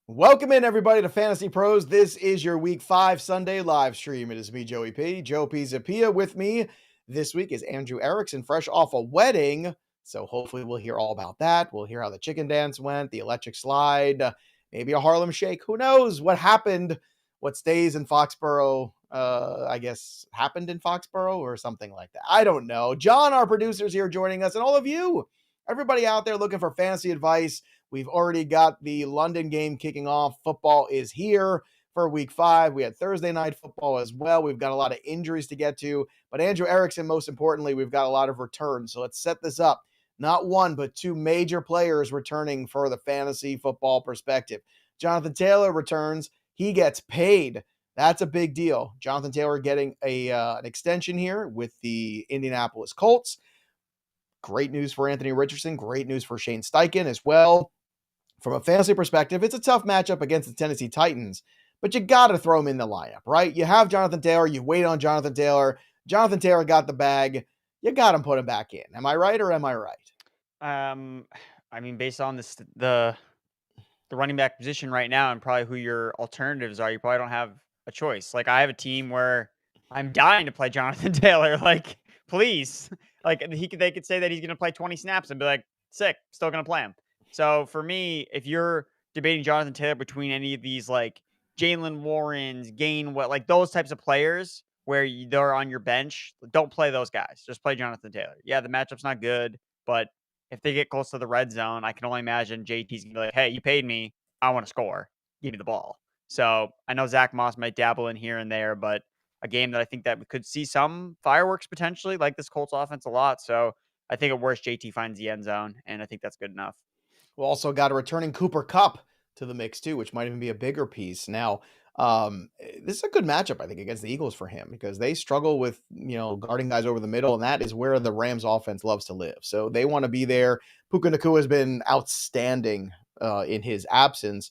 Welcome in, everybody, to Fantasy Pros. This is your Week 5 Sunday live stream. It is me, Joey P. Joe Pisapia. With me this week is Andrew Erickson, fresh off a wedding. So hopefully we'll hear all about that. We'll hear how the chicken dance went, the electric slide, maybe a Harlem Shake. Who knows what happened, what stays in Foxborough, I guess happened in Foxborough or something like that. I don't know. John, our producer, is here joining us, and all of you, everybody out there looking for fantasy advice. We've already got the London game kicking off. Football is here for week 5. We had Thursday night football as well. We've got a lot of injuries to get to. But Andrew Erickson, most importantly, we've got a lot of returns. So let's set this up. Not one, but two major players returning for the fantasy football perspective. Jonathan Taylor returns. He gets paid. That's a big deal. Jonathan Taylor getting an extension here with the Indianapolis Colts. Great news for Anthony Richardson. Great news for Shane Steichen as well. From a fantasy perspective, it's a tough matchup against the Tennessee Titans, but you got to throw him in the lineup, right? You have Jonathan Taylor. You wait on Jonathan Taylor. Jonathan Taylor got the bag. You got him put him back in. Am I right or am I right? I mean, based on the running back position right now and probably who your alternatives are, you probably don't have a choice. Like, I have a team where I'm dying to play Jonathan Taylor. Like, please. Like, they could say that he's going to play 20 snaps and be like, sick, still going to play him. So for me, if you're debating Jonathan Taylor between any of these, like Jalen Warrens, Gainwell, like those types of players where they're on your bench, don't play those guys. Just play Jonathan Taylor. Yeah, the matchup's not good, but if they get close to the red zone, I can only imagine JT's going to be like, hey, you paid me. I want to score. Give me the ball. So I know Zach Moss might dabble in here and there, but a game that I think that we could see some fireworks potentially, like this Colts offense a lot. So I think at worst, JT finds the end zone, and I think that's good enough. We also got a returning Cooper Kupp to the mix too, which might even be a bigger piece. Now, this is a good matchup, I think, against the Eagles for him because they struggle with, guarding guys over the middle, and that is where the Rams offense loves to live. So they want to be there. Puka Nacua has been outstanding in his absence.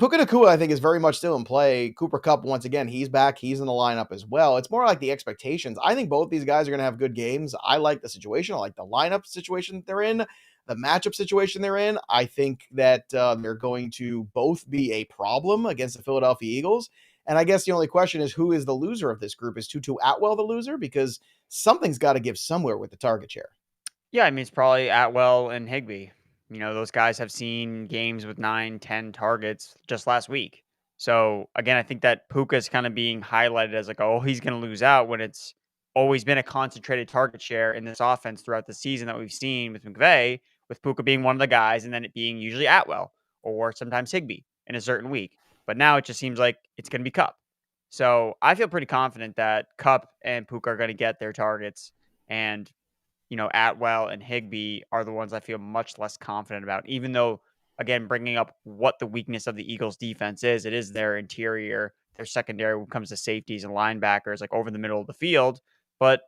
Puka Nacua, I think, is very much still in play. Cooper Kupp, once again, he's back. He's in the lineup as well. It's more like the expectations. I think both these guys are going to have good games. I like the situation. I like the lineup situation that they're in, the matchup situation they're in. I think that they're going to both be a problem against the Philadelphia Eagles. And I guess the only question is who is the loser of this group? Is Tutu Atwell the loser? Because something's got to give somewhere with the target share. Yeah, I mean, it's probably Atwell and Higbee. Those guys have seen games with 9, 10 targets just last week. So, again, I think that Puka is kind of being highlighted as like, oh, he's going to lose out when it's always been a concentrated target share in this offense throughout the season that we've seen with McVay, with Puka being one of the guys, and then it being usually Atwell or sometimes Higbee in a certain week. But now it just seems like it's going to be Kupp. So I feel pretty confident that Kupp and Puka are going to get their targets. And Atwell and Higbee are the ones I feel much less confident about, even though, again, bringing up what the weakness of the Eagles defense is, it is their interior, their secondary when it comes to safeties and linebackers, like over the middle of the field. But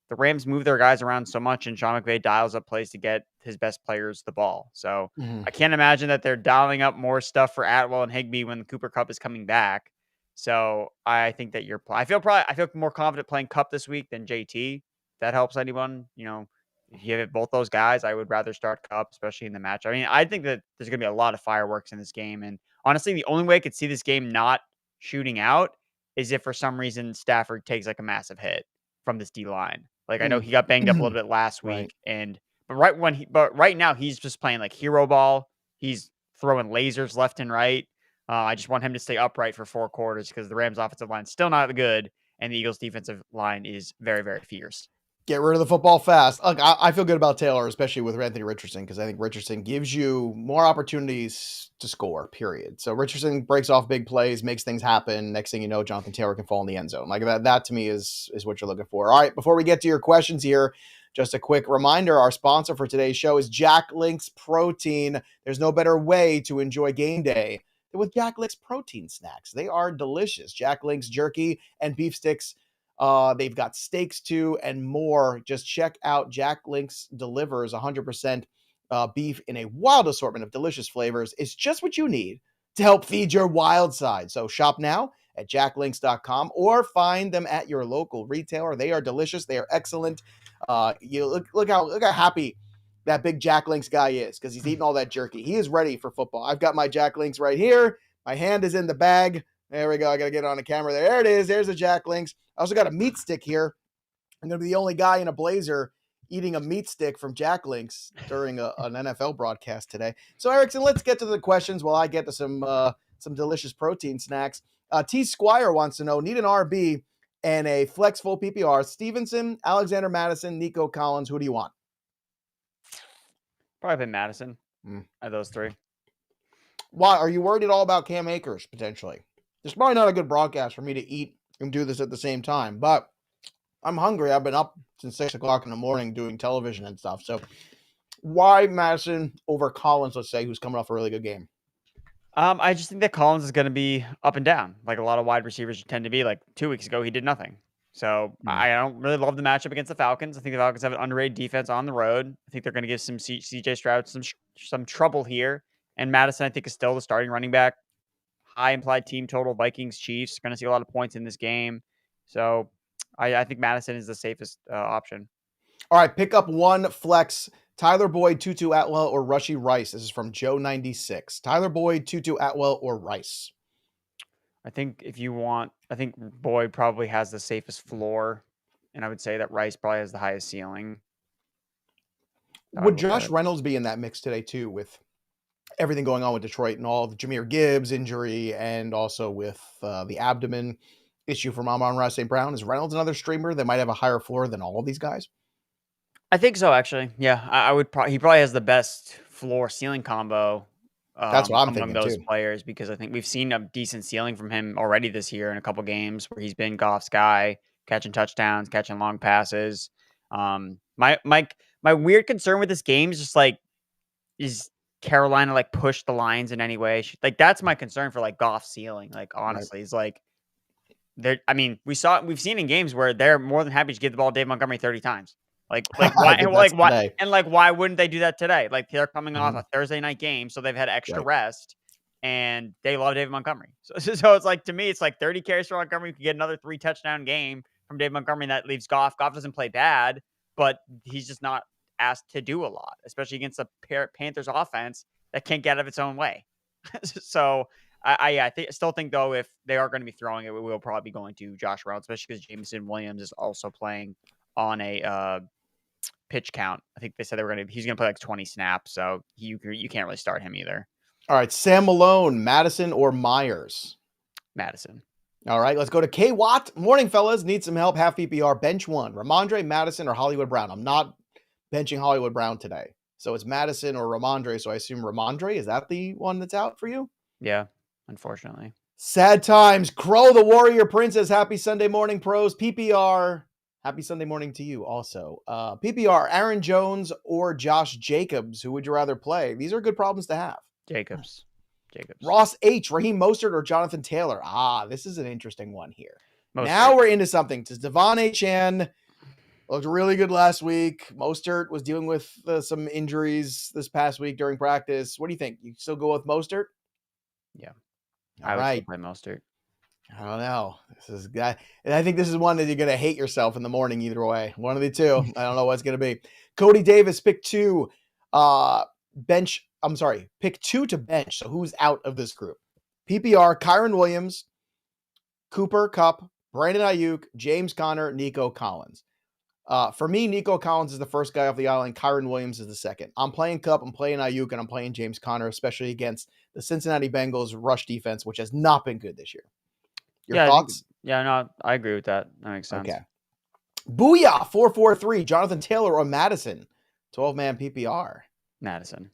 the Rams move their guys around so much, and Sean McVay dials up plays to get his best players the ball. So Mhm. I can't imagine that they're dialing up more stuff for Atwell and Higbee when the Cooper Kupp is coming back. So I think that I feel more confident playing Kupp this week than JT. If that helps anyone, if you have both those guys, I would rather start Kupp, especially in the match. I mean, I think that there's going to be a lot of fireworks in this game. And honestly, the only way I could see this game not shooting out is if for some reason Stafford takes like a massive hit from this D line. Like I know Mm. he got banged up a little bit last Right. week, but right now he's just playing like hero ball. He's throwing lasers left and right. I just want him to stay upright for 4 quarters because the Rams offensive line is still not good, and the Eagles defensive line is very, very fierce. Get rid of the football fast. Look, I feel good about Taylor, especially with Anthony Richardson, because I think Richardson gives you more opportunities to score, period. So Richardson breaks off big plays, makes things happen. Next thing you know, Jonathan Taylor can fall in the end zone. Like that to me is what you're looking for. All right, before we get to your questions here, just a quick reminder, our sponsor for today's show is Jack Link's Protein. There's no better way to enjoy game day than with Jack Link's protein snacks. They are delicious. Jack Link's jerky and beef sticks. They've got steaks too and more. Just check out Jack Link's delivers 100% beef in a wild assortment of delicious flavors. It's just what you need to help feed your wild side. So shop now at jacklinks.com or find them at your local retailer. They are delicious. They are excellent. You look how happy that big Jack Links guy is, because he's eating all that jerky. He is ready for football. I've got my Jack Links right here. My hand is in the bag. There we go. I got to get it on the camera there. There it is. There's a Jack Links. I also got a meat stick here. I'm going to be the only guy in a blazer eating a meat stick from Jack Links during an NFL broadcast today. So, Erickson, let's get to the questions while I get to some delicious protein snacks. T. Squire wants to know, need an RB and a flex full PPR. Stevenson, Alexander Madison, Nico Collins. Who do you want? Probably Madison of those three. Why? Are you worried at all about Cam Akers potentially? It's probably not a good broadcast for me to eat and do this at the same time, but I'm hungry. I've been up since 6 o'clock in the morning doing television and stuff. So why Madison over Collins, let's say, who's coming off a really good game? I just think that Collins is going to be up and down, like a lot of wide receivers tend to be. Like 2 weeks ago, he did nothing. So I don't really love the matchup against the Falcons. I think the Falcons have an underrated defense on the road. I think they're going to give some CJ Stroud some trouble here. And Madison, I think, is still the starting running back. High implied team total, Vikings, Chiefs. Going to see a lot of points in this game. So I think Madison is the safest option. All right, pick up one flex. Tyler Boyd, Tutu Atwell, or Rushy Rice. This is from Joe96. Tyler Boyd, Tutu Atwell, or Rice. I think Boyd probably has the safest floor, and I would say that Rice probably has the highest ceiling. Would Josh Reynolds be in that mix today too, with everything going on with Detroit and all the Jahmyr Gibbs injury, and also with the abdomen issue from Amon-Ra St. Brown? Is Reynolds another streamer that might have a higher floor than all of these guys? I think so, actually. Yeah, I would. He probably has the best floor ceiling combo. That's what I'm among thinking those too. players, because I think we've seen a decent ceiling from him already this year in a couple games where he's been Goff's guy, catching touchdowns, catching long passes. My weird concern with this game is just like, is Carolina like push the lines in any way? Like that's my concern for like Goff's ceiling. Like honestly, it's like we've seen in games where they're more than happy to give the ball to Dave Montgomery 30 times. Like why wouldn't they do that today? Like they're coming off a Thursday night game, so they've had extra rest, and they love David Montgomery. So it's like, to me, it's like 30 carries for Montgomery. You could get another 3 touchdown game from David Montgomery that leaves Goff. Goff doesn't play bad, but he's just not asked to do a lot, especially against the Panthers offense that can't get out of its own way. So I still think though, if they are going to be throwing it, we will probably be going to Josh Reynolds, especially because Jameson Williams is also playing on a pitch count. I think they said he's going to play like 20 snaps, so you can't really start him either. All right, Sam Malone, Madison or Myers? Madison. All right, let's go to K. Watt. Morning, fellas. Need some help. Half PPR. Bench one. Ramondre, Madison, or Hollywood Brown. I'm not benching Hollywood Brown today. So it's Madison or Ramondre. So I assume Ramondre. Is that the one that's out for you? Yeah, unfortunately. Sad times. Crow the Warrior Princess. Happy Sunday morning, pros. PPR. Happy Sunday morning to you also. PPR, Aaron Jones or Josh Jacobs. Who would you rather play? These are good problems to have. Jacobs. Ross H, Raheem Mostert or Jonathan Taylor? This is an interesting one here. Mostert. Now we're into something. Does Devon Achane looked really good last week? Mostert was dealing with some injuries this past week during practice. What do you think? You still go with Mostert? Yeah. All right. Play Mostert. I don't know. I think this is one that you're going to hate yourself in the morning either way. One of the two. I don't know what it's going to be. Cody Davis, pick 2. Pick 2 to bench. So who's out of this group? PPR, Kyron Williams, Cooper Kupp, Brandon Ayuk, James Conner, Nico Collins. For me, Nico Collins is the first guy off the island. Kyron Williams is the second. I'm playing Kupp, I'm playing Ayuk, and I'm playing James Conner, especially against the Cincinnati Bengals rush defense, which has not been good this year. Your thoughts? No, I agree with that. That makes sense. Okay. Booyah, 443, Jonathan Taylor or Madison, 12-man PPR. Madison.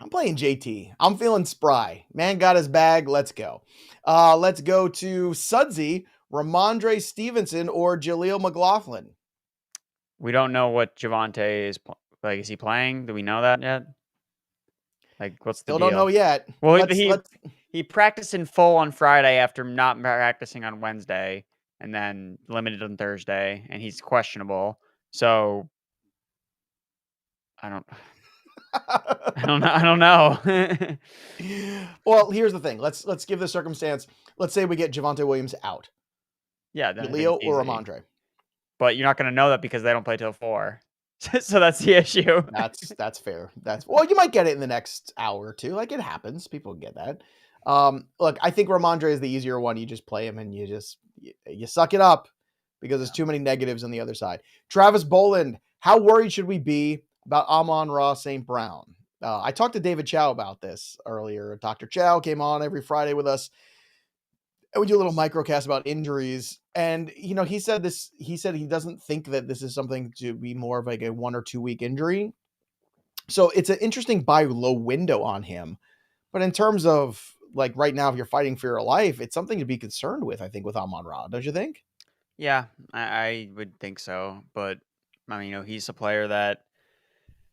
I'm playing JT. I'm feeling spry. Man got his bag. Let's go. Let's go to Sudsy, Ramondre Stevenson or Jaleel McLaughlin. We don't know what Javonte is like. Is he playing? Do we know that yet? Like, what's the deal? Don't know yet. Well, he practiced in full on Friday after not practicing on Wednesday, and then limited on Thursday, and he's questionable. So I don't know. Well, here's the thing. Let's give the circumstance. Let's say we get Javonte Williams out. Yeah, Leo or Ramondre. But you're not going to know that because they don't play till 4. So that's the issue. That's fair. Well, you might get it in the next hour or two. Like, it happens. People get that. Look, I think Ramondre is the easier one. You just play him and you suck it up because there's too many negatives on the other side. Travis Boland, how worried should we be about Amon-Ra St. Brown? I talked to David Chow about this earlier. Dr. Chow came on every Friday with us. And we do a little microcast about injuries. And, he said he doesn't think that this is something to be more of like a 1 or 2 week injury. So it's an interesting buy low window on him. But in terms of like right now, if you're fighting for your life, it's something to be concerned with, I think, with Amon-Ra. Don't you think? Yeah, I would think so. But I mean, he's a player that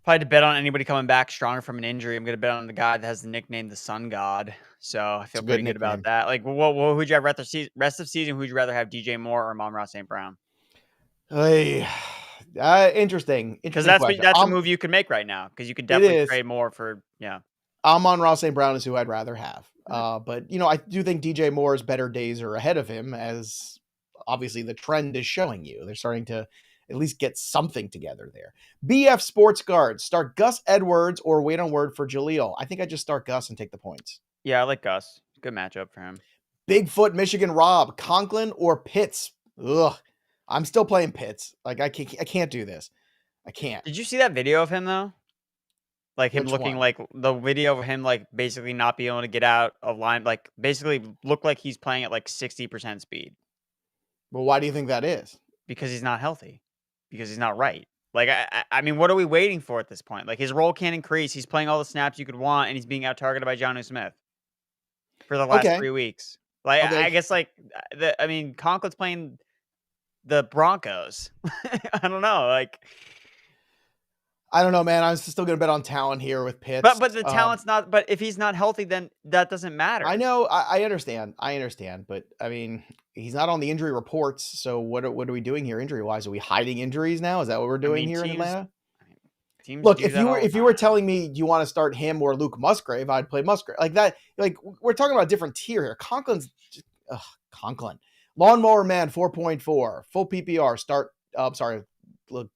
if I had to bet on anybody coming back stronger from an injury, I'm going to bet on the guy that has the nickname the Sun God. So I It's feel a good pretty good about nickname. that. Like, what would you have rest of season? Who'd you rather have, DJ Moore or Amon-Ra St. Brown? Hey, interesting. Because Interesting question. that's a move you could make right now. Because you could It definitely is. trade more for Amon-Ra St. Brown is who I'd rather have. Okay. But I do think DJ Moore's better days are ahead of him, as obviously the trend is showing you. They're starting to at least get something together there. BF Sports Guards, start Gus Edwards or wait on word for Jaleel. I think I just start Gus and take the points. Yeah, I like Gus. Good matchup for him. Bigfoot Michigan Rob, Conklin or Pitts? Ugh. I'm still playing Pitts. Like, I can't do this. I can't. Did you see that video of him though? Like him Which looking one? like the video of him like basically not being able to get out of line, like basically look like he's playing at like 60% speed Well, why do you think that is? because he's not healthy, because he's not right. Like I mean, what are we waiting for at this point? Like his role can't increase. He's playing all the snaps you could want, and he's being out targeted by Jonnu Smith for the last Okay. 3 weeks. Like Okay. I guess like I mean, Conklin's playing the Broncos. I don't know, like. I don't know, man. I'm still going to bet on talent here with Pitts. But the talent's not. But if he's not healthy, then that doesn't I matter. know. I understand. I understand. But I mean, he's not on the injury reports. So what are we doing here injury wise? Are we hiding injuries now? Is that what we're I doing mean, here in Atlanta? teams Look, do if that all the you were time. telling me you want to start him or Luke Musgrave, I'd play Musgrave like that. Like, we're talking about a different tier here. Conklin's just, Conklin. Lawnmower Man 4.4 full PPR start. Sorry,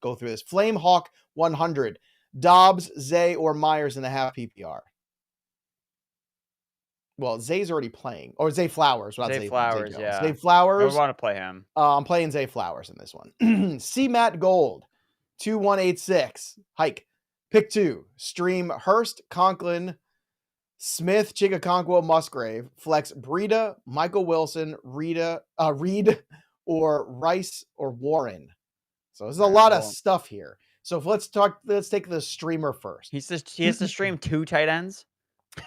go through this. Flame Hawk 100. Dobbs, Zay, or Myers in a half PPR. Well, Zay's already playing, or Zay Flowers, not Zay Zay Flowers, Jones. Zay yeah. I would Flowers. want to play him. I'm playing Zay Flowers in this one. C Matt Gold 2186 hike. Pick 2. Stream Hurst, Conklin, Smith, Chigakonkwo, Musgrave, flex Breida, Michael Wilson, Reed, or Rice or Warren. So there's a All right, lot of well, stuff here. So let's take the streamer first. he has to stream 2 tight ends.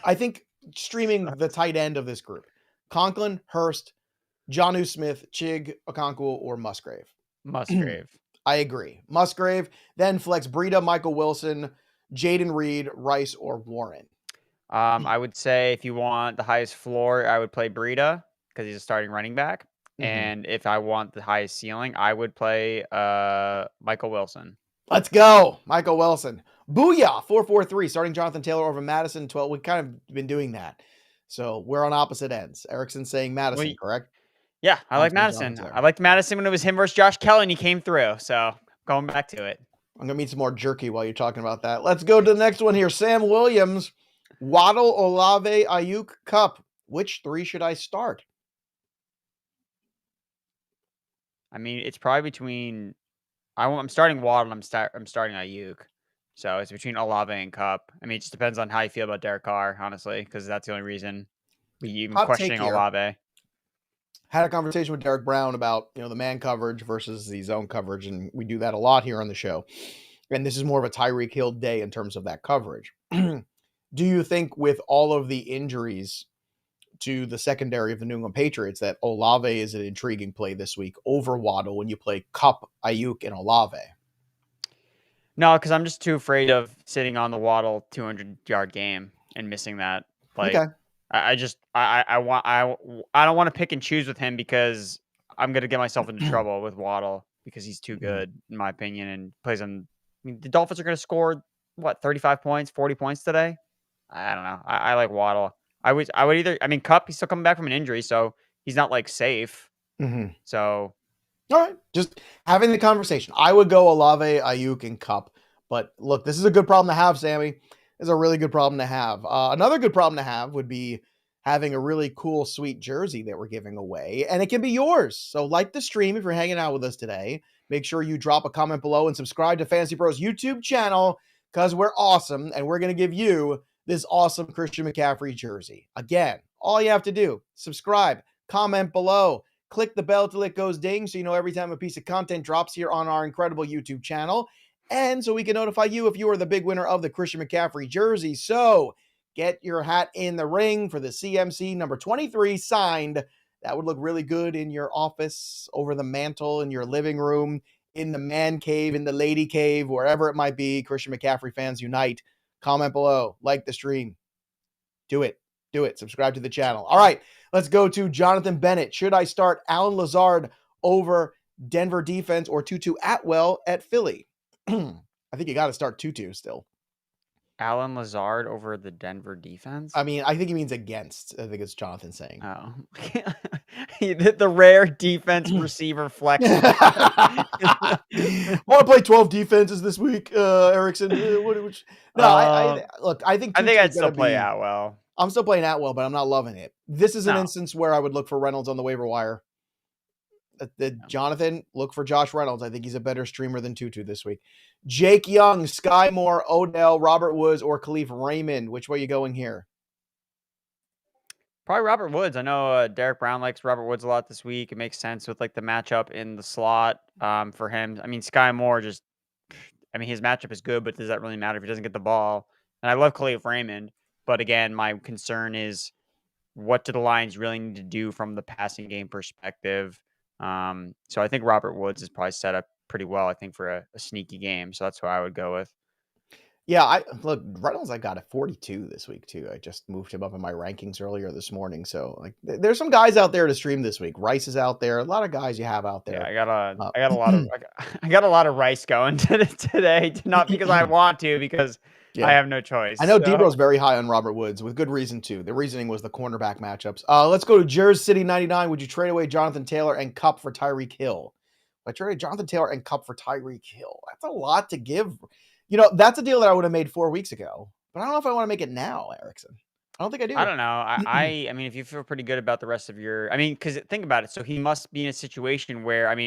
I think streaming the tight end of this group: Conklin, Hurst, Jonnu Smith, Chig, Okonkwo, or Musgrave. Musgrave. I agree. Musgrave, then flex Breida, Michael Wilson, Jaden Reed, Rice, or Warren. I would say if you want the highest floor, I would play Breida because he's a starting running back. And if I want the highest ceiling, I would play Michael Wilson. Let's go, Michael Wilson. Booyah, 443, starting Jonathan Taylor over Madison, 12. We've kind of been doing that. So we're on opposite ends. Erickson saying Madison, correct? Yeah, I I'm like saying Madison. Jonathan Taylor. I liked Madison when it was him versus Josh Kelly and he came through. So going back to it. I'm going to eat some more jerky while you're talking about that. Let's go to the next one here. Sam Williams, Waddle, Olave, Ayuk, Cup. Which 3 should I start? I mean, it's probably between. I'm starting Waddle. I'm starting Ayuk. So it's between Olave and Cup. I mean, it just depends on how you feel about Derek Carr, honestly, because that's the only reason we even Hot take questioning here. Olave. Had a conversation with Derek Brown about the man coverage versus the zone coverage, and we do that a lot here on the show. And this is more of a Tyreek Hill day in terms of that coverage. Do you think with all of the injuries to the secondary of the New England Patriots that Olave is an intriguing play this week over Waddle when you play Cup, Ayuk, and Olave? No, because I'm just too afraid of sitting on the Waddle 200-yard game and missing that. Like, Okay. I don't want to pick and choose with him because I'm gonna get myself into trouble with Waddle because he's too good in my opinion and plays on. I mean, the Dolphins are gonna score what 35 points, 40 points today. I don't know. I like Waddle. I would either. I mean, Cup he's still coming back from an injury, so he's not like safe. Mm-hmm. So All right, just having the conversation. I would go Olave, Ayuk, and Cup. But look, this is a good problem to have, Sammy. This is a really good problem to have. Another good problem to have would be having a really cool, sweet jersey that we're giving away, and it can be yours. So like the stream if you're hanging out with us today. Make sure you drop a comment below and subscribe to Fantasy Pros YouTube channel because we're awesome, and we're going to give you this awesome Christian McCaffrey jersey. Again, all you have to do, subscribe, comment below, click the bell till it goes ding so you know every time a piece of content drops here on our incredible YouTube channel. And so we can notify you if you are the big winner of the Christian McCaffrey jersey. So get your hat in the ring for the CMC number 23 signed. That would look really good in your office, over the mantle, in your living room, in the man cave, in the lady cave, wherever it might be. Christian McCaffrey fans unite. Comment below, like the stream. Do it. Do it. Subscribe to the channel. All right, let's go to Jonathan Bennett. Should I start Alan Lazard over Denver defense or Tutu Atwell at Philly? I think you got to start Tutu still. Alan Lazard over the Denver defense? I mean, I think he means against. I think it's Jonathan saying. Oh. The rare defense receiver flex. Want to play 12 defenses this week, Erickson? Look, I think I'd still play Atwell. I'm still playing Atwell, but I'm not loving it. This is an instance where I would look for Reynolds on the waiver wire. Jonathan, look for Josh Reynolds. I think he's a better streamer than Tutu this week. Jake Young, Sky Moore, Odell, Robert Woods, or Khalif Raymond. Which way are you going here? Probably Robert Woods. I know Derek Brown likes Robert Woods a lot this week. It makes sense with like the matchup in the slot for him. I mean, Sky Moore his matchup is good, but does that really matter if he doesn't get the ball? And I love Khalif Raymond, but again, my concern is what do the Lions really need to do from the passing game perspective? So I think Robert Woods is probably set up pretty well, I think, for a sneaky game. So that's who I would go with. Yeah, look, Reynolds I got at 42 this week too. I just moved him up in my rankings earlier this morning. So like there's some guys out there to stream this week. Rice is out there. A lot of guys you have out there. Yeah, I got a lot of Rice going today, not because I want to, because I have no choice. I know Debro's very high on Robert Woods with good reason too. The reasoning was the cornerback matchups. Let's go to Jersey City 99. Would you trade away Jonathan Taylor and Cup for Tyreek Hill? I traded Jonathan Taylor and Cup for Tyreek Hill. That's a lot to give. You know, that's a deal that I would have made 4 weeks ago, but I don't know if I want to make it now, Erickson. I don't think I do. I don't know. I mean, if you feel pretty good about the rest of because think about it. So he must be in a situation where, I'm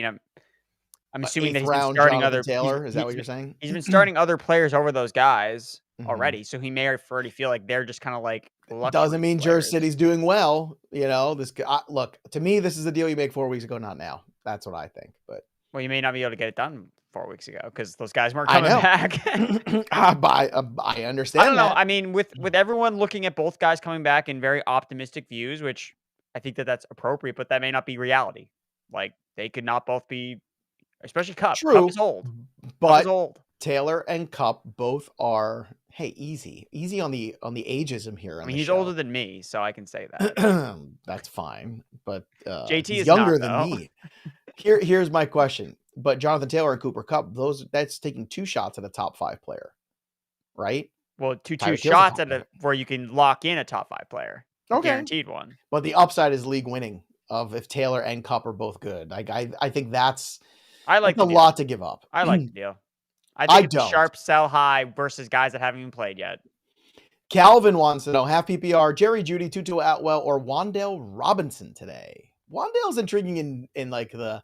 assuming that he's been starting Jonathan Taylor. Is that what you're saying? He's been starting other players over those guys already. So he may already feel like they're just kind of like doesn't mean Jersey City's doing well. You know, look, to me, this is a deal you make 4 weeks ago, not now. That's what I think. But you may not be able to get it done 4 weeks ago because those guys weren't coming back. I understand. I don't know. I mean, with everyone looking at both guys coming back in very optimistic views, which I think that's appropriate, but that may not be reality. Like they could not both be, especially Cup. True, Cup is old. But Taylor and Cup both are easy on the ageism here. I mean, he's older than me, so I can say that. That's fine, but JT is younger than me. Here's my question. But Jonathan Taylor and Cooper Kupp, that's taking 2 shots at a top 5 player, right? Well, two shots at where you can lock in a top 5 player, guaranteed one. But the upside is league winning of if Taylor and Kupp are both good. Like I think that's a lot to give up. I like the deal. I think it's a sharp sell high versus guys that haven't even played yet. Calvin wants to know half PPR, Jerry Jeudy, Tutu Atwell, or Wan'Dale Robinson today. Wan'Dale's intriguing in like the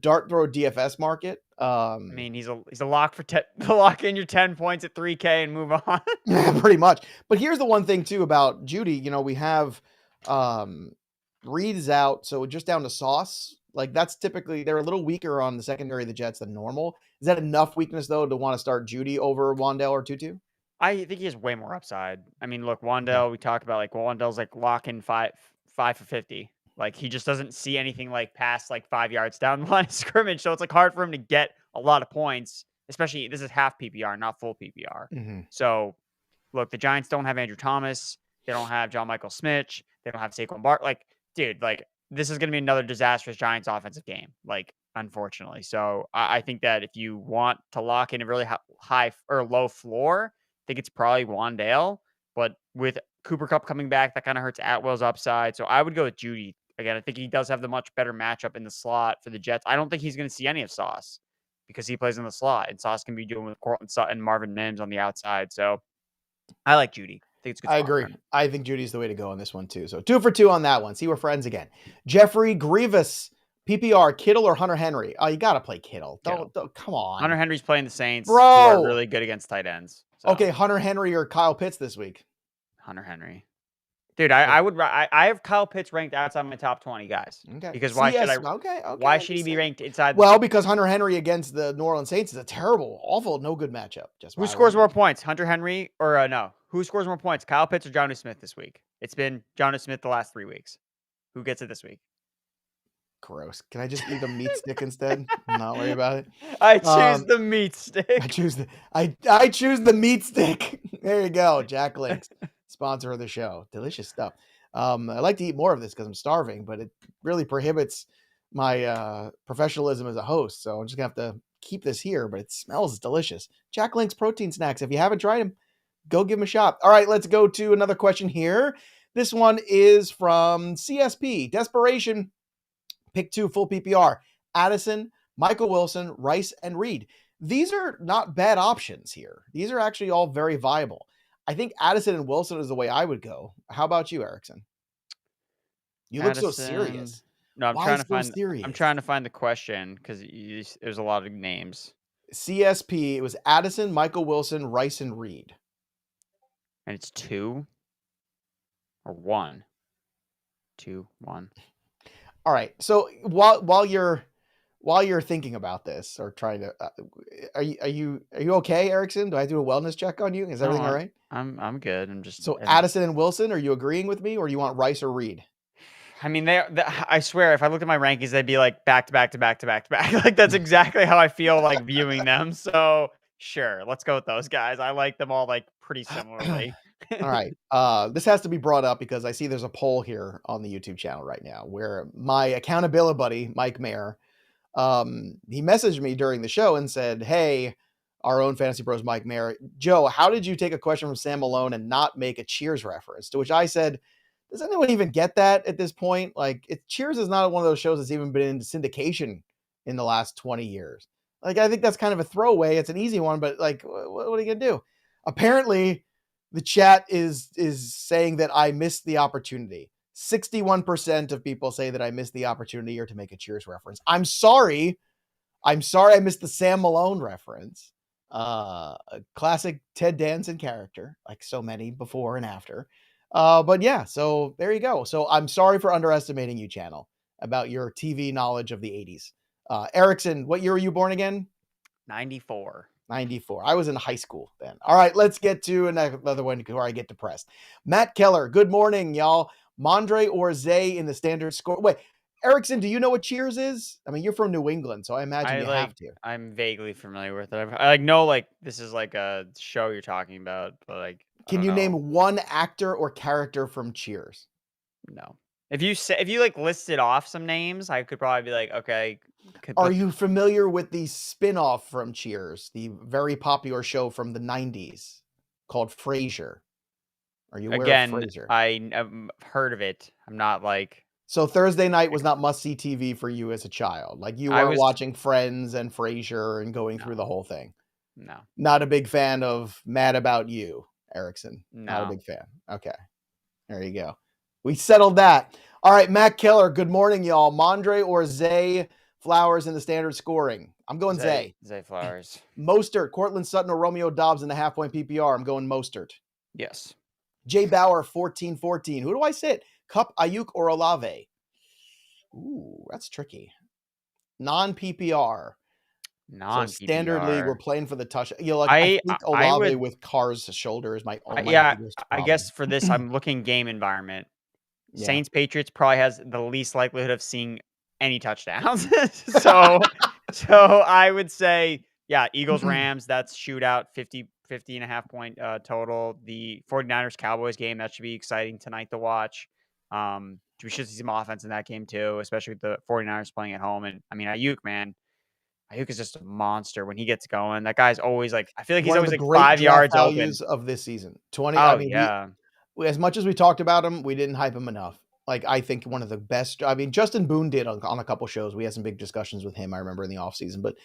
dart throw DFS market. I mean, he's a lock to lock in your 10 points at 3K and move on. Pretty much. But here's the one thing too about Jeudy. You know, we have Reed is out, so just down to Sauce. Like that's typically they're a little weaker on the secondary of the Jets than normal. Is that enough weakness though to want to start Jeudy over Wan'Dale or Tutu? I think he has way more upside. I mean, look, Wan'Dale. We talked about like Wan'Dale's like locking 5 for 50. Like he just doesn't see anything like past like 5 yards down the line of scrimmage. So it's like hard for him to get a lot of points, especially this is half PPR, not full PPR. So look, the Giants don't have Andrew Thomas. They don't have John Michael Smith. They don't have Saquon Barkley. Like, dude, like this is going to be another disastrous Giants offensive game. Like, unfortunately. So I think that if you want to lock in a really high or low floor, I think it's probably Wan'Dale. But with Cooper Kupp coming back, that kind of hurts Atwell's upside. So I would go with Jeudy Again, I think he does have the much better matchup in the slot for the Jets. I don't think he's going to see any of Sauce because he plays in the slot, and Sauce can be doing with Cortland Sutton, Marvin Mims on the outside. So I like Judy. I think it's a good I spot for agree. him. I think Judy's the way to go on this one too. So 2 for 2 on that one. See, we're friends again. Jeffrey Grievous, PPR, Kittle or Hunter Henry? Oh, you got to play Kittle. Don't come on. Hunter Henry's playing the Saints, who Bro. are really good against tight ends. So. Okay, Hunter Henry or Kyle Pitts this week? Hunter Henry. Dude, I have Kyle Pitts ranked outside my top 20 guys. Okay. Because why should I? Okay. Why should he be ranked inside? Well, because Hunter Henry against the New Orleans Saints is a terrible, awful, no good matchup. Who scores more points, Hunter Henry or no? Who scores more points, Kyle Pitts or Jonnu Smith this week? It's been Jonnu Smith the last 3 weeks. Who gets it this week? Gross. Can I just eat a meat stick instead? Not worry about it. I choose the meat stick. I choose the meat stick. There you go. Jack Links, sponsor of the show. Delicious stuff. I like to eat more of this because I'm starving, but it really prohibits my professionalism as a host. So I'm just gonna have to keep this here, but it smells delicious. Jack Links protein snacks. If you haven't tried them, go give them a shot. All right, let's go to another question here. This one is from CSP. Desperation. Pick 2 full PPR. Addison, Michael Wilson, Rice, and Reed. These are not bad options here. These are actually all very viable. I think Addison and Wilson is the way I would go. How about you, Erickson? You look so serious. No, I'm Why trying to so find. serious? I'm trying to find the question because there's a lot of names. CSP. It was Addison, Michael Wilson, Rice, and Reed. And it's 2 or 1. 2, 1. All right. So while you're thinking about this or trying to, are you okay, Erickson? Do I do a wellness check on you? Is everything all right? I'm good. I'm just so Addison and Wilson. Are you agreeing with me, or do you want Rice or Reed? I mean, I swear, if I looked at my rankings, they'd be like back to back to back to back to back. Like that's exactly how I feel like viewing them. So sure, let's go with those guys. I like them all like pretty similarly. All right. This has to be brought up because I see there's a poll here on the YouTube channel right now where my accountability buddy, Mike Mayer, he messaged me during the show and said, hey, our own Fantasy Pros, Mike Mayer, Joe, how did you take a question from Sam Malone and not make a Cheers reference? To which I said, does anyone even get that at this point? Like, Cheers is not one of those shows that's even been in syndication in the last 20 years. Like, I think that's kind of a throwaway. It's an easy one, but like, what are you going to do? Apparently, the chat is saying that I missed the opportunity. 61% of people say that I missed the opportunity or to make a Cheers reference. I'm sorry I missed the Sam Malone reference. A classic Ted Danson character, like so many before and after. But yeah, so there you go. So I'm sorry for underestimating you, channel, about your TV knowledge of the 80s. Erickson, what year were you born again? 94. 94. I was in high school then. All right, let's get to another one where I get depressed. Matt Keller, good morning, y'all. Mondre or Zay in the standard score. Wait, Erickson, do you know what Cheers is? I mean, you're from New England, so I imagine you have to. I'm vaguely familiar with it. I know like this is like a show you're talking about, but like can you name one actor or character from Cheers? No. If you like listed off some names, I could probably be like, okay. Are you familiar with the spin-off from Cheers, the very popular show from the 90s called Frasier? Are you aware of Frasier? I've heard of it. I'm not like... So Thursday night was not must-see TV for you as a child? Like you weren't watching Friends and Frasier and going through the whole thing? No. Not a big fan of Mad About You, Erickson? No. Not a big fan. Okay. There you go. We settled that. All right, Matt Keller, good morning, y'all. Mondre or Zay Flowers in the standard scoring? I'm going Zay. Zay Flowers. Mostert, Cortland Sutton or Romeo Dobbs in the half-point PPR? I'm going Mostert. Yes. Jay Bauer, 14-14. Who do I sit? Cup, Ayuk, or Olave? Ooh, that's tricky. Non-PPR. So standard league, we're playing for the touch. You know, like I think Olave with Carr's shoulder is my only. Yeah, I guess for this, I'm looking game environment. Yeah. Saints Patriots probably has the least likelihood of seeing any touchdowns. so I would say, yeah, Eagles Rams, that's shootout, 50.5 point total. The 49ers Cowboys game, that should be exciting tonight to watch. We should see some offense in that game too, especially with the 49ers playing at home. And I mean, Ayuk, man. Ayuk is just a monster when he gets going. That guy's always like, I feel like he's always like 5 yards open. Of this season. 20. Oh, I mean, yeah. As much as we talked about him, we didn't hype him enough. Like, I think one of the best. I mean, Justin Boone did on a couple shows. We had some big discussions with him, I remember, in the offseason. But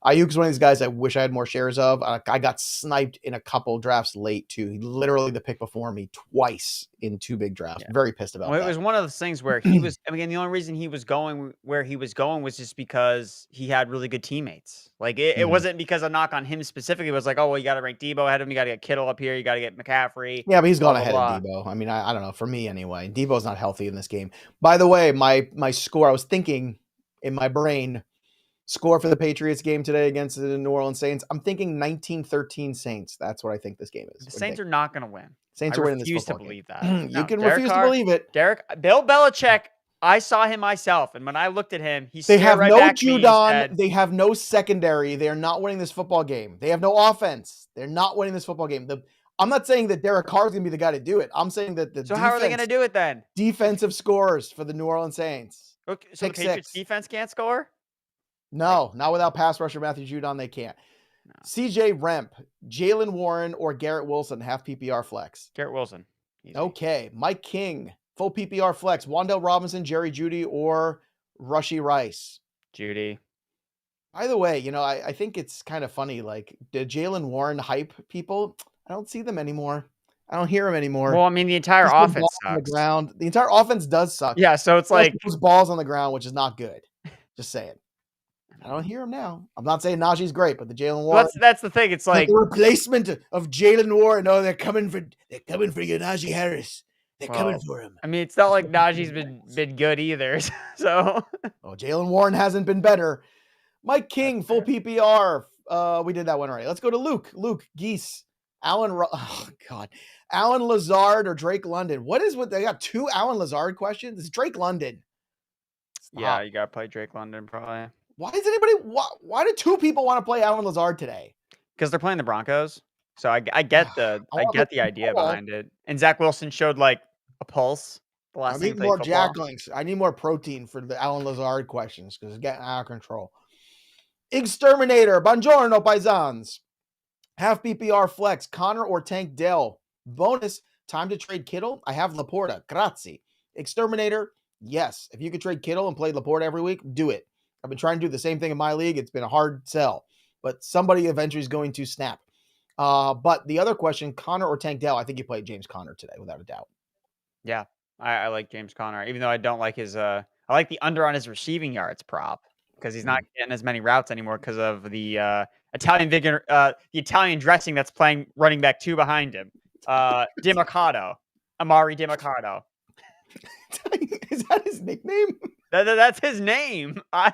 Ayuk's one of these guys I wish I had more shares of. I got sniped in a couple drafts late, too. He literally the pick before me twice in 2 big drafts. Yeah. Very pissed about Well, it that. was one of those things where he was. I mean, the only reason he was going where he was going was just because he had really good teammates. Like it Mhm. wasn't because a knock on him specifically. It was like, oh well, you got to rank Debo ahead of him. You got to get Kittle up here. You got to get McCaffrey. Yeah, but he's Blah gone blah ahead of blah. Debo. I mean, I don't know. For me, anyway, Debo's not healthy in this game. By the way, my score, I was thinking in my brain, score for the Patriots game today against the New Orleans Saints. I'm thinking 19-13 Saints. That's what I think this game is. The What do you Saints think? are not going to win. I Saints are winning this refuse to football game. believe that. You No, can Derek refuse to Carr, believe it. Bill Belichick. I saw him myself, and when I looked at him, he They stared have right no back at me and Judon. said, They have no secondary. They are not winning this football game. They have no offense. They're not winning this football game. I'm not saying that Derek Carr is going to be the guy to do it. I'm saying that the "So how are they going to do it then?" defensive scores for the New Orleans Saints. Okay, so the Pick Patriots 6. defense can't score. No, not without pass rusher Matthew Judon. They can't. No. CJ Remp, Jalen Warren, or Garrett Wilson, half PPR flex. Garrett Wilson. Easy. Okay. Mike King, full PPR flex. Wandale Robinson, Jerry Jeudy, or Rushy Rice. Judy. By the way, I think it's kind of funny. Like, did Jalen Warren hype people? I don't see them anymore. I don't hear them anymore. Well, I mean, the entire Just throw offense balls on the sucks. ground. The entire offense does suck. Yeah, so it's He also like puts balls on the ground, which is not good. Just saying. I don't hear him now. I'm not saying Najee's great, but the Jalen Warren. that's the thing. It's like the replacement of Jalen Warren. Oh, they're coming for you, Najee Harris. They're coming for him. I mean, it's not like Najee's been good either. So Oh, Jalen Warren hasn't been better. Mike King, full PPR. We did that one already. Let's go to Luke. Luke Geese, Alan Lazard or Drake London. What is what they got? 2 Alan Lazard questions. It's Drake London. Stop. yeah, you gotta play Drake London probably Why does anybody? Why do 2 people want to play Alan Lazard today? because they're playing the Broncos. So I get the idea behind it. And Zach Wilson showed like a pulse the I last time he need played more football. Jacklinks. I need more protein for the Alan Lazard questions because it's getting out of control. Exterminator, Buongiorno Paisans. Half PPR flex, Connor or Tank Dell. Bonus, time to trade Kittle. I have Laporta. Grazie. Exterminator, yes. If you could trade Kittle and play Laporta every week, do it. I've been trying to do the same thing in my league. It's been a hard sell, but somebody eventually is going to snap. But the other question, Connor or Tank Dell, I think you played James Conner today, without a doubt. Yeah, I like James Conner, even though I don't like his. I like the under on his receiving yards prop because he's not getting as many routes anymore because of the Italian dressing that's playing running back 2 behind him. Demacado, Amari Demacado. Is that his nickname? That's his name. I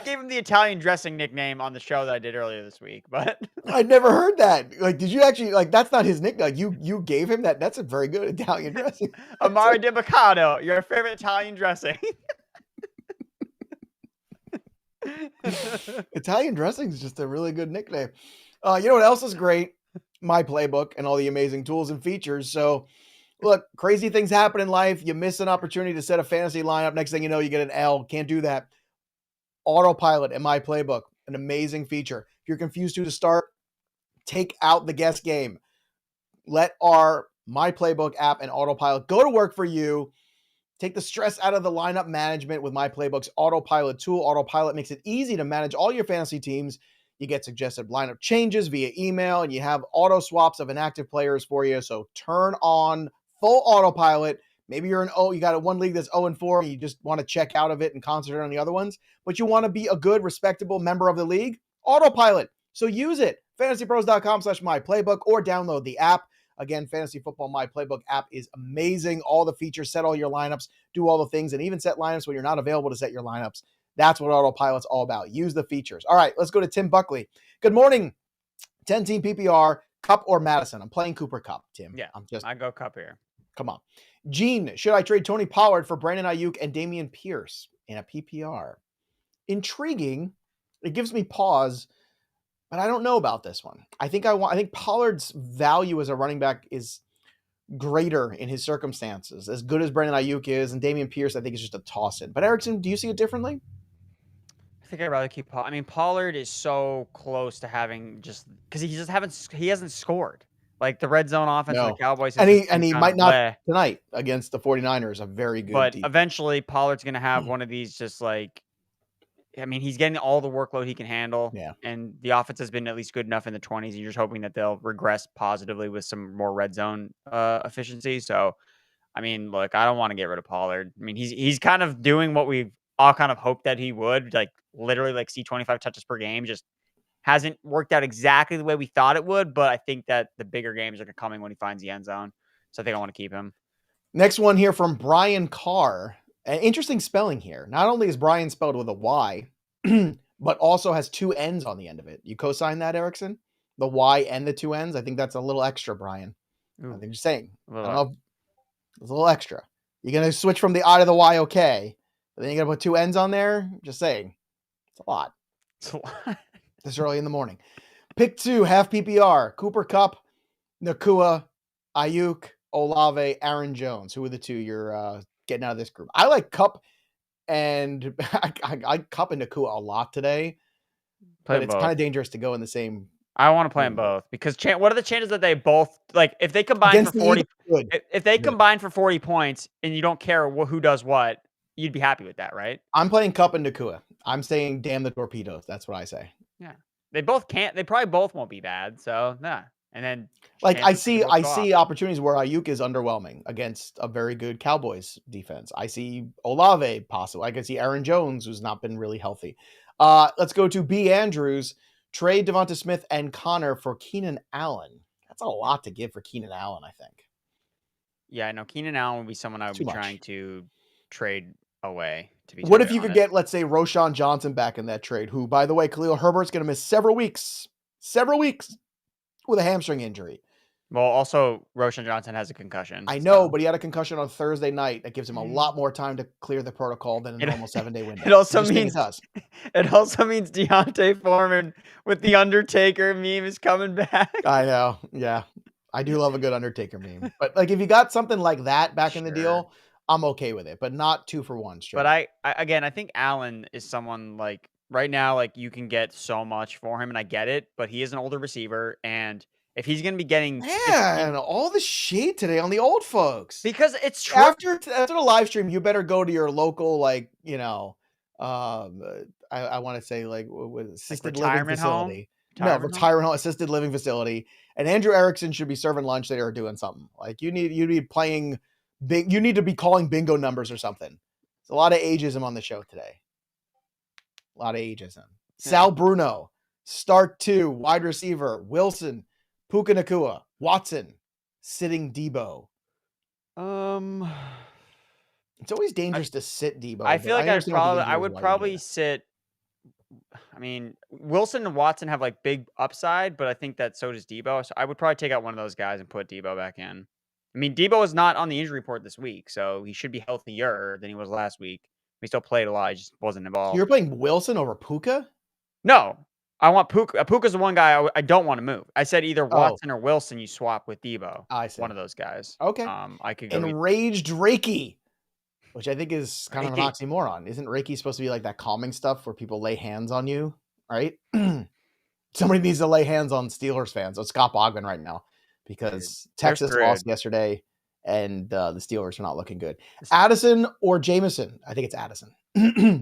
gave him the Italian dressing nickname on the show that I did earlier this week, but I'd never heard that. Like, did you actually that's not his nickname? Like, you gave him that? That's a very good Italian dressing. Amari Demacado, your favorite Italian dressing. Italian dressing is just a really good nickname. You know what else is great? My playbook and all the amazing tools and features. So, look, crazy things happen in life. You miss an opportunity to set a fantasy lineup. Next thing you know, you get an L. Can't do that. Autopilot in my playbook, an amazing feature. If you're confused who to start, take out the guess game. Let our My Playbook app and Autopilot go to work for you. Take the stress out of the lineup management with My Playbook's Autopilot tool. Autopilot makes it easy to manage all your fantasy teams. You get suggested lineup changes via email, and you have auto swaps of inactive players for you. So turn on full autopilot. Maybe you got one league that's 0-4, and you just want to check out of it and concentrate on the other ones, but you want to be a good, respectable member of the league. Autopilot. So use it. FantasyPros.com/myplaybook or download the app. Again, Fantasy Football My Playbook app is amazing. All the features, set all your lineups, do all the things, and even set lineups when you're not available to set your lineups. That's what Autopilot's all about. Use the features. All right, let's go to Tim Buckley. Good morning. 10-team PPR, Cup or Madison? I'm playing Cooper Cup, Tim. Yeah, I go Cup here. Come on. Gene, should I trade Tony Pollard for Brandon Ayuk and Damian Pierce in a PPR? Intriguing. It gives me pause, but I don't know about this one. I think Pollard's value as a running back is greater in his circumstances, as good as Brandon Ayuk is, and Damian Pierce, I think, is just a toss-in. But Erickson, do you see it differently? I think I'd rather keep Pollard. I mean, Pollard is so close to having he hasn't scored. Like, the red zone offense of the No. Cowboys has And just he been kind might of not bleh. tonight against the 49ers, a very good But defense. eventually, Pollard's gonna have one of these just, like I mean, he's getting all the workload he can handle, Yeah. and the offense has been at least good enough in the 20s, and you're just hoping that they'll regress positively with some more red zone, efficiency, so, I mean, look, I don't wanna get rid of Pollard. I mean, he's kind of doing what we've all kind of hoped that he would, like, literally, like, see 25 touches per game, just hasn't worked out exactly the way we thought it would, but I think that the bigger games are coming when he finds the end zone, so I think I wanna keep him. Next one here from Brian Carr. Interesting spelling here. Not only is Brian spelled with a Y, but also has two N's on the end of it. You co-sign that, Erickson? The Y and the two N's? I think that's a little extra, Brian. I Ooh, think you're saying. I don't well, know. It's a little extra. You're going to switch from the I to the Y, okay. But then you're going to put two N's on there? Just saying. It's a lot. it's a lot. This early in the morning. Pick 2, half PPR. Cooper Kupp, Nakua, Ayuk, Olave, Aaron Jones. Who are the two you're getting out of this group? I like Kupp and I Kupp and Nakua a lot today, Play but them it's kind both. of dangerous to go in the same I wanna play them room both because what are the chances that they both like, if they combine for against the Eagles. 40 Good. if they Good. combine for 40 points and you don't care who does what, you'd be happy with that, right? I'm playing Kupp and Nakua. I'm saying damn the torpedoes. That's what I say. Yeah. They probably both won't be bad, so, yeah, and then Like I chances they see, could both I go off. see opportunities where Ayuk is underwhelming against a very good Cowboys defense. I see Olave possible. I can see Aaron Jones, who's not been really healthy. Let's go to B. Andrews. Trade Devonta Smith and Connor for Keenan Allen. That's a lot to give for Keenan Allen, I think. Yeah, I know Keenan Allen would be someone I would Too be trying much. to trade away, to be What totally if you could honest. get, let's say, Roshan Johnson back in that trade, who, by the way, Khalil Herbert's going to miss several weeks with a hamstring injury. Well, also, Roshan Johnson has a concussion, I know, so but he had a concussion on Thursday night. That gives him a lot more time to clear the protocol than a it normal 7-day it window. I'm also just saying it means does. it also means Deontay Foreman with the Undertaker meme is coming back. I know. Yeah. I do love a good Undertaker meme. But like if you got something like that back in the Sure. deal, I'm okay with it, but not 2 for 1 straight But up. I again, I think Allen is someone like right now, like you can get so much for him, and I get it, but he is an older receiver, and if he's gonna be getting 60 Man, all the shade today on the old folks. because it's true. After the live stream, you better go to your local, like, um, I want to say like with Like assisted living retirement home? facility. No, Retirement home? retirement home, assisted living facility. And Andrew Erickson should be serving lunch there or doing something. Like you need playing big. You need to be calling bingo numbers or something. There's a lot of ageism on the show today. A lot of ageism. Yeah. Sal Bruno, start 2, wide receiver, Wilson, Puka Nakua, Watson, sitting Debo. Um, It's always I dangerous to sit Debo, I but feel I like understand with the I injuries would why you do probably it. sit I mean, Wilson and Watson have like big upside, but I think that so does Debo. So I would probably take out one of those guys and put Debo back in. I mean, Debo is not on the injury report this week, so he should be healthier than he was last week. He still played a lot, he just wasn't So you're involved. playing Wilson over Puka? No, I want Puka. Puka's the one guy I don't want to move. I said either Oh, Watson or Wilson. You swap with Debo, I one see. of those guys. Okay. I could go either. Enraged Reiki, which I think is kind of an Reiki. oxymoron. Isn't Reiki supposed to be like that calming stuff where people lay hands on you, right? Somebody needs to lay hands on Steelers fans, on Scott Bogman right now, Dude, because they're Texas lost screwed. yesterday and the Steelers are not looking good. This- Addison or Jameson? I think it's Addison,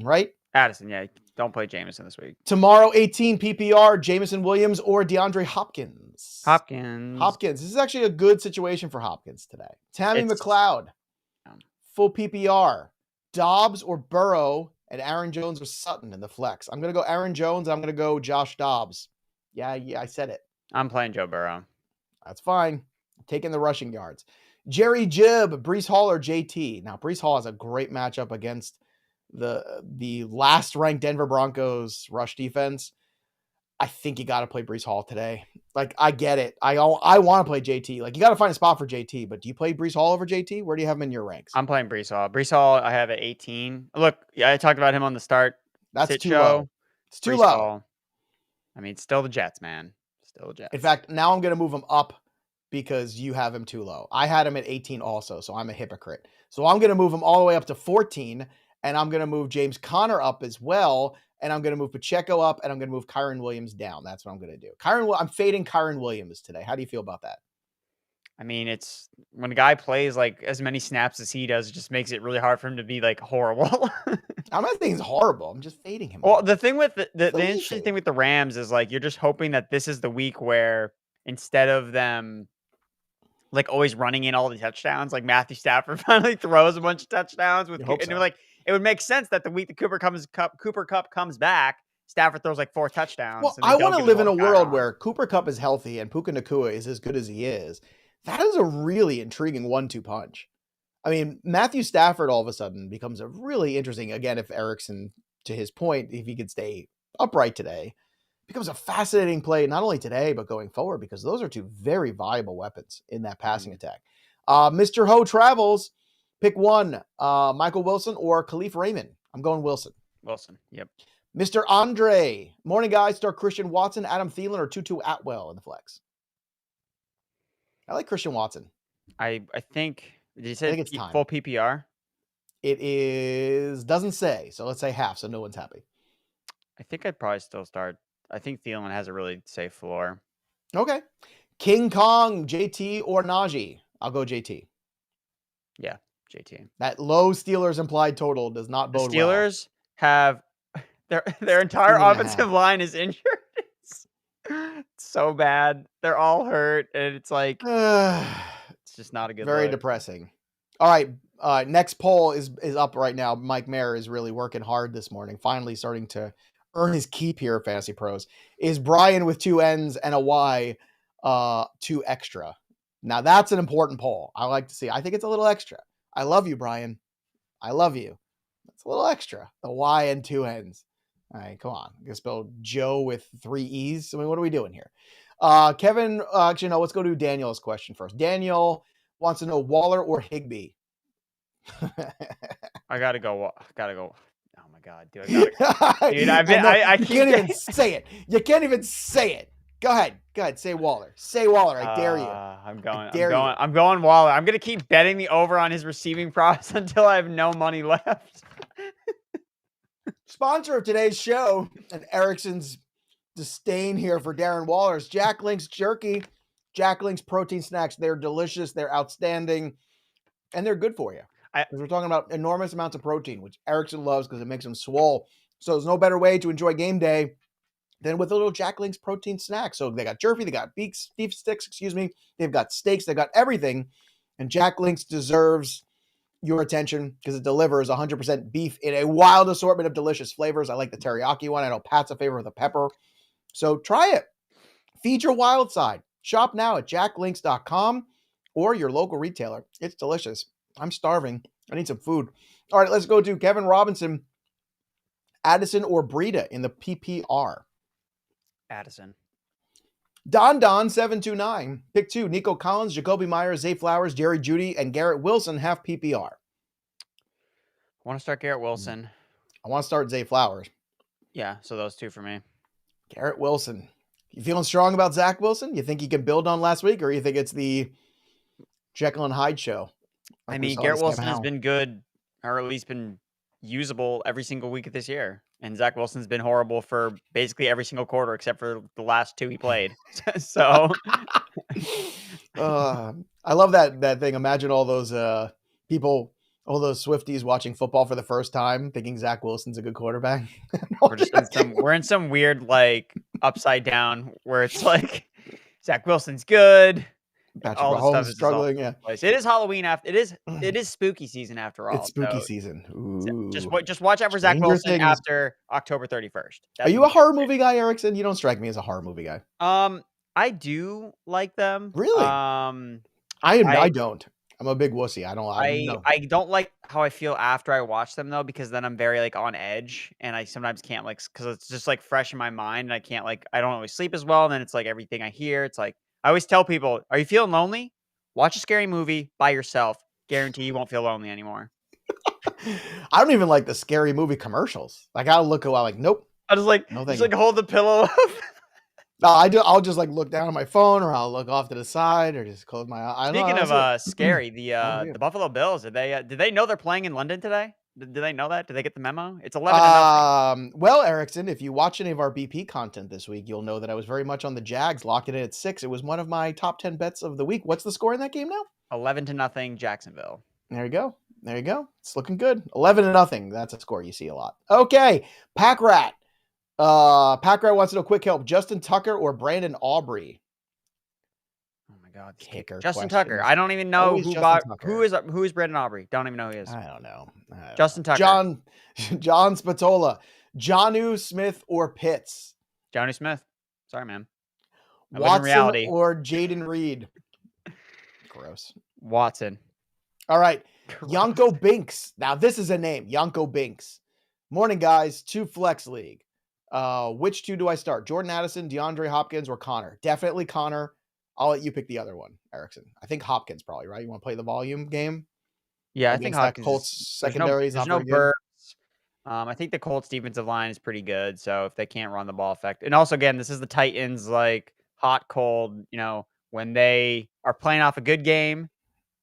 right? Addison, yeah, don't play Jameson this week. Tomorrow, 18 PPR, Jameson Williams or DeAndre Hopkins. Hopkins. This is actually a good situation for Hopkins today. Tammy It's McLeod, um, full PPR. Dobbs or Burrow and Aaron Jones or Sutton in the flex. I'm going to go Aaron Jones. I'm going to go Josh Dobbs. Yeah, I said it. I'm playing Joe Burrow. That's fine. Taking the rushing yards. Jerry Jibb, Brees Hall or JT. Now, Brees Hall has a great matchup against the last ranked Denver Broncos rush defense. I think you got to play Brees Hall today. Like, I get it. I want to play JT. Like, you got to find a spot for JT, but do you play Brees Hall over JT? Where do you have him in your ranks? I'm playing Brees Hall. Brees Hall, I have at 18. Look, yeah, I talked about him on the start That's sit too low. show. It's too Brees low. Hall. I mean, still the Jets, man. Still the Jets. In fact, now I'm going to move him up because you have him too low. I had him at 18 also, so I'm a hypocrite. So I'm going to move him all the way up to 14, and I'm going to move James Conner up as well, and I'm going to move Pacheco up, and I'm going to move Kyron Williams down. That's what I'm going to do. I'm fading Kyron Williams today. How do you feel about that? I mean, it's when a guy plays like as many snaps as he does, it just makes it really hard for him to be like horrible. I'm not saying he's horrible. I'm just fading him a Well, little. the thing with It's the the lead interesting fade. thing with the Rams is like you're just hoping that this is the week where instead of them like always running in all the touchdowns, like Matthew Stafford finally throws a bunch of touchdowns You with, hope and they're so. like it would make sense that the week the Cooper Cup comes back, Stafford throws like 4 touchdowns Well, and they I don't want to give the live in ball a to world Chiron. where Cooper Cup is healthy and Puka Nakua is as good as he is. That is a really intriguing 1-2 punch. I mean, Matthew Stafford all of a sudden becomes a really interesting, again, if Erickson, to his point, if he could stay upright today, becomes a fascinating play, not only today, but going forward, because those are two very viable weapons in that passing attack. Mr. Ho travels. Pick one, Michael Wilson or Khalif Raymond. I'm going Wilson. Wilson. Yep. Mr. Andre. Morning, guys. Start Christian Watson, Adam Thielen, or Tutu Atwell in the flex. I like Christian Watson. I think did you I say think it's time. full PPR? It is, doesn't say, so let's say half, so no one's happy. I think I'd probably still start. I think Thielen has a really safe floor. Okay. King Kong, JT, or Najee? I'll go JT. Yeah, JT. That low Steelers implied total does not The bode well. Steelers have their entire 16.5. offensive line is injured. It's so bad. They're all hurt, and it's like it's just not a good Very look. depressing. All right. Next poll is up right now. Mike Mayer is really working hard this morning, finally starting to earn his keep here at Fantasy Pros. Is Brian with 2 N's and a Y too extra? Now that's an important poll. I like to see. I think it's a little extra. I love you, Brian. I love you. It's a little extra. The Y and 2 N's. All right, come on. I can spell Joe with 3 E's. I mean, what are we doing here? Kevin, actually, no, let's go to Daniel's question first. Daniel wants to know Waller or Higbee. I gotta go. Oh my god, dude! Dude, I can't even say it. You can't even say it. Go ahead. Say Waller. Say Waller. I dare you. I'm going Waller. I'm gonna keep betting the over on his receiving props until I have no money left. Sponsor of today's show and Erickson's disdain here for Darren Waller's Jack Link's Jerky. Jack Link's protein snacks. They're delicious. They're outstanding. And they're good for you. Because we're talking about enormous amounts of protein, which Erickson loves because it makes him swole. So there's no better way to enjoy game day than with a little Jack Link's protein snack. So they got jerky, they got beef sticks, they've got steaks, they've got everything. And Jack Link's deserves your attention because it delivers 100% beef in a wild assortment of delicious flavors. I like the teriyaki one. I know Pat's a favorite of the pepper. So try it. Feed your wild side. Shop now at jacklinks.com or your local retailer. It's delicious. I'm starving. I need some food. All right, let's go to Kevin Robinson, Addison or Breida in the PPR. Addison. Don 729. Pick 2. Nico Collins, Jacoby Myers, Zay Flowers, Jerry Jeudy, and Garrett Wilson have PPR. I want to start Garrett Wilson. I want to start Zay Flowers. Yeah, so those two for me. Garrett Wilson. You feeling strong about Zach Wilson? You think he can build on last week, or you think it's the Jekyll and Hyde show? I mean, Garrett Wilson has been good, or at least been usable every single week of this year. And Zach Wilson's been horrible for basically every single quarter except for the last 2 he played. So I love that thing. Imagine all those people, all those Swifties watching football for the first time, thinking Zach Wilson's a good quarterback. We're in some weird like upside down where it's like Zach Wilson's good. Patrick Mahomes struggling. Yeah, it is Halloween after. It is spooky season after all. It's spooky season. Ooh. Just watch out for Zach Wilson after October 31st. Are you a horror movie guy, Erickson? You don't strike me as a horror movie guy. I do like them. Really? I don't. I'm a big wussy. I don't like how I feel after I watch them though, because then I'm very like on edge, and I sometimes can't like because it's just like fresh in my mind, and I can't like I don't always sleep as well, and then it's like everything I hear, it's like. I always tell people, are you feeling lonely? Watch a scary movie by yourself. Guarantee you won't feel lonely anymore. I don't even like the scary movie commercials. Like I'll look a while like, nope. I just like, no, just like hold the pillow up. No, I'll just like look down at my phone, or I'll look off to the side, or just close my eyes. Speaking of scary, the Buffalo Bills, did they know they're playing in London today? Do they know that? Do they get the memo? It's 11-0. Well, Erickson, if you watch any of our BP content this week, you'll know that I was very much on the Jags, locked it in at 6. It was one of my top 10 bets of the week. What's the score in that game now? 11-0 Jacksonville. There you go. There you go. It's looking good. 11-0. That's a score you see a lot. Okay. Pack Rat. Pack Rat wants to know quick help. Justin Tucker or Brandon Aubrey? Oh my God. Kicker Justin questions. Tucker. I don't even know Always who Justin bought Tucker. who is Brandon Aubrey. Don't even know who he is. I don't know. Justin Tucker. John Spatola. Jonnu Smith or Pitts? Johnny Smith. Sorry, man. I live in Watson reality. or Jaden Reed? Gross. Watson. All right. Gross. Yonko Binks. Now, this is a name. Yonko Binks. Morning, guys. 2 flex league. Which 2 do I start? Jordan Addison, DeAndre Hopkins, or Connor? Definitely Connor. I'll let you pick the other one, Erickson. I think Hopkins probably, right? You want to play the volume game? Yeah, I think Hopkins. Colts secondary is not very good. Burks. I think the Colts defensive line is pretty good. So if they can't run the ball effective, and also again, this is the Titans like hot cold. When they are playing off a good game,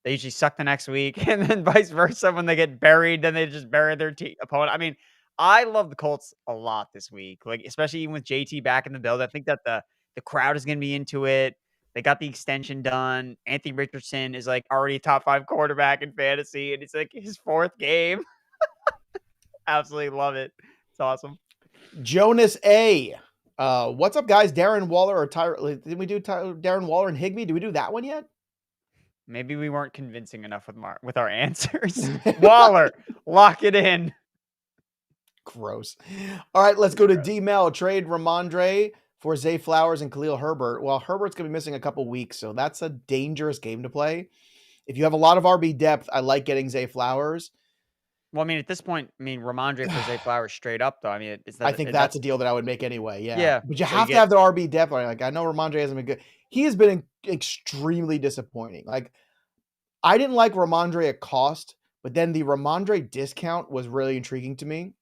they usually suck the next week, and then vice versa. When they get buried, then they just bury their opponent. I mean, I love the Colts a lot this week, like especially even with JT back in the build. I think that the crowd is going to be into it. They got the extension done. Anthony Richardson is like already a top 5 quarterback in fantasy, and it's like his 4th game. Absolutely love it. It's awesome. Jonas A. What's up, guys? Darren Waller or did we do Darren Waller and Higbee? Did we do that one yet? Maybe we weren't convincing enough with our answers. Waller, lock it in. Gross. All right, let's go to D-Mel. Trade Ramondre for Zay Flowers and Khalil Herbert. Well, Herbert's going to be missing a couple weeks, so that's a dangerous game to play. If you have a lot of RB depth, I like getting Zay Flowers. Well, I mean, at this point, Ramondre for Zay Flowers straight up, though. I mean, I think that's a deal that I would make anyway. Yeah. Yeah. But you have to have the RB depth. Like, I know Ramondre hasn't been good. He has been extremely disappointing. Like, I didn't like Ramondre at cost, but then the Ramondre discount was really intriguing to me.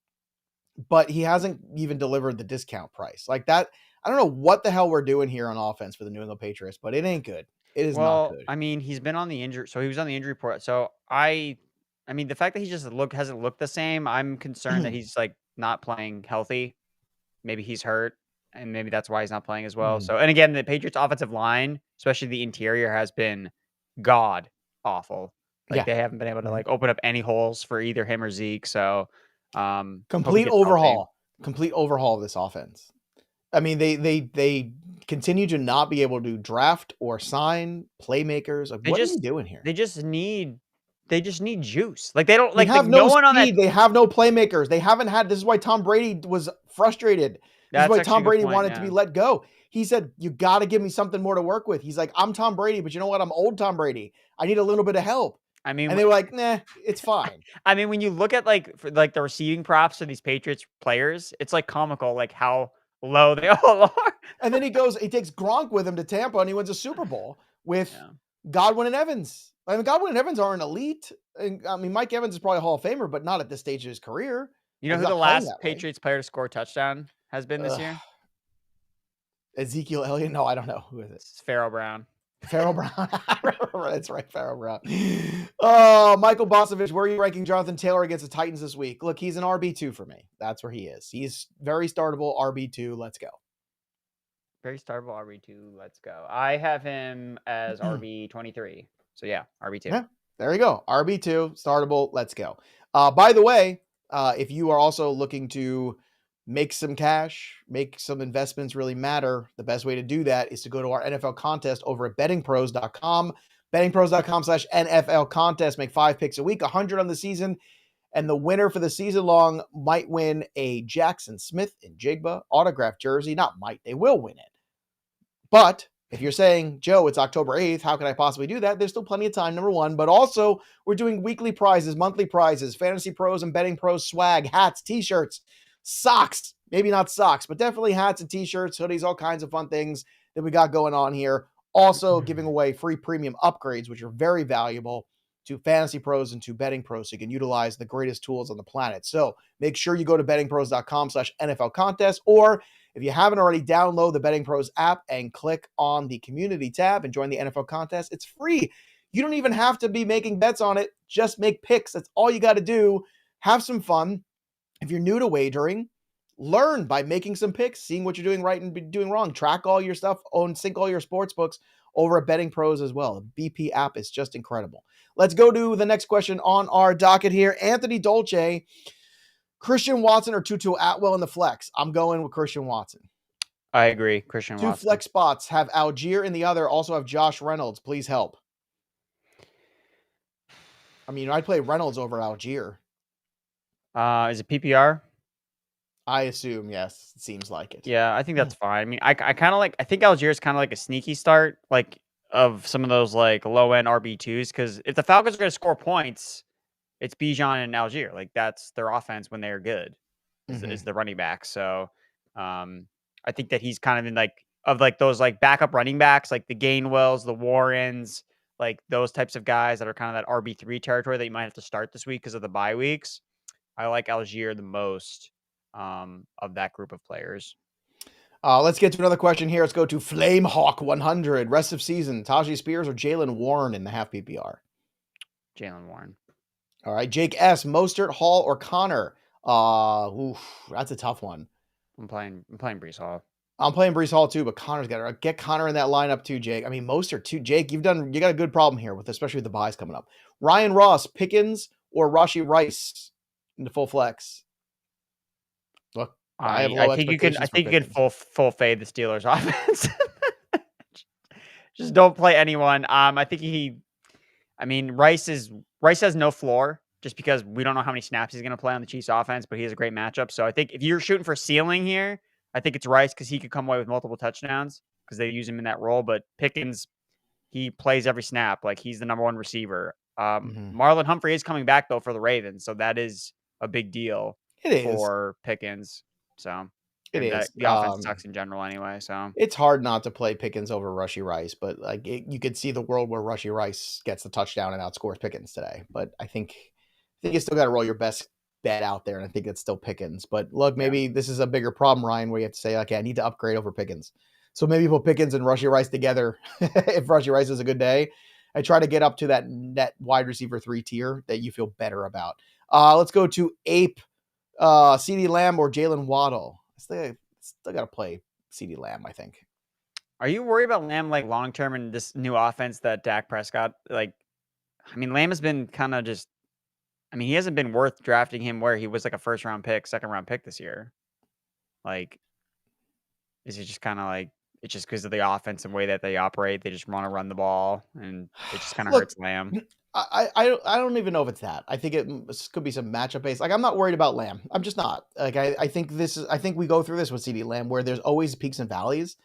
But he hasn't even delivered the discount price. Like that, I don't know what the hell we're doing here on offense for the New England Patriots, but it ain't good. It is not good. I mean, he's been on the injury, so he was on the injury report. So I mean, the fact that he just hasn't looked the same, I'm concerned that he's like not playing healthy. Maybe he's hurt, and maybe that's why he's not playing as well. So, and again, the Patriots offensive line, especially the interior, has been god awful. Like they haven't been able to like open up any holes for either him or Zeke. So complete overhaul of this offense. I mean, they continue to not be able to draft or sign playmakers. Like, what are you doing here? They just need juice. Like they don't like have no one on that. They have no playmakers. They haven't had. This is why Tom Brady was frustrated. This is why Tom Brady wanted to be let go. He said, "You got to give me something more to work with." He's like, "I'm Tom Brady, but you know what? I'm old Tom Brady. I need a little bit of help." I mean, and they were like, "Nah, it's fine." I mean, when you look at for the receiving props for these Patriots players, it's like comical, like how low they all are. And then he takes Gronk with him to Tampa, and he wins a Super Bowl with Godwin and Evans. I mean, Godwin and Evans aren't elite. And, I mean, Mike Evans is probably a Hall of Famer, but not at this stage of his career. You know who the last Patriots player to score a touchdown has been this year? Ezekiel Elliott? No, I don't know. Who is it? It's Pharaoh Brown. Pharaoh Brown. That's right, Pharaoh Brown. Oh, Michael Bosovich, where are you ranking Jonathan Taylor against the Titans this week? Look, he's an RB2 for me. That's where he is. He's very startable RB2. Let's go. Very startable RB2. Let's go. I have him as RB23. So yeah, RB2. Yeah, there you go. RB2, startable. Let's go. By the way, if you are also looking to make some cash, make some investments really matter, the best way to do that is to go to our NFL contest over at bettingpros.com. Bettingpros.com/NFL contest. Make 5 picks a week, 100 on the season. And the winner for the season long might win a Jackson Smith and Jigba autographed jersey. Not might, they will win it. But if you're saying, Joe, it's October 8th, how can I possibly do that? There's still plenty of time, number one. But also, we're doing weekly prizes, monthly prizes, Fantasy Pros and Betting Pros swag, hats, t-shirts, socks. Maybe not socks, but definitely hats and t-shirts, hoodies, all kinds of fun things that we got going on here. Also giving away free premium upgrades, which are very valuable to Fantasy Pros and to Betting Pros, so you can utilize the greatest tools on the planet. So make sure you go to bettingpros.com/NFL contest, or if you haven't already, download the Betting Pros app and click on the community tab and join the NFL contest. It's free. You don't even have to be making bets on it. Just make picks. That's all you got to do. have some fun. If you're new to wagering, learn by making some picks, seeing what you're doing right and doing wrong. Track all your stuff, sync all your sports books over at Betting Pros as well. The BP app is just incredible. Let's go to the next question on our docket here. Anthony Dolce, Christian Watson or Tutu Atwell in the flex? I'm going with Christian Watson. I agree. Christian Two Watson. flex spots have Algier in the other, also have Josh Reynolds. Please help. I mean, I'd play Reynolds over Algier. Is it PPR? I assume, yes. It seems like it. Yeah, I think that's fine. I mean, I kind of like, I think Algier is kind of like a sneaky start, like of some of those like low end RB2s. Because if the Falcons are going to score points, it's Bijan and Algier. Like that's their offense when they're good, is the running back. So I think that he's kind of in like, of like those like backup running backs, like the Gainwells, the Warrens, like those types of guys that are kind of that RB3 territory that you might have to start this week because of the bye weeks. I like Algier the most of that group of players. Let's get to another question here. Let's go to Flamehawk 100. Rest of season, Tajay Spears or Jalen Warren in the half PPR? Jalen Warren. All right. Jake S. Mostert, Hall, or Connor? That's a tough one. I'm playing Brees Hall. I'm playing Brees Hall too, but Connor's got to get Connor in that lineup too, Jake. I mean, Mostert too. Jake, you got a good problem here with, especially with the buys coming up. Ryan Ross, Pickens, or Rashee Rice in the full flex? Look, I think you can full fade the Steelers offense. Just don't play anyone. I think Rice has no floor just because we don't know how many snaps he's going to play on the Chiefs offense, but he has a great matchup. So I think if you're shooting for ceiling here, I think it's Rice because he could come away with multiple touchdowns because they use him in that role. But Pickens, he plays every snap. Like he's the number one receiver. Marlon Humphrey is coming back though for the Ravens. So that is a big deal for Pickens. So it is. The offense sucks in general anyway. So it's hard not to play Pickens over Rashee Rice, but like you could see the world where Rashee Rice gets the touchdown and outscores Pickens today. But I think you still got to roll your best bet out there, and I think it's still Pickens. But look, maybe this is a bigger problem, Ryan, where you have to say, okay, I need to upgrade over Pickens. So maybe put Pickens and Rashee Rice together if Rashee Rice is a good day. I try to get up to that net wide receiver 3 tier that you feel better about. Let's go to Ape, CeeDee Lamb or Jalen Waddle. Still got to play CeeDee Lamb, I think. Are you worried about Lamb like long term in this new offense that Dak Prescott like? I mean, Lamb has been kind of just. I mean, he hasn't been worth drafting him where he was like a first round pick, second round pick this year. Like, is it just kind of like it's just because of the offensive way that they operate? They just want to run the ball, and it just kind of hurts Lamb. I don't even know if it's that. I think it could be some matchup based. Like I'm not worried about Lamb. I'm just not. Like I think we go through this with CeeDee Lamb where there's always peaks and valleys,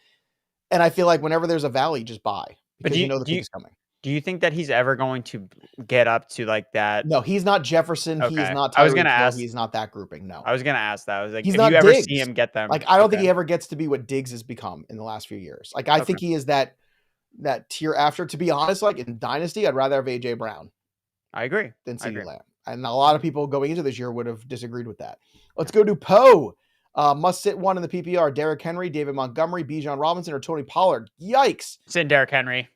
and I feel like whenever there's a valley, just buy because you know the peak is coming. Do you think that he's ever going to get up to like that? No, he's not Jefferson. Okay. He is not. I was going to ask. He's not that grouping. No, I was going to ask that. I was like, he's if not you ever Diggs. see him get them, like I don't think he ever gets to be what Diggs has become in the last few years. Like I think he is that tier after. To be honest, like in Dynasty, I'd rather have AJ Brown. I agree. Than CeeDee Lamb. And a lot of people going into this year would have disagreed with that. Let's go to Poe. Must sit one in the PPR. Derrick Henry, David Montgomery, Bijan Robinson, or Tony Pollard. Yikes. Sit Derrick Henry.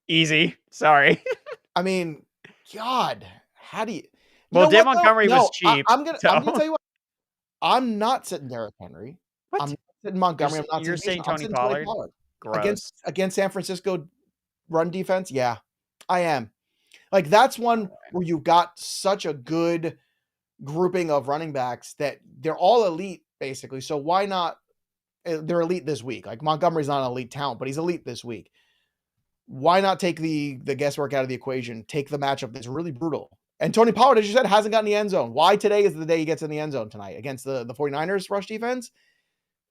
Easy. Sorry. I mean, God, how do you? David Montgomery was cheap. I'm gonna tell you what. I'm not sitting Derrick Henry. What? I'm not sitting Montgomery. You're saying Tony Pollard? Gross. Against San Francisco run defense? Yeah, I am. Like that's one where you got such a good grouping of running backs that they're all elite basically. So why not? They're elite this week. Like Montgomery's not an elite talent, but he's elite this week. Why not take the guesswork out of the equation? Take the matchup that's really brutal. And Tony Pollard, as you said, hasn't gotten the end zone. Why today is the day he gets in the end zone tonight against the 49ers rush defense?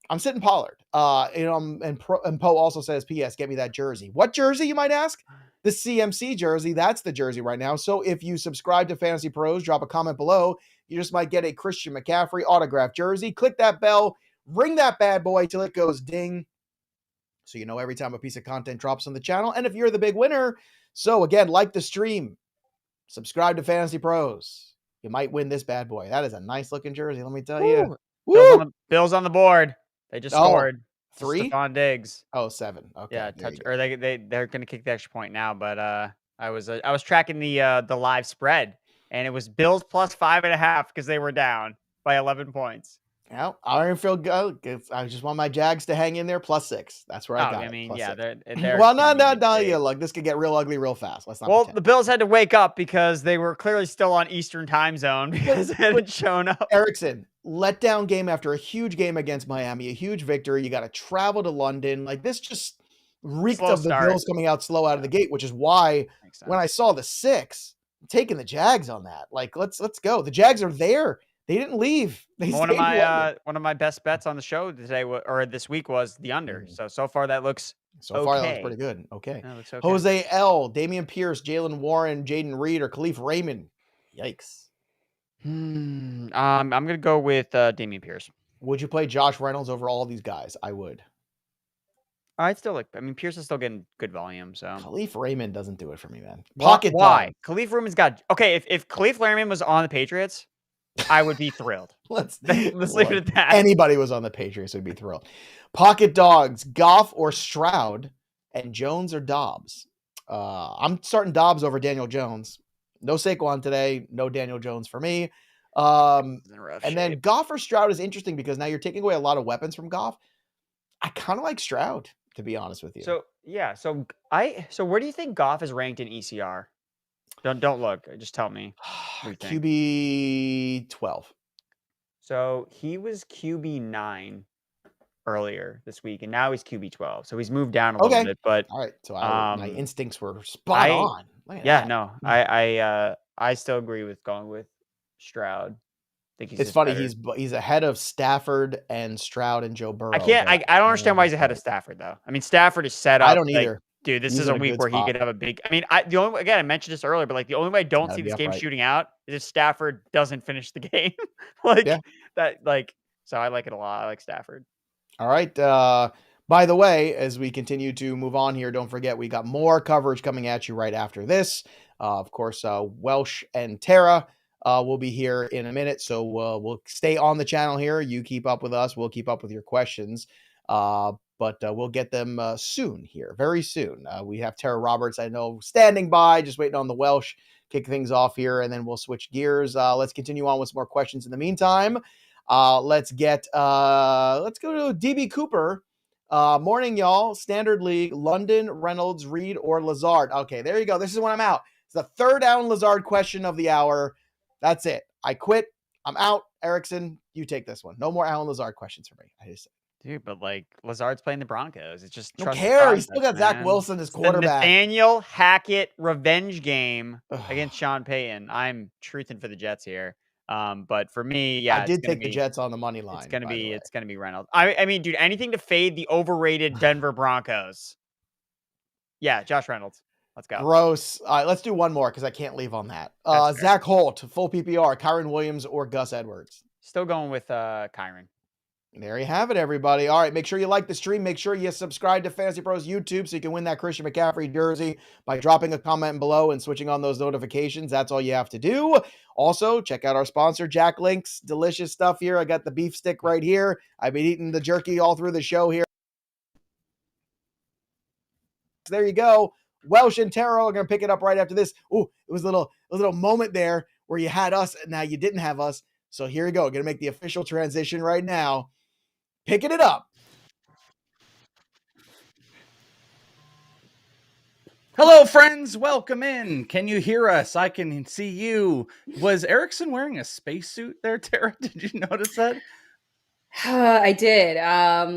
I'm sitting Pollard. And Poe also says, P.S. Get me that jersey. What jersey, you might ask? The CMC jersey. That's the jersey right now. So if you subscribe to Fantasy Pros, drop a comment below. You just might get a Christian McCaffrey autographed jersey. Click that bell. Ring that bad boy till it goes ding. So you know every time a piece of content drops on the channel. And if you're the big winner, so again, like the stream. Subscribe to Fantasy Pros. You might win this bad boy. That is a nice looking jersey, let me tell you. Bills on the board. They just scored 3. Stephon Diggs. 7. Okay. Yeah, they're going to kick the extra point now. But I was tracking the live spread, and it was Bills plus 5.5 because they were down by 11 points. Well, I don't feel good. I just want my Jags to hang in there +6. That's where I got it. Yeah, +6. they're Well, gonna be good no. Yeah, shape. look, this could get real ugly real fast. Let's not Well, pretend. the Bills had to wake up because they were clearly still on Eastern time zone because they hadn't shown up. Erickson, letdown game after a huge game against Miami, a huge victory. You got to travel to London. Like this just reeked Slow of the start. Bills coming out slow out of the gate, which is why Makes when I sense. saw the 6, I'm taking the Jags on that. Like let's go. The Jags are there. They didn't leave. They One stayed in London. of my best bets on the show today or this week was the under. Mhm. So far that looks So far, that looks pretty okay. good. Okay. That looks okay. Jose L, Damian Pierce, Jalen Warren, Jaden Reed, or Khalif Raymond. Yikes. I'm gonna go with Damian Pierce. Would you play Josh Reynolds over all these guys? I would. I still like. I mean, Pierce is still getting good volume. So Khalif Raymond doesn't do it for me, man. why? Pocket dog. Why? Khalif Raymond's got okay. If Khalif Raymond was on the Patriots, I would be thrilled. Let's Leave look, it at that. anybody was on the Patriots would be thrilled. Pocket dogs, Goff or Stroud, and Jones or Dobbs. I'm starting Dobbs over Daniel Jones. No Saquon today. No Daniel Jones for me. And then Goff or Stroud is interesting because now you're taking away a lot of weapons from Goff. I kind of like Stroud, to be honest with you. So yeah, so where do you think Goff is ranked in ECR? Don't look. Just tell me. QB 12. So he was QB 9 earlier this week, and now he's QB 12. So he's moved down a little bit. But all right, so my instincts were spot on. Yeah, no, I still agree with going with Stroud. I think it's funny. He's ahead of Stafford and Stroud and Joe Burrow. I don't understand why he's ahead of Stafford though. I mean, Stafford is set up. I don't either. Dude, this is a week where he could have a big. I mean, I mentioned this earlier, but like the only way I don't see this game shooting out is if Stafford doesn't finish the game. So I like it a lot. I like Stafford. All right. By the way, as we continue to move on here, don't forget we got more coverage coming at you right after this. Of course, Welsh and Tara will be here in a minute, so we'll stay on the channel here. You keep up with us. We'll keep up with your questions. But we'll get them soon here, very soon. We have Tara Roberts, I know, standing by, just waiting on the Welsh. Kick things off here, and then we'll switch gears. Let's continue on with some more questions in the meantime. Let's go to DB Cooper. Morning, y'all. Standard League, London, Reynolds, Reed, or Lazard. Okay, there you go. This is when I'm out. It's the third down Lazard question of the hour. That's it. I quit. I'm out. Erickson, you take this one. No more Alan Lazard questions for me. Dude, but like Lazard's playing the Broncos. It's just don't care. He's still got Zach Wilson as quarterback. The Nathaniel Hackett revenge game against Sean Payton. I'm truthing for the Jets here. But for me, yeah, I did take the Jets on the money line. It's gonna be Reynolds. I mean, dude, anything to fade the overrated Denver Broncos. Yeah, Josh Reynolds. Let's go. Gross. All right, let's do one more because I can't leave on that. Zach Holt, full PPR, Kyron Williams or Gus Edwards. Still going with Kyron. There you have it, everybody. All right, make sure you like the stream. Make sure you subscribe to Fantasy Pros YouTube so you can win that Christian McCaffrey jersey by dropping a comment below and switching on those notifications. That's all you have to do. Also, check out our sponsor, Jack Link's delicious stuff here. I got the beef stick right here. I've been eating the jerky all through the show here. There you go. Welsh and Taro are going to pick it up right after this. Ooh, it was a little moment there where you had us and now you didn't have us. So here you go. Going to make the official transition right now. Picking it up. Hello, friends. Welcome in. Can you hear us? I can see you. Was Erickson wearing a spacesuit there, Tara? Did you notice that? I did.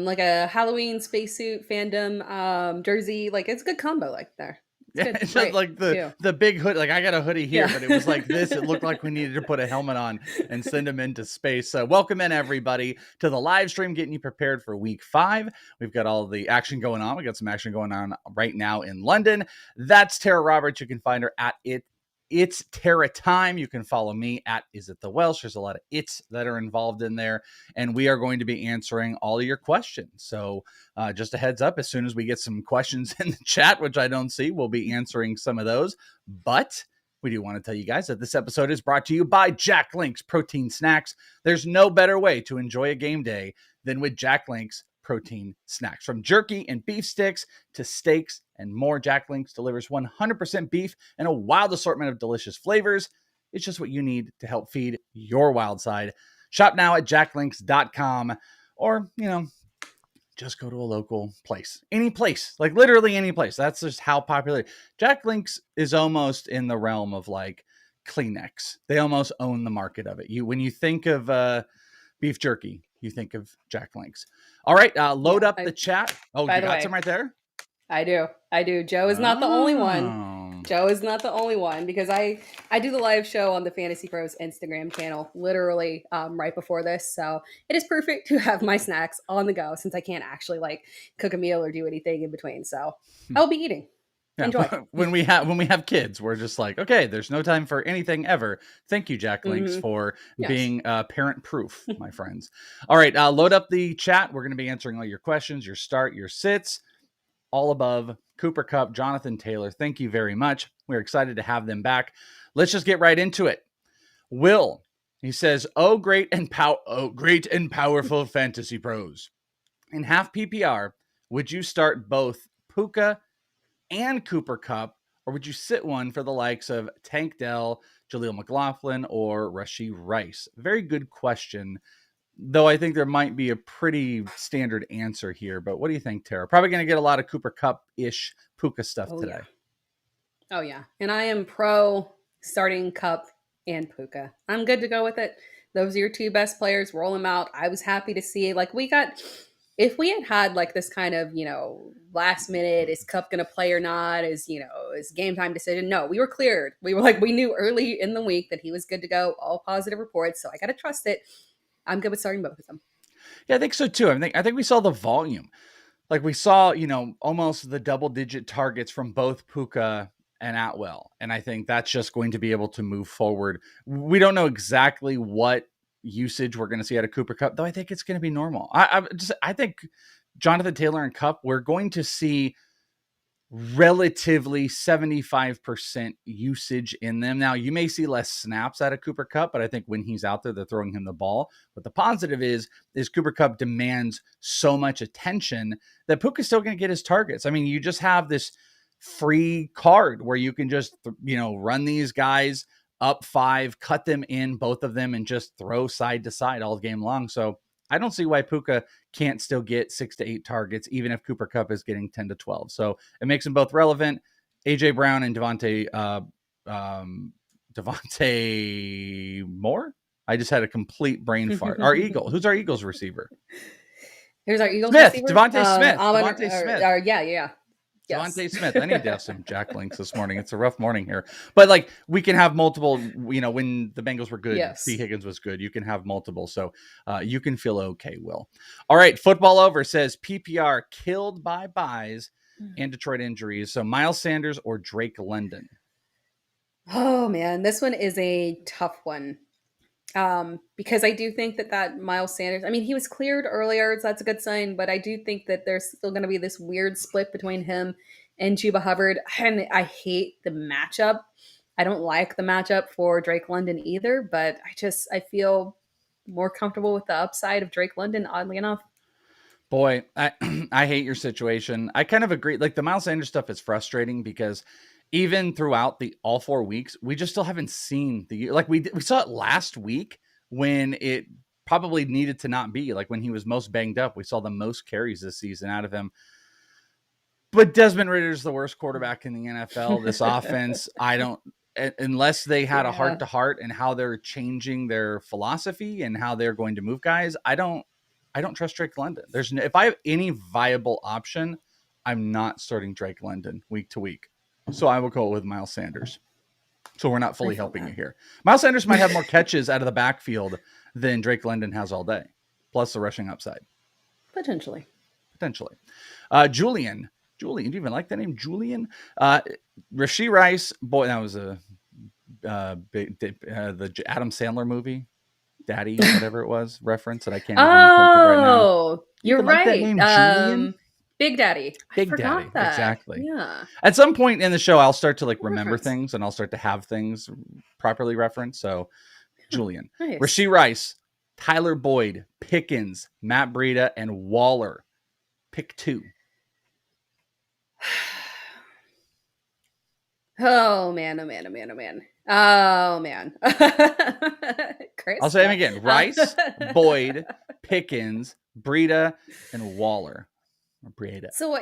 Like a Halloween spacesuit fandom jersey. Like it's a good combo like there. It's just like the big hood. Like I got a hoodie here, but it was like this. It looked like we needed to put a helmet on and send him into space. So welcome in everybody to the live stream, getting you prepared for week 5. We've got all the action going on. We got some action going on right now in London. That's Tara Roberts. You can find her at It's Tara Time. You can follow me at Is It the Welsh. There's a lot of it's that are involved in there, and we are going to be answering all of your questions. So just a heads up, as soon as we get some questions in the chat, which I don't see, we'll be answering some of those. But we do want to tell you guys that this episode is brought to you by Jack Link's Protein Snacks. There's no better way to enjoy a game day than with Jack Link's protein snacks. From jerky and beef sticks to steaks and more, Jack Link's delivers 100% beef and a wild assortment of delicious flavors. It's just what you need to help feed your wild side. Shop now at jacklinks.com, or, just go to a local place. Any place, like literally any place. That's just how popular. Jack Links is almost in the realm of like Kleenex. They almost own the market of it. When you think of beef jerky, you think of Jack Links. All right, load up the chat. Oh, you got some right there? I do. Joe is not the only one. Joe is not the only one, because I do the live show on the Fantasy Pros Instagram channel literally right before this. So it is perfect to have my snacks on the go, since I can't actually like cook a meal or do anything in between. So I'll be eating. Yeah. Enjoy. When we have kids, we're just like, okay, there's no time for anything ever. Thank you, Jack Links, for being parent proof, my friends. All right, load up the chat. We're going to be answering all your questions, your start, your sits, all above. Cooper Kupp, Jonathan Taylor, thank you very much. We're excited to have them back. Let's just get right into it. Will, he says, great and powerful Fantasy Pros. In half PPR, would you start both Puka and Cooper Kupp, or would you sit one for the likes of Tank Dell, Jaleel McLaughlin, or Rashee Rice? Very good question, though I think there might be a pretty standard answer here. But what do you think, Tara? Probably going to get a lot of Cooper Kupp-ish Puka stuff today. Yeah. Oh, yeah. And I am pro starting Kupp and Puka. I'm good to go with it. Those are your two best players. Roll them out. I was happy to see, like, if we had like this kind of, last minute, is Kupp going to play or not? Is game time decision? No, we were cleared. We knew early in the week that he was good to go. All positive reports. So I got to trust it. I'm good with starting both of them. Yeah, I think so too. I think we saw the volume. Like we saw, almost the double-digit targets from both Puka and Atwell. And I think that's just going to be able to move forward. We don't know exactly what usage we're going to see out of Cooper Kupp, though I think it's going to be normal. I think Jonathan Taylor and Kupp, we're going to see relatively 75% usage in them. Now, you may see less snaps out of Cooper Kupp, but I think when he's out there, they're throwing him the ball. But the positive is Cooper Kupp demands so much attention that Puka's still going to get his targets. I mean, you just have this free card where you can just, run these guys up 5, cut them in, both of them, and just throw side to side all game long. So I don't see why Puka can't still get 6 to 8 targets, even if Cooper Kupp is getting 10 to 12. So it makes them both relevant. AJ Brown and Devontae Moore. I just had a complete brain fart. Our Eagle. Who's our Eagles receiver? Here's our Eagles Smith. receiver. Devontae Smith. Devontae Smith. Yeah. Yes. Devontae Smith. I need to have some Jack Links this morning. It's a rough morning here. But like we can have multiple, when the Bengals were good, T. Higgins was good. You can have multiple. So you can feel okay, Will. All right. Football Over says PPR killed by buys and Detroit injuries. So Miles Sanders or Drake London? Oh, man. This one is a tough one. Because I do think that Miles Sanders, he was cleared earlier, so that's a good sign, but I do think that there's still going to be this weird split between him and Chuba Hubbard. And I hate the matchup. I don't like the matchup for Drake London either, but I feel more comfortable with the upside of Drake London, oddly enough. Boy, I hate your situation. I kind of agree. Like the Miles Sanders stuff is frustrating because even throughout all 4 weeks, we just still haven't seen we saw it last week when it probably needed to not be, like when he was most banged up. We saw the most carries this season out of him. But Desmond Ridder's the worst quarterback in the NFL. This offense, unless they had a heart-to-heart and how they're changing their philosophy and how they're going to move guys, I don't trust Drake London. If I have any viable option, I'm not starting Drake London week to week. So I will go with Miles Sanders. So we're not fully helping you here. Miles Sanders might have more catches out of the backfield than Drake London has all day, plus the rushing upside. Potentially. Julian, do you even like that name? Julian? Rashee Rice, boy, that was the Adam Sandler movie, Daddy, whatever it was, reference that I can't even think of right now. Oh, you're right. Like that name, Julian? Big Daddy. Big Daddy. That. Exactly. Yeah. At some point in the show, I'll start to remember things and I'll start to have things properly referenced. So Julian, nice. Rashee Rice, Tyler Boyd, Pickens, Matt Breida, and Waller. Pick 2. Oh man. Oh man. Chris, I'll say them again. Rice, Boyd, Pickens, Breida, and Waller. Or Breida. So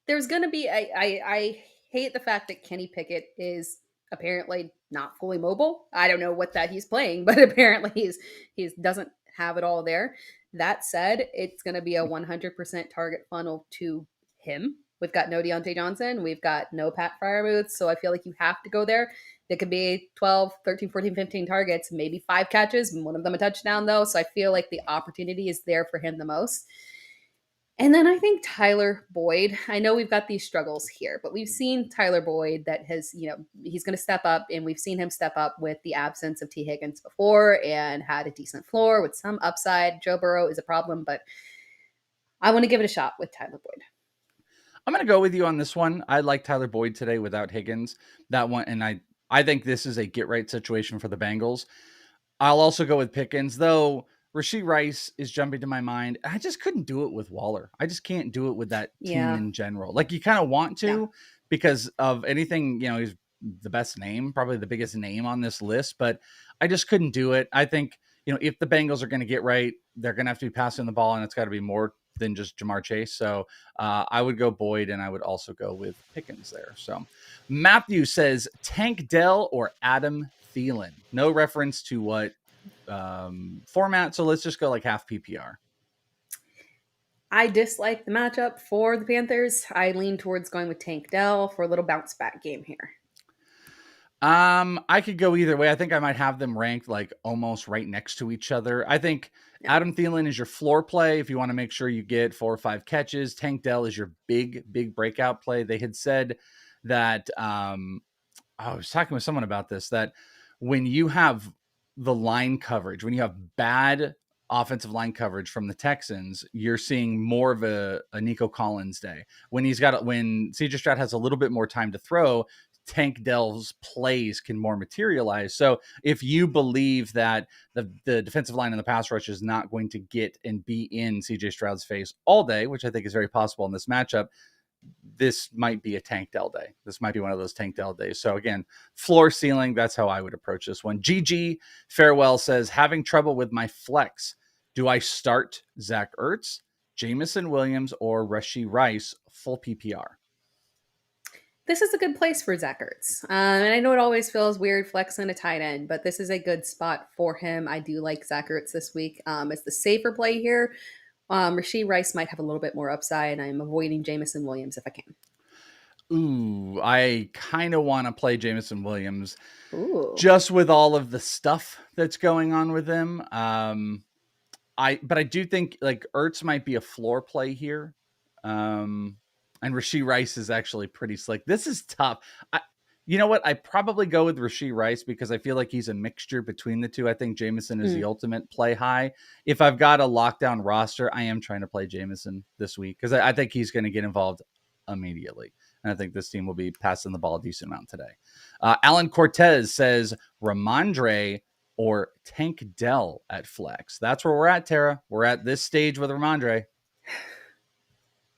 there's going to be, I hate the fact that Kenny Pickett is apparently not fully mobile. I don't know what that he's playing, but apparently he's doesn't have it all there. That said, it's going to be a 100% target funnel to him. We've got no Deontay Johnson. We've got no Pat Freiermuth. So I feel like you have to go there. It could be 12, 13, 14, 15 targets, maybe 5 catches, one of them a touchdown though. So I feel like the opportunity is there for him the most. And then I think Tyler Boyd, I know we've got these struggles here, but we've seen Tyler Boyd that has, he's going to step up, and we've seen him step up with the absence of T. Higgins before and had a decent floor with some upside. Joe Burrow is a problem, but I want to give it a shot with Tyler Boyd. I'm going to go with you on this one. I like Tyler Boyd today without Higgins. That one, and I think this is a get-right situation for the Bengals. I'll also go with Pickens, though. Rashee Rice is jumping to my mind. I just couldn't do it with Waller. I just can't do it with that team in general. Like, you kind of want to because of anything, he's the best name, probably the biggest name on this list, but I just couldn't do it. I think, if the Bengals are going to get right, they're going to have to be passing the ball, and it's got to be more than just Jamar Chase. So I would go Boyd, and I would also go with Pickens there. So Matthew says Tank Dell or Adam Thielen. No reference to what format, so let's just go like half PPR. I dislike the matchup for the Panthers. I lean towards going with Tank Dell for a little bounce back game here. I could go either way. I think I might have them ranked like almost right next to each other. I think Adam Thielen is your floor play if you want to make sure you get 4 or 5 catches. Tank Dell is your big breakout play. They had said that I was talking with someone about this, that when you have the line coverage, when you have bad offensive line coverage from the Texans, you're seeing more of a Nico Collins day. When CJ Stroud has a little bit more time to throw, Tank Dell's plays can more materialize. So if you believe that the defensive line and the pass rush is not going to get and be in CJ Stroud's face all day, which I think is very possible in this matchup, this might be a Tank Dell day. This might be one of those Tank Dell days. So again, floor ceiling, that's how I would approach this one. GG Farewell says, having trouble with my flex. Do I start Zach Ertz, Jameson Williams, or Rashee Rice full PPR? This is a good place for Zach Ertz. And I know it always feels weird flexing a tight end, but this is a good spot for him. I do like Zach Ertz this week. It's the safer play here. Rashee Rice might have a little bit more upside. I'm avoiding Jameson Williams if I can. Ooh, I kind of want to play Jameson Williams. Ooh. Just with all of the stuff that's going on with him. But I do think like Ertz might be a floor play here. And Rashee Rice is actually pretty slick. This is tough. You know what? I probably go with Rashee Rice because I feel like he's a mixture between the two. I think Jameson is the ultimate play high. If I've got a lockdown roster, I am trying to play Jameson this week because I think he's going to get involved immediately. And I think this team will be passing the ball a decent amount today. Alan Cortez says Ramondre or Tank Dell at flex. That's where we're at, Tara. We're at this stage with Ramondre.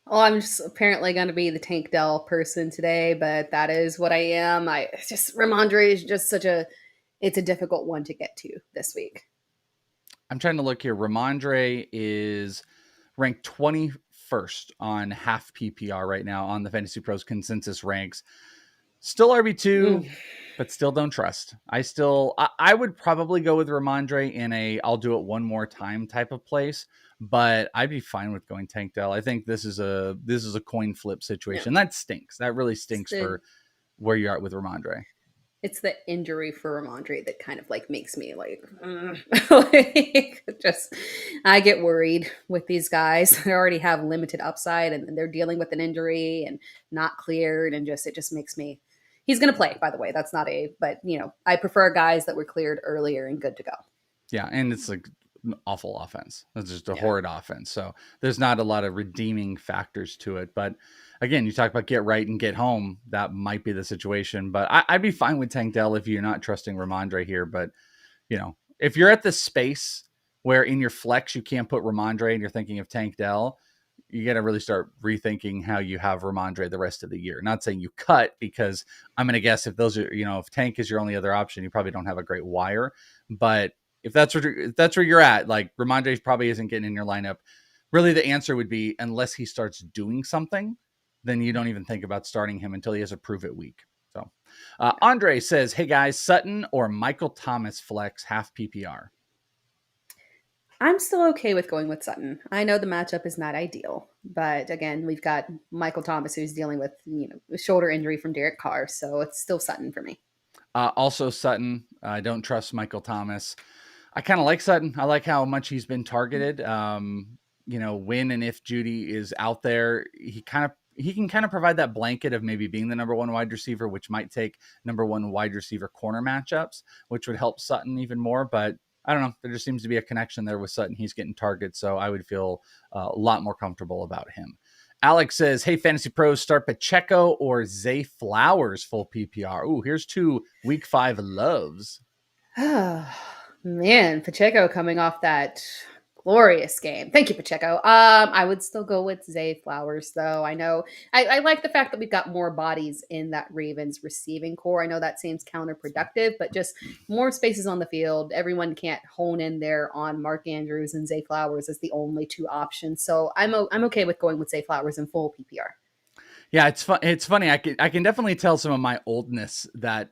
Well, I'm just apparently going to be the Tank Dell person today, but that is what I am. Ramondre is just it's a difficult one to get to this week. I'm trying to look here. Ramondre is ranked 21st on half PPR right now on the FantasyPros consensus ranks. Still RB2, but still don't trust. I would probably go with Ramondre in I'll do it one more time type of place, but I'd be fine with going Tank Dell. I think this is a coin flip situation. That stinks. That really stinks for where you're at with Ramondre. It's the injury for Ramondre that kind of like makes me like, I get worried with these guys. They already have limited upside and they're dealing with an injury and not cleared. And it just makes me, he's going to play, by the way. That's not but I prefer guys that were cleared earlier and good to go. Yeah. And it's like an awful offense. It's just a horrid offense. So there's not a lot of redeeming factors to it, but again, you talk about get right and get home. That might be the situation, but I'd be fine with Tank Dell if you're not trusting Ramondre here. But, if you're at the space where in your flex, you can't put Ramondre and you're thinking of Tank Dell, you got to really start rethinking how you have Ramondre the rest of the year. Not saying you cut, because I'm going to guess if those are, if Tank is your only other option, you probably don't have a great wire. But if that's where you're at, like Ramondre probably isn't getting in your lineup. Really, the answer would be, unless he starts doing something, then you don't even think about starting him until he has a prove it week. So Andre says, hey guys, Sutton or Michael Thomas flex half PPR? I'm still okay with going with Sutton. I know the matchup is not ideal, but again, we've got Michael Thomas who's dealing with a shoulder injury from Derek Carr, so it's still Sutton for me. Also Sutton. I don't trust Michael Thomas. I kind of like Sutton. I like how much he's been targeted. When and if Judy is out there, he can kind of provide that blanket of maybe being the number one wide receiver, which might take number one wide receiver corner matchups, which would help Sutton even more. But I don't know. There just seems to be a connection there with Sutton. He's getting targets, so I would feel a lot more comfortable about him. Alex says, hey, Fantasy Pros, start Pacheco or Zay Flowers full PPR. Ooh, here's 2 week 5 loves. Oh, man, Pacheco coming off that glorious game. Thank you, Pacheco. I would still go with Zay Flowers, though. I know I like the fact that we've got more bodies in that Ravens receiving core. I know that seems counterproductive, but just more spaces on the field. Everyone can't hone in there on Mark Andrews and Zay Flowers as the only 2 options. So I'm okay with going with Zay Flowers in full PPR. Yeah, it's funny. I can definitely tell some of my oldness that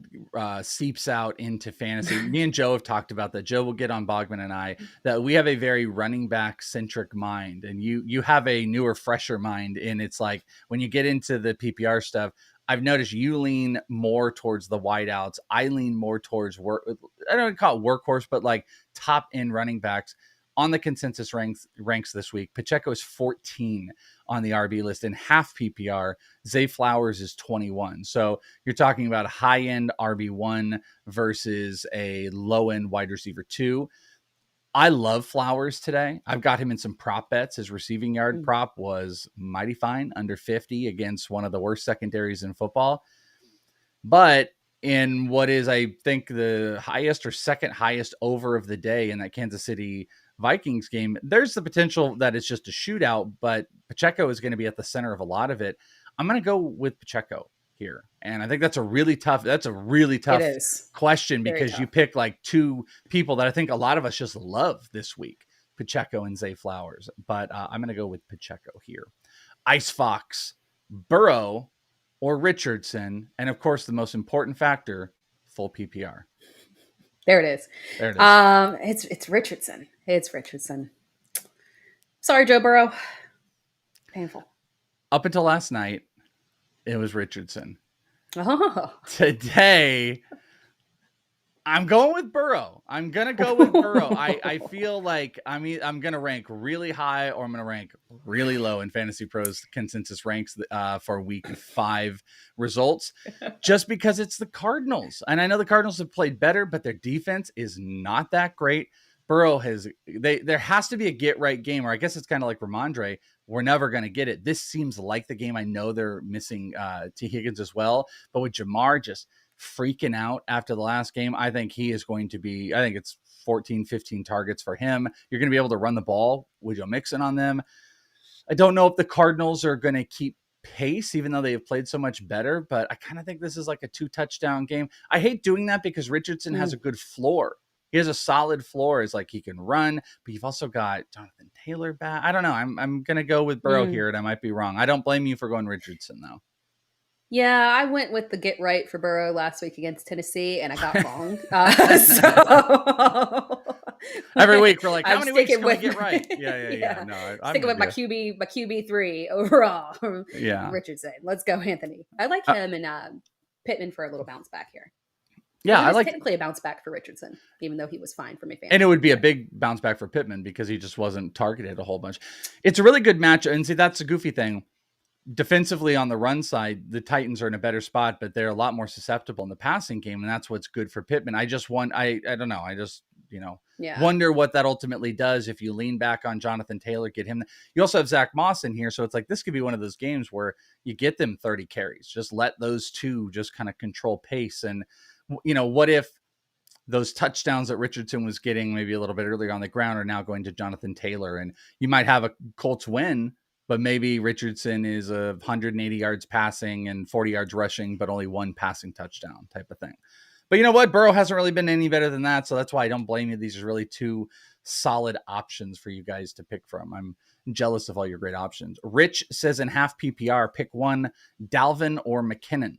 seeps out into fantasy. Me and Joe have talked about that. Joe will get on Bogman and I, that we have a very running back centric mind, and you have a newer, fresher mind. And it's like when you get into the PPR stuff, I've noticed you lean more towards the wideouts. I lean more towards I don't call it workhorse, but like top end running backs. On the consensus ranks this week, Pacheco is 14 on the RB list in half PPR. Zay Flowers is 21. So you're talking about a high-end RB1 versus a low-end wide receiver 2. I love Flowers today. I've got him in some prop bets. His receiving yard prop was mighty fine, under 50 against one of the worst secondaries in football. But in what is, I think, the highest or second highest over of the day in that Kansas City Vikings game, there's the potential that it's just a shootout, but Pacheco is going to be at the center of a lot of it. I'm going to go with Pacheco here. And I think that's a really tough question, because you pick like 2 people that I think a lot of us just love this week, Pacheco and Zay Flowers. But I'm going to go with Pacheco here. Ice Fox, Burrow, or Richardson. And of course, the most important factor, full PPR. There it is. It's Richardson. It's Richardson. Sorry, Joe Burrow. Painful. Up until last night, it was Richardson. Oh. Today, I'm going with Burrow. I'm going to go with Burrow. I feel like I'm going to rank really high or I'm going to rank really low in Fantasy Pros consensus ranks for week 5 results, just because it's the Cardinals. And I know the Cardinals have played better, but their defense is not that great. Burrow there has to be a get right game, or I guess it's kind of like Ramondre. We're never going to get it. This seems like the game. I know they're missing T. Higgins as well, but with Jamar just freaking out after the last game, I think he is going to be, I think it's 14, 15 targets for him. You're going to be able to run the ball with Joe Mixon on them. I don't know if the Cardinals are going to keep pace, even though they have played so much better, but I kind of think this is like a 2 touchdown game. I hate doing that because Richardson has a good floor. He has a solid floor. It's like he can run, but you've also got Jonathan Taylor back. I don't know. I'm going to go with Burrow here, and I might be wrong. I don't blame you for going Richardson, though. Yeah, I went with the get right for Burrow last week against Tennessee, and I got wrong. So every week we're like, how many weeks can we get right? Yeah. No, I'm sticking with my QB3 overall. Yeah, Richardson. Let's go, Anthony. I like him and Pittman for a little bounce back here. Yeah, I like technically a bounce back for Richardson, even though he was fine for me. And it would be a big bounce back for Pittman because he just wasn't targeted a whole bunch. It's a really good match, and see, that's a goofy thing. Defensively on the run side, the Titans are in a better spot, but they're a lot more susceptible in the passing game, and that's what's good for Pittman. I don't know. I just, wonder what that ultimately does if you lean back on Jonathan Taylor, get him. You also have Zach Moss in here, so it's like this could be one of those games where you get them 30 carries. Just let those two just kind of control pace. And, what if those touchdowns that Richardson was getting maybe a little bit earlier on the ground are now going to Jonathan Taylor, and you might have a Colts win, but maybe Richardson is 180 yards passing and 40 yards rushing, but only 1 passing touchdown type of thing. But you know what? Burrow hasn't really been any better than that, so that's why I don't blame you. These are really 2 solid options for you guys to pick from. I'm jealous of all your great options. Rich says in half PPR, pick one, Dalvin or McKinnon.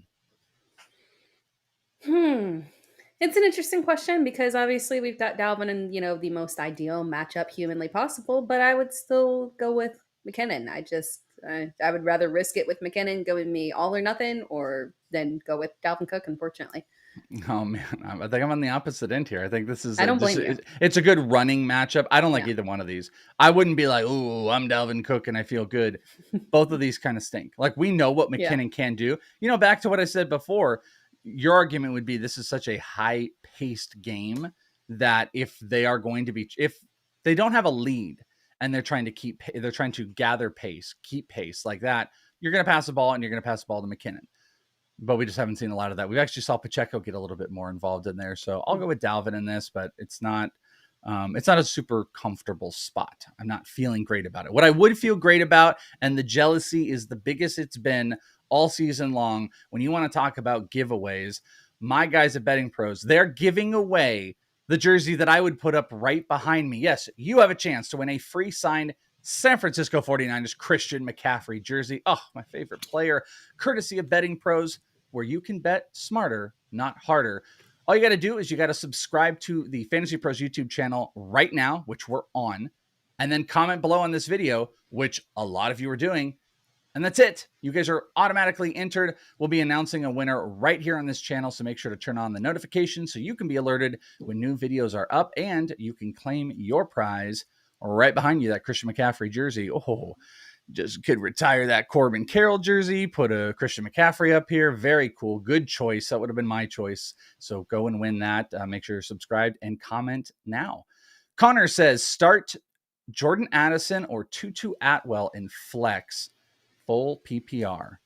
It's an interesting question because obviously we've got Dalvin in, the most ideal matchup humanly possible, but I would still go with McKinnon. I would rather risk it with McKinnon going me all or nothing or then go with Dalvin Cook, unfortunately. Oh man, I think I'm on the opposite end here. I think this is I don't blame you. It's a good running matchup. I don't like either one of these. I wouldn't be like, "Ooh, I'm Dalvin Cook and I feel good." Both of these kind of stink. Like we know what McKinnon can do. Back to what I said before, your argument would be this is such a high-paced game that if they don't have a lead and they're trying to gather pace, keep pace like that, you're going to pass the ball and you're going to pass the ball to McKinnon. But we just haven't seen a lot of that. We actually saw Pacheco get a little bit more involved in there. So I'll go with Dalvin in this, but it's not a super comfortable spot. I'm not feeling great about it. What I would feel great about, and the jealousy is the biggest it's been all season long, when you want to talk about giveaways, my guys at Betting Pros, they're giving away the jersey that I would put up right behind me. Yes, you have a chance to win a free signed San Francisco 49ers Christian McCaffrey jersey. Oh, my favorite player, courtesy of Betting Pros, where you can bet smarter, not harder. All you got to do is you got to subscribe to the Fantasy Pros YouTube channel right now, which we're on, and then comment below on this video, which a lot of you are doing. And that's it. You guys are automatically entered. We'll be announcing a winner right here on this channel, so make sure to turn on the notifications so you can be alerted when new videos are up, and you can claim your prize right behind you, that Christian McCaffrey jersey. Oh, just could retire that Corbin Carroll jersey, put a Christian McCaffrey up here. Very cool. Good choice. That would have been my choice. So go and win that. Make sure you're subscribed and comment now. Connor says, start Jordan Addison or Tutu Atwell in flex, full PPR.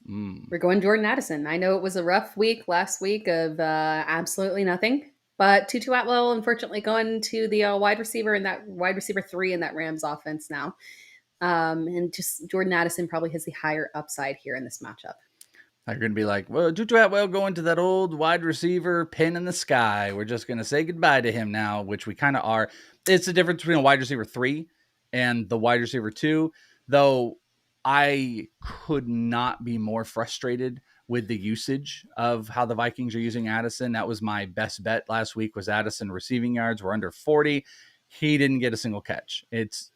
We're going Jordan Addison. I know it was a rough week last week of absolutely nothing. But Tutu Atwell, unfortunately, going to the wide receiver 3 in that Rams offense now. And just Jordan Addison probably has the higher upside here in this matchup. You're going to be like, well, Tutu Atwell going to that old wide receiver pin in the sky. We're just going to say goodbye to him now, which we kind of are. It's the difference between a wide receiver 3 and the wide receiver 2, though I could not be more frustrated with the usage of how the Vikings are using Addison. That was my best bet last week, was Addison receiving yards were under 40. He didn't get a single catch. It's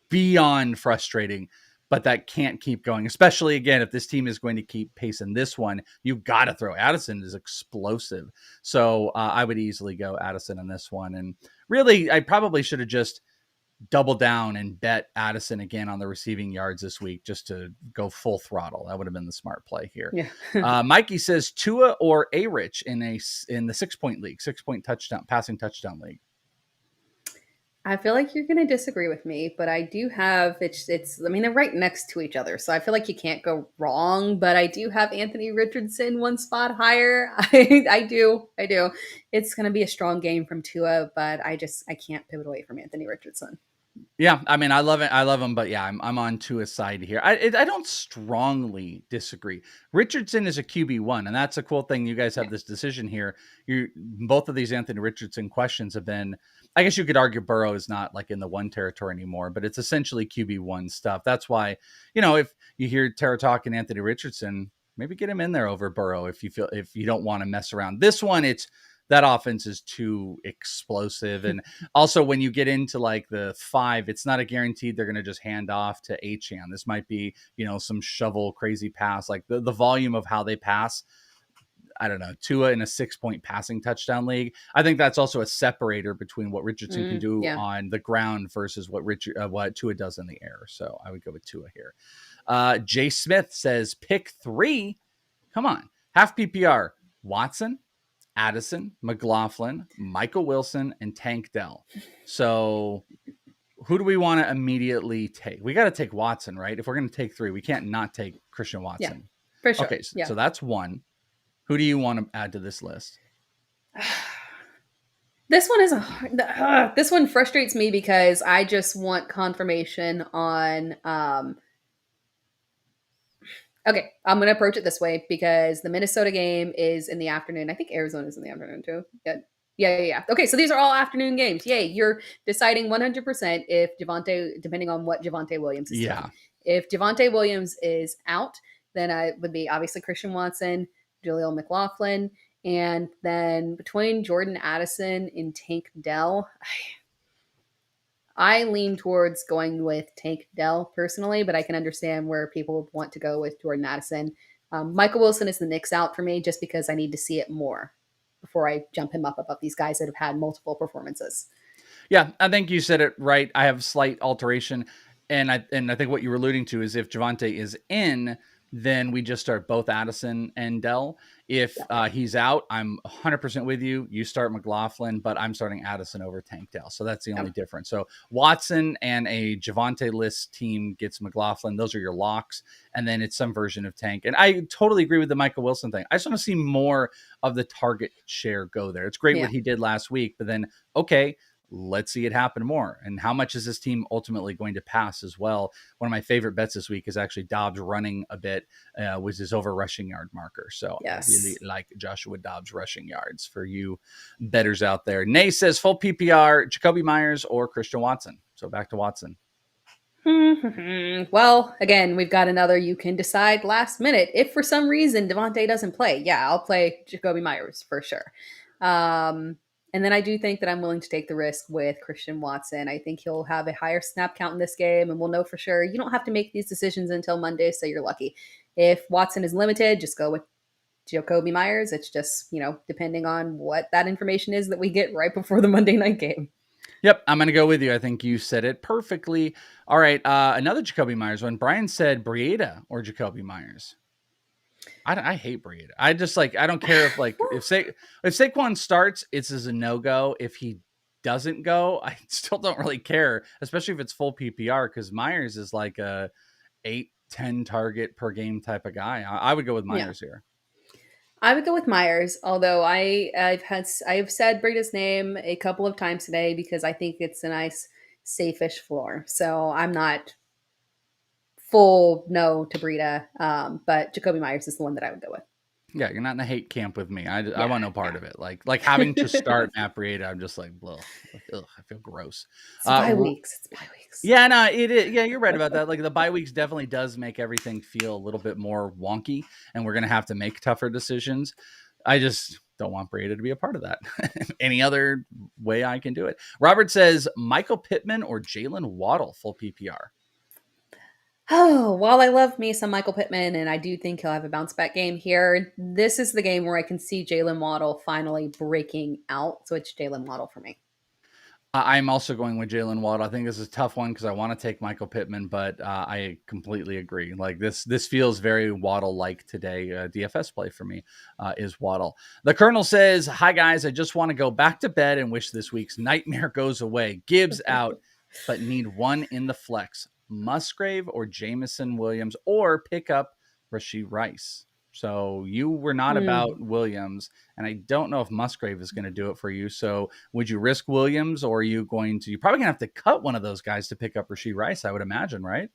beyond frustrating, but that can't keep going, especially again, if this team is going to keep pacing this one, you got to throw. Addison is explosive. So I would easily go Addison in this one. And really, I probably should have just double down and bet Addison again on the receiving yards this week, just to go full throttle. That would have been the smart play here. Yeah. Mikey says Tua or A-Rich in the 6-point league, 6-point passing touchdown league. I feel like you're going to disagree with me, but I do have, they're right next to each other. So I feel like you can't go wrong, but I do have Anthony Richardson one spot higher. I do. It's going to be a strong game from Tua, but I can't pivot away from Anthony Richardson. Yeah, I mean, I love it. I love him, but yeah, I'm on Tua's side here. I don't strongly disagree. Richardson is a QB1, and that's a cool thing. You guys have this decision here. Both of these Anthony Richardson questions have been, I guess you could argue Burrow is not like in the 1 territory anymore, but it's essentially QB1 stuff. That's why, if you hear Tara talking Anthony Richardson, maybe get him in there over Burrow if you don't want to mess around. This one, that offense is too explosive. And also when you get into like the 5, it's not a guaranteed they're going to just hand off to Achane. This might be, some shovel crazy pass, like the volume of how they pass. I don't know, Tua in a 6-point passing touchdown league. I think that's also a separator between what Richardson can do on the ground versus what Tua does in the air. So I would go with Tua here. Jay Smith says, pick 3. Come on. Half PPR, Watson, Addison, McLaughlin, Michael Wilson, and Tank Dell. So who do we want to immediately take? We got to take Watson, right? If we're going to take 3, we can't not take Christian Watson. Yeah, for sure. Okay, so that's 1. Who do you want to add to this list? This one is this one frustrates me because I just want confirmation on okay, I'm going to approach it this way because the Minnesota game is in the afternoon. I think Arizona's in the afternoon too. Yeah. Okay, so these are all afternoon games. Yay, you're deciding 100% if Javonte, depending on what Javonte Williams is doing. If Javonte Williams is out, then I would be obviously Christian Watson, Jaleel McLaughlin, and then between Jordan Addison and Tank Dell, I lean towards going with Tank Dell personally, but I can understand where people would want to go with Jordan Addison. Michael Wilson is the Knicks out for me just because I need to see it more before I jump him up above these guys that have had multiple performances. Yeah, I think you said it right. I have slight alteration. And I think what you were alluding to is if Javonte is in, then we just start both Addison and Dell. If he's out, I'm 100% with you. You start McLaughlin, but I'm starting Addison over Tank Dell. So that's the only difference. So Watson and a Javonte list team gets McLaughlin. Those are your locks. And then it's some version of Tank. And I totally agree with the Michael Wilson thing. I just want to see more of the target share go there. It's great what he did last week, but then, okay, let's see it happen more. And how much is this team ultimately going to pass as well? One of my favorite bets this week is actually Dobbs running a bit, was his over rushing yard marker. So I really like Joshua Dobbs rushing yards for you bettors out there. Nay says full PPR, Jacoby Myers or Christian Watson. So back to Watson. Well, again, we've got another you can decide last minute. If for some reason Devontae doesn't play, I'll play Jacoby Myers for sure. And then I do think that I'm willing to take the risk with Christian Watson. I think he'll have a higher snap count in this game, and we'll know for sure. You don't have to make these decisions until Monday, so you're lucky. If Watson is limited, just go with Jacoby Myers. It's just, depending on what that information is that we get right before the Monday night game. Yep, I'm going to go with you. I think you said it perfectly. All right, another Jacoby Myers one. Brian said Breida or Jacoby Myers. I hate Breida. I just I don't care if if Saquon starts, it's as a no-go. If he doesn't go, I still don't really care, especially if it's full PPR, because Myers is like a 8-10 target per game type of guy. I would go with Myers here. I would go with Myers, although I've said Breida's name a couple of times today because I think it's a nice safe-ish floor. So I'm not full no to Breida, but Jacoby Myers is the one that I would go with. Yeah, you're not in the hate camp with me. I want no part of it. Like having to start Matt Breida, I'm just like, ugh, I feel gross. It's bye weeks. Yeah, no, it is. Yeah, you're right about that. Like the bye weeks definitely does make everything feel a little bit more wonky, and we're gonna have to make tougher decisions. I just don't want Breida to be a part of that. Any other way I can do it? Robert says Michael Pittman or Jalen Waddle full PPR. Oh, while I love me some Michael Pittman, and I do think he'll have a bounce back game here, this is the game where I can see Jalen Waddle finally breaking out. So it's Jalen Waddle for me. I'm also going with Jalen Waddle. I think this is a tough one because I want to take Michael Pittman, but I completely agree. Like this feels very Waddle-like today. DFS play for me is Waddle. The Colonel says, "Hi guys, I just want to go back to bed and wish this week's nightmare goes away. Gibbs out, but need one in the flex. Musgrave or Jamison Williams, or pick up Rashee Rice." So you were not about Williams, and I don't know if Musgrave is going to do it for you. So would you risk Williams, or are you going to? You're probably going to have to cut one of those guys to pick up Rashee Rice, I would imagine, right?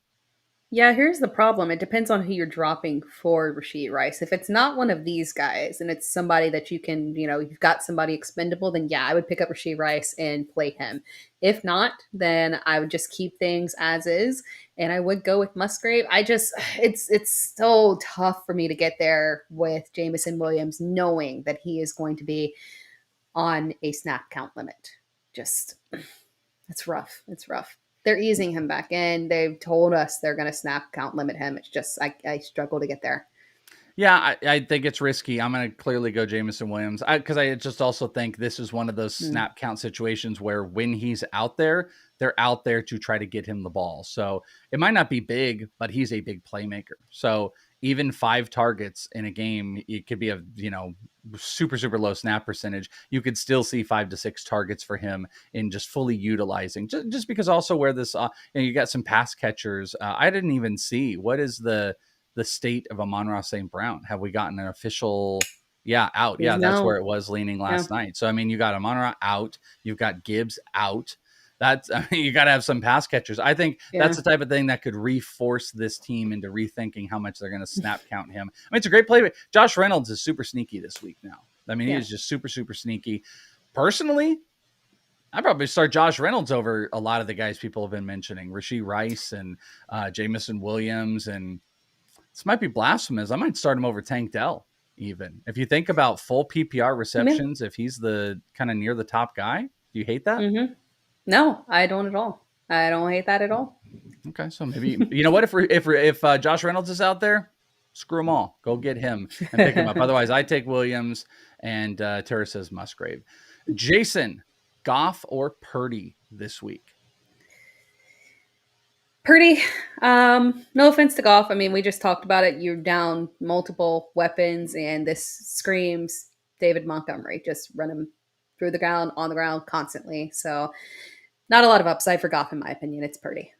Yeah, here's the problem. It depends on who you're dropping for Rashee Rice. If it's not one of these guys and it's somebody that you can, you've got somebody expendable, then I would pick up Rashee Rice and play him. If not, then I would just keep things as is and I would go with Musgrave. It's so tough for me to get there with Jamison Williams, knowing that he is going to be on a snap count limit. It's rough. It's rough. They're easing him back in. They've told us they're going to snap count limit him. It's just, I struggle to get there. Yeah, I think it's risky. I'm going to clearly go Jamison Williams because I just also think this is one of those snap count situations where when he's out there, they're out there to try to get him the ball. So it might not be big, but he's a big playmaker. So even 5 targets in a game, it could be a, super, super low snap percentage. You could still see 5 to 6 targets for him in just fully utilizing, just because also where this, you got some pass catchers. I didn't even see what is the state of Amon-Ra St. Brown. Have we gotten an official Yeah, out. He's Yeah, that's where no. it was leaning last night. So, I mean, you got Amon-Ra out. You've got Gibbs out. You got to have some pass catchers. I think that's the type of thing that could reforce this team into rethinking how much they're going to snap count him. I mean, it's a great play. But Josh Reynolds is super sneaky this week now. I mean, he is just super, super sneaky. Personally, I'd probably start Josh Reynolds over a lot of the guys people have been mentioning, Rashee Rice and Jamison Williams. And this might be blasphemous. I might start him over Tank Dell. Even if you think about full PPR receptions, if he's the kind of near the top guy, do you hate that? Mm-hmm. No, I don't at all. I don't hate that at all. Okay, so maybe you know what? If Josh Reynolds is out there, screw them all. Go get him and pick him up. Otherwise, I take Williams, and Tara says Musgrave. Jason, Goff or Purdy this week? Purdy, no offense to Goff. I mean, we just talked about it. You're down multiple weapons, and this screams David Montgomery. Just run him through the ground, on the ground, constantly. So not a lot of upside for Goff, in my opinion. It's Purdy.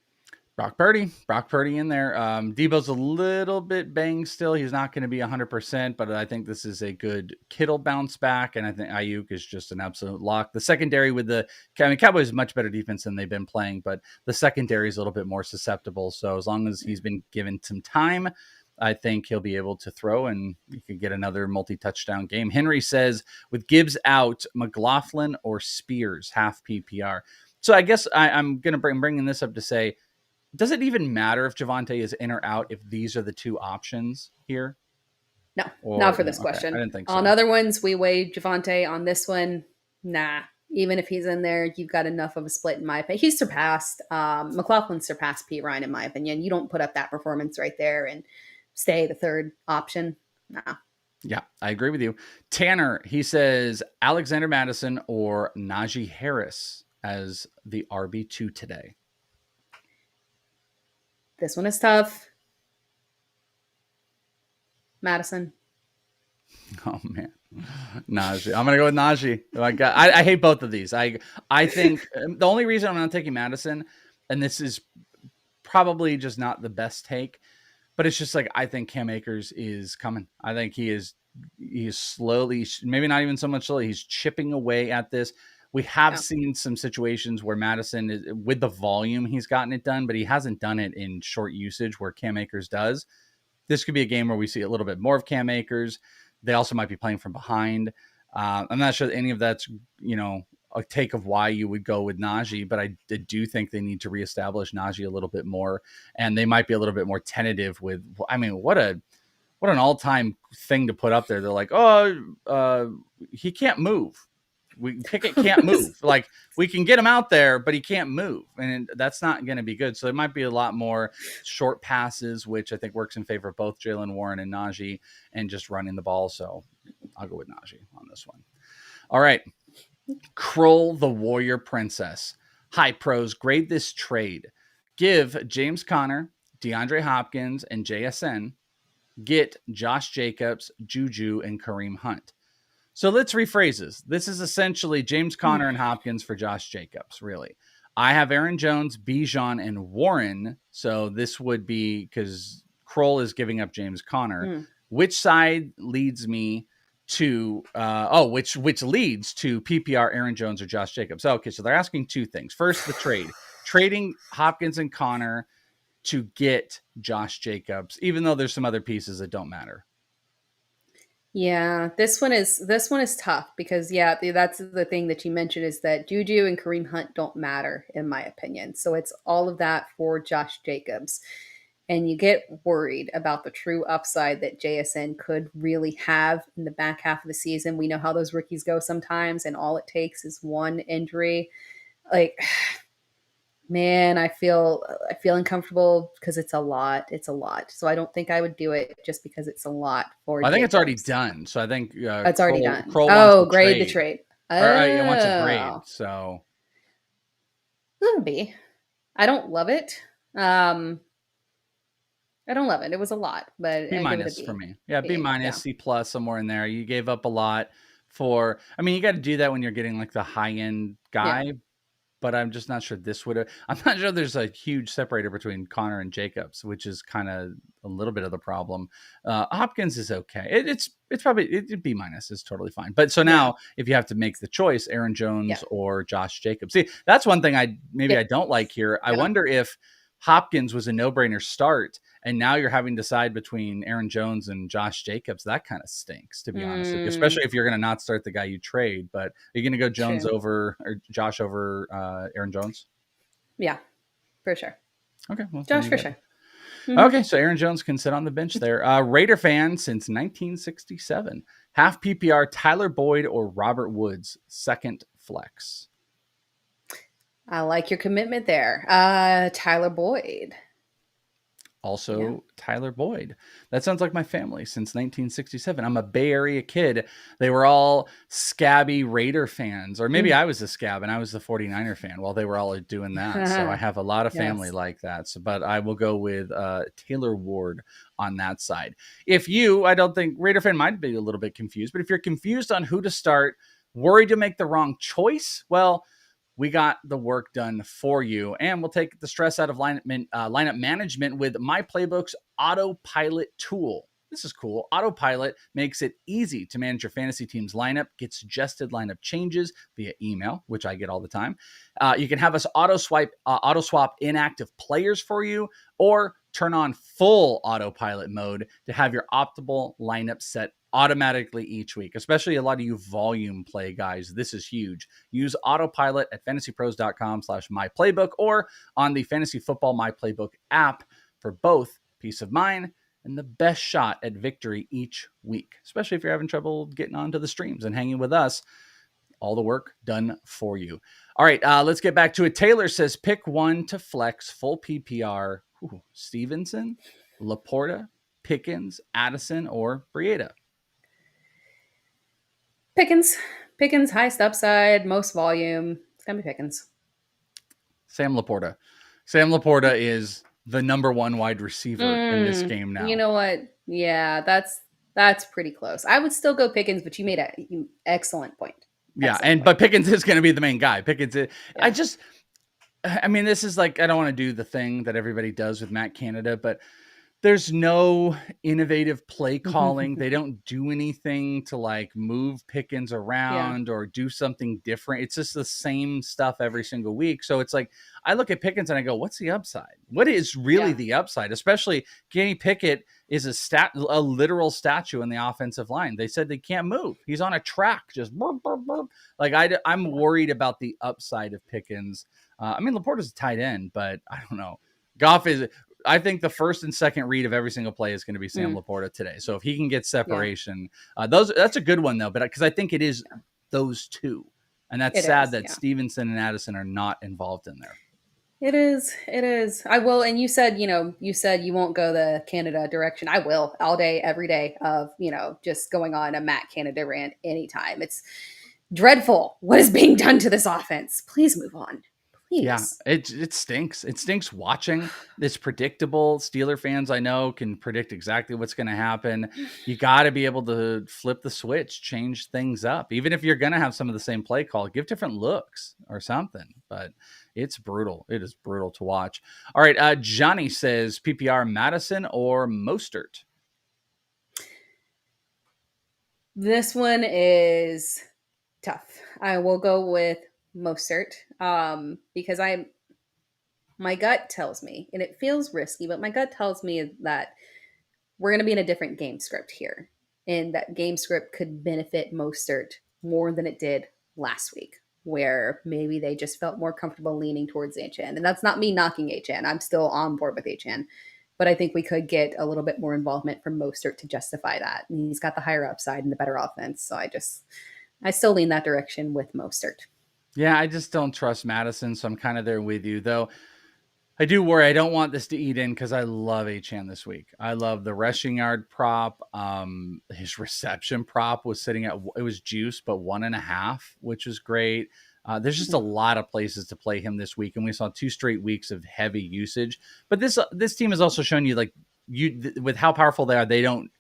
Brock Purdy in there. Debo's a little bit banged still. He's not going to be 100%, but I think this is a good Kittle bounce back, and I think Ayuk is just an absolute lock. The secondary with Cowboys is much better defense than they've been playing, but the secondary is a little bit more susceptible. So as long as he's been given some time, I think he'll be able to throw, and you could get another multi-touchdown game. Henry says, with Gibbs out, McLaughlin or Spears, half PPR. So I guess I'm going to bringing this up to say, does it even matter if Javonte is in or out if these are the two options here? No, not for this question. I didn't think so. On other ones, we weighed Javonte. On this one, nah. Even if he's in there, you've got enough of a split, in my opinion. He's surpassed, McLaughlin surpassed Pete Ryan, in my opinion. You don't put up that performance right there and stay the third option. Nah. Yeah, I agree with you. Tanner, he says Alexander Madison or Najee Harris as the RB2 today. This one is tough. Madison. Oh man, Najee. I'm gonna go with Najee. I hate both of these. I think the only reason I'm not taking Madison, and this is probably just not the best take, but it's just like I think Cam Akers is coming. I think he is slowly, maybe not even so much slowly. He's chipping away at this. We have seen some situations where Madison is, with the volume, he's gotten it done, but he hasn't done it in short usage where Cam Akers does. This could be a game where we see a little bit more of Cam Akers. They also might be playing from behind. I'm not sure any of that's, a take of why you would go with Najee, but I do think they need to reestablish Najee a little bit more, and they might be a little bit more tentative with, I mean, what an all-time thing to put up there. They're like, he can't move. Pickett can't move. Like, we can get him out there, but he can't move. And that's not going to be good. So it might be a lot more short passes, which I think works in favor of both Jaylen Warren and Najee, and just running the ball. So I'll go with Najee on this one. All right. Kroll, the Warrior Princess. Hi, pros. Grade this trade. Give James Conner, DeAndre Hopkins, and JSN. Get Josh Jacobs, Juju, and Kareem Hunt. So let's rephrase this. This is essentially James Conner and Hopkins for Josh Jacobs, really. I have Aaron Jones, Bijan, and Warren. So this would be because Kroll is giving up James Conner. Which side leads me to which leads to PPR Aaron Jones or Josh Jacobs? Okay, so they're asking two things. First, the trade. Trading Hopkins and Conner to get Josh Jacobs, even though there's some other pieces that don't matter. Yeah, this one is tough because that's the thing that you mentioned is that Juju and Kareem Hunt don't matter in my opinion. So it's all of that for Josh Jacobs. And you get worried about the true upside that JSN could really have in the back half of the season. We know how those rookies go sometimes, and all it takes is one injury. Like, man, I feel uncomfortable because it's a lot. It's a lot. So I don't think I would do it just because it's a lot for I think Jacobs. It's already done. So I think it's already done. Kroll grade the trade. It wants a grade. So could be. I don't love it. I don't love it. It was a lot, but B minus for me. Yeah, B minus, C plus, somewhere in there. You gave up a lot for. I mean, you got to do that when you're getting like the high end guy. but I'm just not sure this would have. I'm not sure there's a huge separator between Connor and Jacobs, which is kind of a little bit of the problem. Hopkins is okay. It's probably it'd B minus is totally fine. But so now if you have to make the choice, Aaron Jones or Josh Jacobs, see that's one thing I don't like here. I wonder if Hopkins was a no-brainer start, and now you're having to decide between Aaron Jones and Josh Jacobs. That kind of stinks, to be honest with you, especially if you're going to not start the guy you trade. But are you going to go Jones over or Josh over Aaron Jones? Yeah, for sure. Okay. Well, Josh for sure. Okay, so Aaron Jones can sit on the bench there. Raider fan since 1967. Half PPR, Tyler Boyd or Robert Woods, second flex. I like your commitment there. Tyler Boyd. Also, Tyler Boyd. That sounds like my family since 1967. I'm a Bay Area kid. They were all scabby Raider fans, or maybe I was a scab and I was the 49er fan while they were all doing that. So I have a lot of family like that. So, but I will go with Taylor Ward on that side. I don't think Raider fan might be a little bit confused, but if you're confused on who to start, worried to make the wrong choice, well, we got the work done for you, and we'll take the stress out of lineup management with My Playbook's Autopilot tool. This is cool. Autopilot makes it easy to manage your fantasy team's lineup, get suggested lineup changes via email, which I get all the time. You can have us auto swap inactive players for you, or turn on full autopilot mode to have your optimal lineup set automatically each week, especially a lot of you volume play guys. This is huge. Use autopilot at fantasypros.com/myplaybook or on the Fantasy Football My Playbook app for both peace of mind and the best shot at victory each week, especially if you're having trouble getting onto the streams and hanging with us. All the work done for you. All right, let's get back to it. Taylor says pick one to flex full PPR. Stevenson, Laporta, Pickens, Addison, or Breida. Pickens, highest upside, most volume. It's gonna be Pickens. Sam Laporta. Sam Laporta is the number one wide receiver in this game now. You know what? Yeah, that's pretty close. I would still go Pickens, but you made an excellent point. But Pickens is going to be the main guy. Pickens is, I mean, this is like, I don't want to do the thing that everybody does with Matt Canada, but there's no innovative play calling. They don't do anything to like move Pickens around or do something different. It's just the same stuff every single week. So it's like, I look at Pickens and I go, what's the upside? What is really the upside? Especially Kenny Pickett is a literal statue in the offensive line. They said they can't move. He's on a track, just burp, burp, burp. Like I'm worried about the upside of Pickens. I mean, Laporta's a tight end, but I don't know. Goff is. I think the first and second read of every single play is going to be Sam Laporta today. So if he can get separation, that's a good one though. But because I think it is those two, and that's sad that Stevenson and Addison are not involved in there. It is. I will. And you said you won't go the Canada direction. I will all day, every day of, just going on a Matt Canada rant anytime. It's dreadful what is being done to this offense. Please move on. Please. Yeah, it stinks. It stinks watching. It's predictable. Steeler fans I know can predict exactly what's going to happen. You got to be able to flip the switch, change things up. Even if you're going to have some of the same play call, give different looks or something. But it's brutal. It is brutal to watch. All right, Johnny says PPR Madison or Mostert. This one is tough. I will go with Mostert, because my gut tells me, and it feels risky, but my gut tells me that we're going to be in a different game script here, and that game script could benefit Mostert more than it did last week, where maybe they just felt more comfortable leaning towards HN. And that's not me knocking HN. I'm still on board with HN, but I think we could get a little bit more involvement from Mostert to justify that. And he's got the higher upside and the better offense, so I still lean that direction with Mostert. Yeah, I just don't trust Madison, so I'm kind of there with you, though. I do worry. I don't want this to eat in because I love Achane this week. I love the rushing yard prop. His reception prop was sitting at, it was juice, but 1.5, which is great. There's just a lot of places to play him this week, and we saw 2 straight weeks of heavy usage. But this team has also shown you, like, with how powerful they are, they don't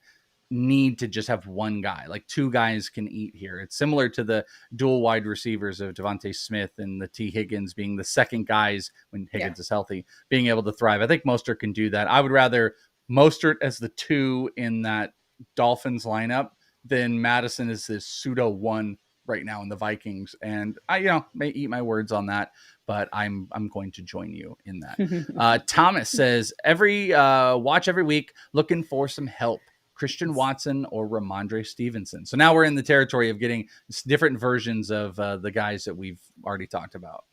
need to just have one guy. Like 2 guys can eat here. It's similar to the dual wide receivers of Devontae Smith and the T. Higgins being the second guys when Higgins is healthy, being able to thrive. I think Mostert can do that. I would rather Mostert as the 2 in that Dolphins lineup than Madison as this pseudo 1 right now in the Vikings. And I, may eat my words on that, but I'm going to join you in that. Thomas says watch every week looking for some help. Christian Watson or Ramondre Stevenson. So now we're in the territory of getting different versions of the guys that we've already talked about.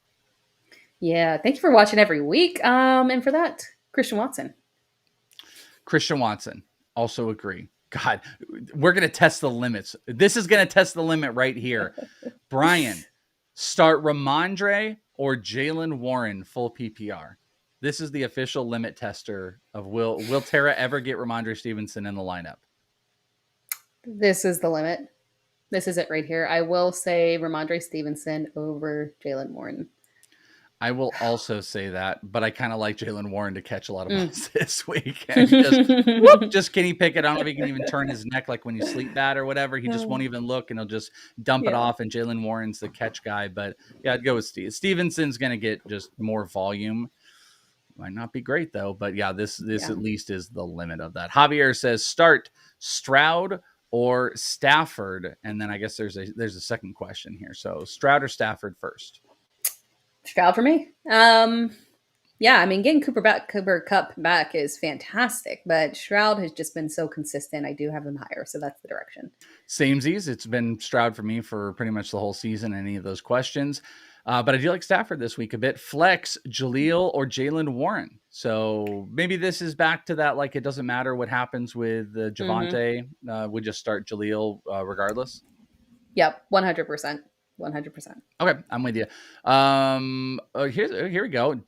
Yeah. Thank you for watching every week. And for that, Christian Watson. Christian Watson. Also agree. God, we're going to test the limits. This is going to test the limit right here. Brian, start Ramondre or Jaylen Warren full PPR. This is the official limit tester of will Tara ever get Ramondre Stevenson in the lineup? This is the limit. This is it right here. I will say Ramondre Stevenson over Jaylen Warren. I will also say that, but I kind of like Jaylen Warren to catch a lot of balls this week. And just Kenny Pickett. I don't know if he can even turn his neck like when you sleep bad or whatever. He just won't even look and he'll just dump it off. And Jaylen Warren's the catch guy. But yeah, I'd go with Steve. Stevenson's going to get just more volume. Might not be great though. But yeah, this at least is the limit of that. Javier says start Stroud or Stafford. And then I guess there's a second question here. So Stroud or Stafford first? Stroud for me. Yeah, I mean, getting Cooper Kupp back is fantastic, but Stroud has just been so consistent. I do have him higher, so that's the direction. Samesies. It's been Stroud for me for pretty much the whole season, any of those questions. But I do like Stafford this week a bit. Flex, Jaleel or Jaylen Warren. So maybe this is back to that, like it doesn't matter what happens with Javonte. We just start Jaleel regardless. Yep, 100%. 100%. Okay, I'm with you. Here we go.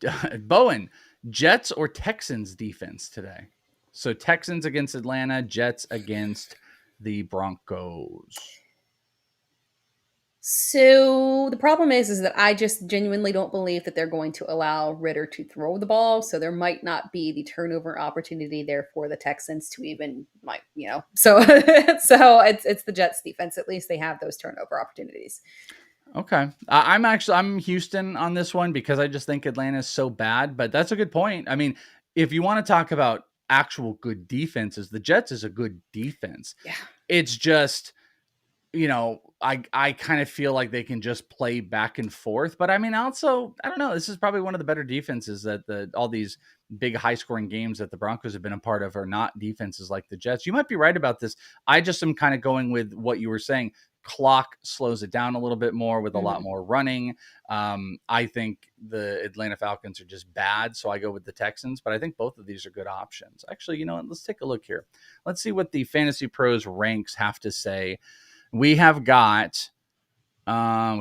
Bowen, Jets or Texans defense today? So Texans against Atlanta, Jets against the Broncos. So the problem is that I just genuinely don't believe that they're going to allow Ritter to throw the ball. So there might not be the turnover opportunity there for the Texans to even So it's the Jets defense. At least they have those turnover opportunities. Okay. I'm Houston on this one because I just think Atlanta is so bad, but that's a good point. I mean, if you want to talk about actual good defenses, the Jets is a good defense. Yeah. It's just, I kind of feel like they can just play back and forth, but I mean, also, I don't know. This is probably one of the better defenses that all these big high scoring games that the Broncos have been a part of are not defenses like the Jets. You might be right about this. I just am kind of going with what you were saying. Clock slows it down a little bit more with a lot more running. I think the Atlanta Falcons are just bad, so I go with the Texans, but I think both of these are good options. Actually, you know what? Let's take a look here. Let's see what the Fantasy Pros ranks have to say. We have got, we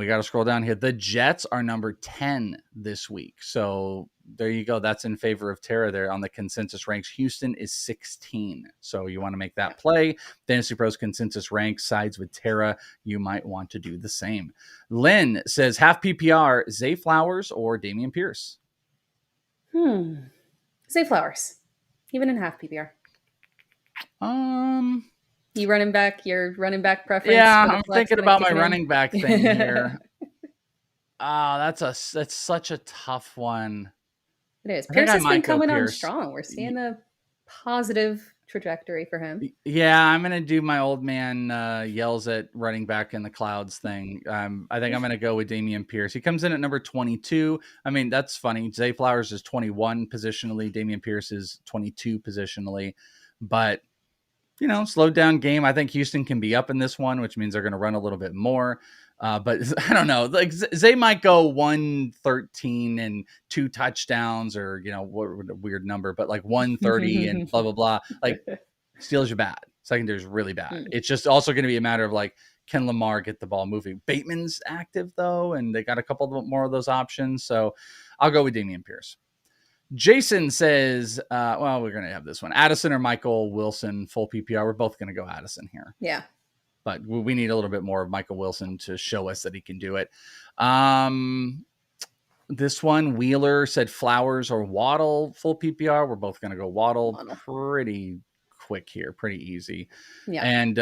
got to scroll down here. The Jets are number 10 this week. So there you go. That's in favor of Tara there on the consensus ranks. Houston is 16. So you want to make that play. Fantasy Pros consensus ranks sides with Tara. You might want to do the same. Lynn says half PPR, Zay Flowers or Dameon Pierce? Zay Flowers, even in half PPR. Your running back preference? Yeah, I'm thinking about my running back thing here. That's such a tough one. It is. Pierce has been coming on strong. We're seeing a positive trajectory for him. Yeah, I'm going to do my old man yells at running back in the clouds thing. I think I'm going to go with Dameon Pierce. He comes in at number 22. I mean, that's funny. Zay Flowers is 21 positionally. Dameon Pierce is 22 positionally. But, slowed down game. I think Houston can be up in this one, which means they're going to run a little bit more. But I don't know. Like Zay might go 113 and 2 touchdowns, or what a weird number, but like 130 and blah blah blah. Like Steelers are bad. Secondary's really bad. It's just also going to be a matter of like, can Lamar get the ball moving? Bateman's active though, and they got a couple more of those options. So I'll go with Dameon Pierce. Jason says, well, we're going to have this one. Addison or Michael Wilson, full PPR. We're both going to go Addison here. Yeah. But we need a little bit more of Michael Wilson to show us that he can do it. This one, Wheeler said Flowers or Waddle, full PPR. We're both going to go Waddle pretty quick here, pretty easy. Yeah. And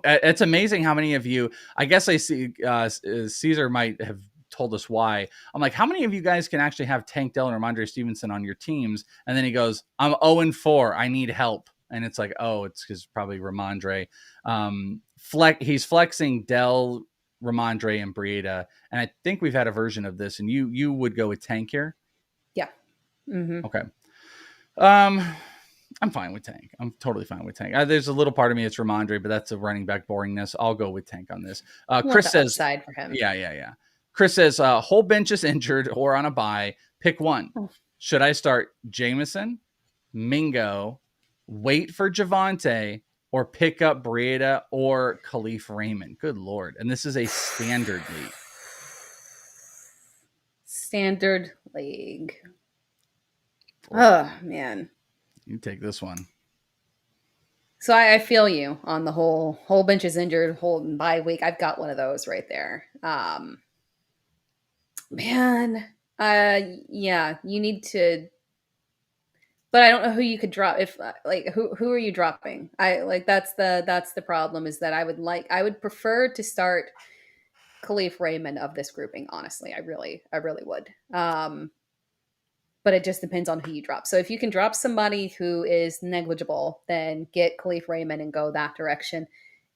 it's amazing how many of you, I guess I see Caesar might have told us why. I'm like, how many of you guys can actually have Tank Dell and Ramondre Stevenson on your teams? And then he goes, I'm 0-4. I need help. And it's like, oh, it's because probably Ramondre. He's flexing Dell, Ramondre, and Breida. And I think we've had a version of this. And you would go with Tank here? Yeah. Mm-hmm. Okay. I'm fine with Tank. I'm totally fine with Tank. There's a little part of me it's Ramondre, but that's a running back boringness. I'll go with Tank on this. Chris says, upside for him. Yeah. Chris says, whole bench is injured or on a bye. Pick one. Should I start Jameson, Mingo, wait for Javonte, or pick up Breida or Khalif Raymond? Good Lord. And this is a standard league. Standard league. Oh, man. You take this one. So I feel you on the whole bench is injured, hold bye week. I've got one of those right there. Yeah, you need to, but I don't know who you could drop. If like who are you dropping? That's the problem, is that I would prefer to start Khalif Raymond of this grouping. Honestly, I really would. But it just depends on who you drop. So if you can drop somebody who is negligible, then get Khalif Raymond and go that direction.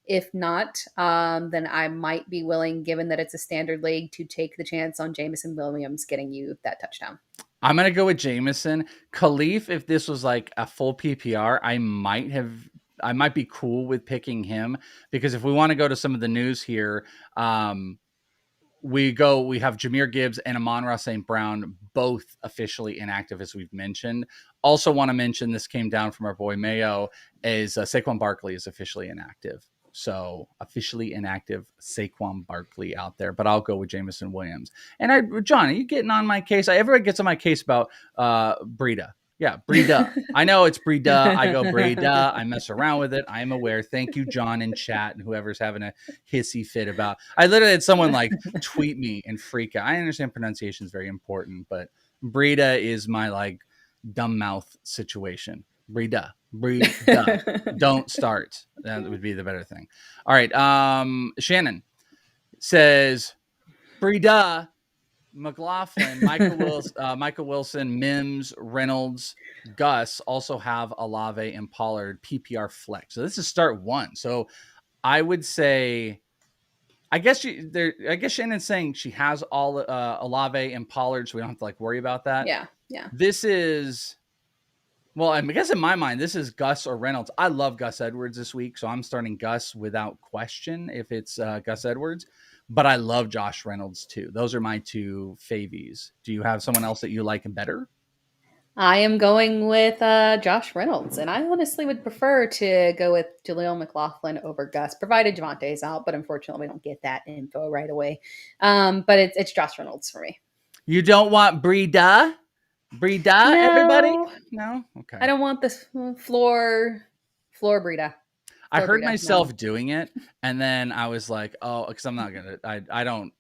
If not, then I might be willing, given that it's a standard league, to take the chance on Jameson Williams getting you that touchdown. I'm going to go with Jameson. Khalif, if this was like a full PPR, I might be cool with picking him, because if we want to go to some of the news here, we have Jahmyr Gibbs and Amon-Ra St. Brown, both officially inactive, as we've mentioned. Also want to mention, this came down from our boy Mayo, is Saquon Barkley is officially inactive. So officially inactive Saquon Barkley out there, but I'll go with Jameson Williams. And John, are you getting on my case? Everybody gets on my case about Breida. Yeah, Breida. I know it's Breida. I go Breida. I mess around with it. I'm aware. Thank you, John, in chat, and whoever's having a hissy fit about. I literally had someone like tweet me and freak out. I understand pronunciation is very important, but Breida is my like dumb mouth situation. Breida. Don't start. That would be the better thing. All right. Shannon says Breida, McLaughlin, Michael Wilson, Mims, Reynolds, Gus also have Olave and Pollard PPR flex. So this is start one. So I would say, I guess Shannon's saying she has all Olave and Pollard, so we don't have to like worry about that. Yeah. This is, well, I guess in my mind, this is Gus or Reynolds. I love Gus Edwards this week, so I'm starting Gus without question if it's Gus Edwards. But I love Josh Reynolds too. Those are my two favies. Do you have someone else that you like better? I am going with Josh Reynolds, and I honestly would prefer to go with Jaleel McLaughlin over Gus, provided Javonte's out. But unfortunately, we don't get that info right away. But it's Josh Reynolds for me. You don't want Breida? No. Everybody? No? Okay. I don't want this floor Breida. I heard myself doing it, and then I was like, oh, because I'm not going to,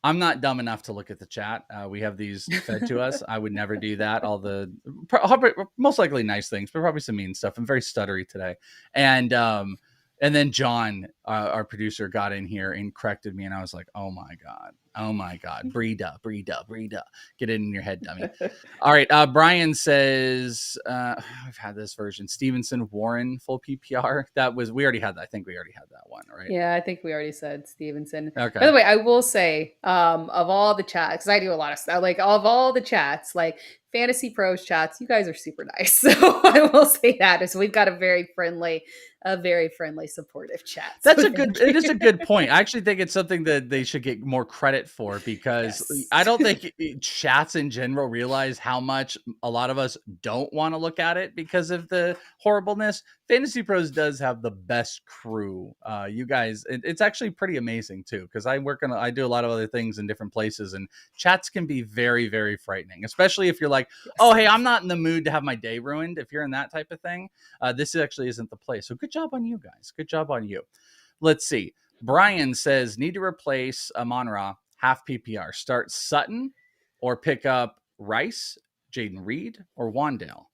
I'm not dumb enough to look at the chat. We have these fed to us. I would never do that. All the most likely nice things, but probably some mean stuff. I'm very stuttery today. And then John, our producer, got in here and corrected me, and I was like, oh my God. Breida. Get it in your head, dummy. All right. Brian says, I've had this version. Stevenson, Warren, full PPR. We already had that. I think we already had that one, right? Yeah, I think we already said Stevenson. Okay. By the way, I will say, of all the chats, because I do a lot of stuff, like of all the chats, like FantasyPros chats, you guys are super nice. So I will say that is we've got a very friendly, supportive chat. It is a good point. I actually think it's something that they should get more credit for, because yes. I don't think chats in general realize how much a lot of us don't want to look at it because of the horribleness. FantasyPros does have the best crew. You guys, it's actually pretty amazing too, because I do a lot of other things in different places, and chats can be very, very frightening, especially if you're like, yes. Oh, hey, I'm not in the mood to have my day ruined. If you're in that type of thing, this actually isn't the place. So good job on you guys. Good job on you. Let's see. Brian says, need to replace Amon-Ra, half PPR. Start Sutton or pick up Rice, Jaden Reed, or Wandale.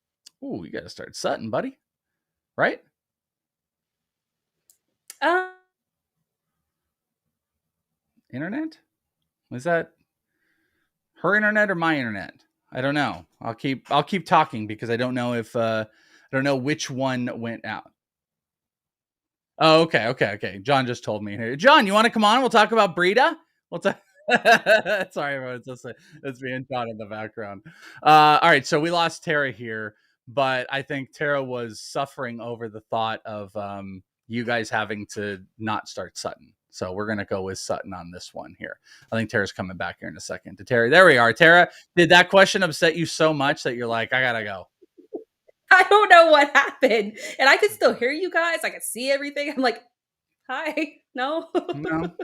Ooh, you got to start Sutton, buddy. Right? Um, Internet? Was that her internet or my internet? I don't know. I'll keep talking because I don't know if I don't know which one went out. Oh, okay. John just told me here. John, you want to come on? We'll talk about Brita. We'll talk. Sorry, everyone. It's being John in the background. All right, so we lost Tara here, but I think Tara was suffering over the thought of you guys having to not start Sutton. So we're gonna go with Sutton on this one here. I think Tara's coming back here in a second. To Tara, there we are. Tara, did that question upset you so much that you're like, I gotta go? I don't know what happened. And I could still hear you guys. I could see everything. I'm like, hi. No.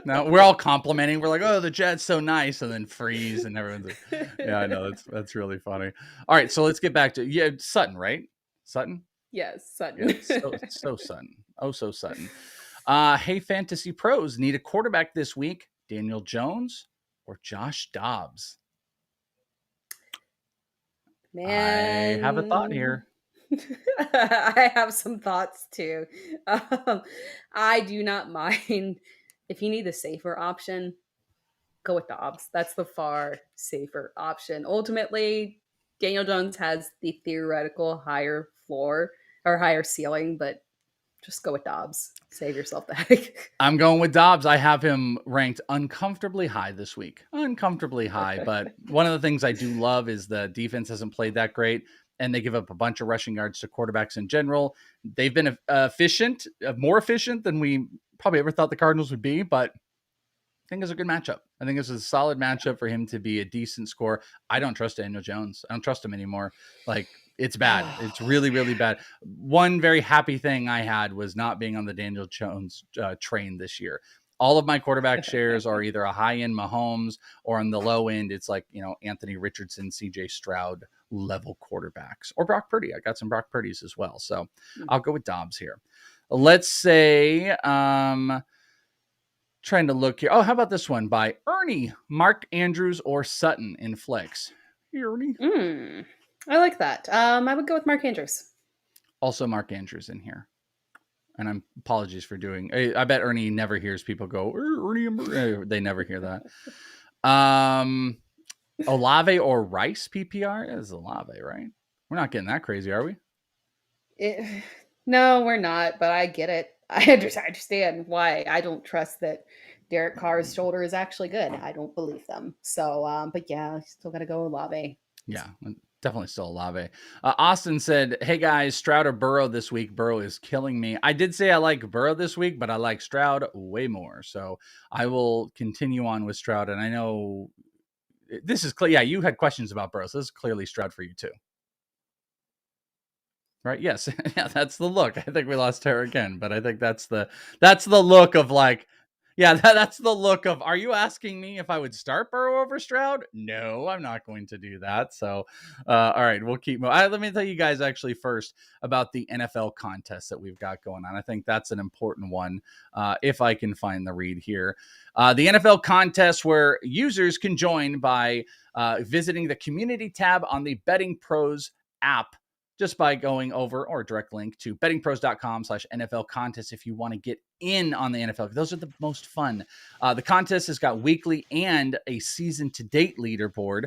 No. We're all complimenting. We're like, oh, the Jets so nice, and then freeze, and everyone's like, yeah, I know. That's really funny. All right, so let's get back to Sutton, right? Sutton? Yes, Sutton. Yeah, so Sutton. Oh, so Sutton. Hey, Fantasy Pros, need a quarterback this week. Daniel Jones or Josh Dobbs? Man. I have a thought here. I have some thoughts too. I do not mind if you need the safer option, go with Dobbs. That's the far safer option. Ultimately, Daniel Jones has the theoretical higher floor or higher ceiling, but just go with Dobbs. Save yourself the headache. I'm going with Dobbs. I have him ranked uncomfortably high this week. Uncomfortably high. But one of the things I do love is the defense hasn't played that great, and they give up a bunch of rushing yards to quarterbacks in general. They've been efficient, more efficient than we probably ever thought the Cardinals would be, but I think it's a good matchup. I think it's a solid matchup for him to be a decent score. I don't trust Daniel Jones. I don't trust him anymore. Like, it's bad. It's really, really bad. One very happy thing I had was not being on the Daniel Jones train this year. All of my quarterback shares are either a high-end Mahomes or on the low end, it's like, Anthony Richardson, CJ Stroud level quarterbacks, or Brock Purdy. I got some Brock Purdy's as well. So I'll go with Dobbs here. Let's say, trying to look here. Oh, how about this one by Ernie? Mark Andrews or Sutton in flex? Hey, Ernie. I like that. I would go with Mark Andrews. Also Mark Andrews in here. And I'm apologies for doing. I bet Ernie never hears people go, Ernie. They never hear that. Olave or Rice PPR? It is Olave, right? We're not getting that crazy, are we? No, we're not, but I get it. I understand why. I don't trust that Derek Carr's shoulder is actually good. I don't believe them. So, but yeah, still got to go Olave. Yeah, definitely still Olave. Austin said, hey guys, Stroud or Burrow this week? Burrow is killing me. I did say I like Burrow this week, but I like Stroud way more. So I will continue on with Stroud. And I know this is clear. Yeah, you had questions about Burrow. So this is clearly Stroud for you too. Right? Yes. Yeah, that's the look. I think we lost Tara again, but I think that's the look of like, yeah, that's the look of, are you asking me if I would start Burrow over Stroud? No, I'm not going to do that. So, all right, we'll keep moving. Let me tell you guys actually first about the NFL contest that we've got going on. I think that's an important one. If I can find the read here. The NFL contest where users can join by visiting the community tab on the Betting Pros app, just by going over, or a direct link to bettingpros.com/NFL contest if you want to get in on the NFL. Those are the most fun. The contest has got weekly and a season to date leaderboard,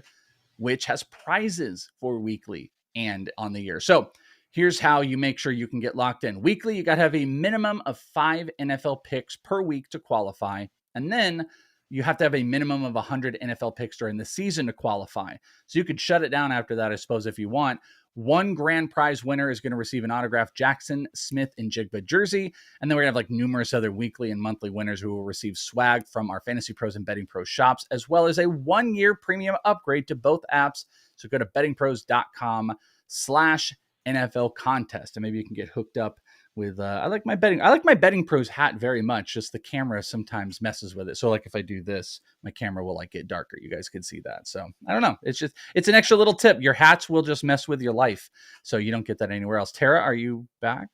which has prizes for weekly and on the year. So here's how you make sure you can get locked in. Weekly, you got to have a minimum of 5 NFL picks per week to qualify. And then you have to have a minimum of 100 NFL picks during the season to qualify. So you could shut it down after that, I suppose, if you want. One grand prize winner is going to receive an autographed Jackson Smith and Jigba jersey. And then we're going to have like numerous other weekly and monthly winners who will receive swag from our Fantasy Pros and Betting Pros shops, as well as a 1-year premium upgrade to both apps. So go to bettingpros.com/NFL contest. And maybe you can get hooked up with, I like my Betting Pros hat very much. Just the camera sometimes messes with it. So like if I do this, my camera will like get darker. You guys can see that. So I don't know. It's an extra little tip. Your hats will just mess with your life. So you don't get that anywhere else. Tara, are you back?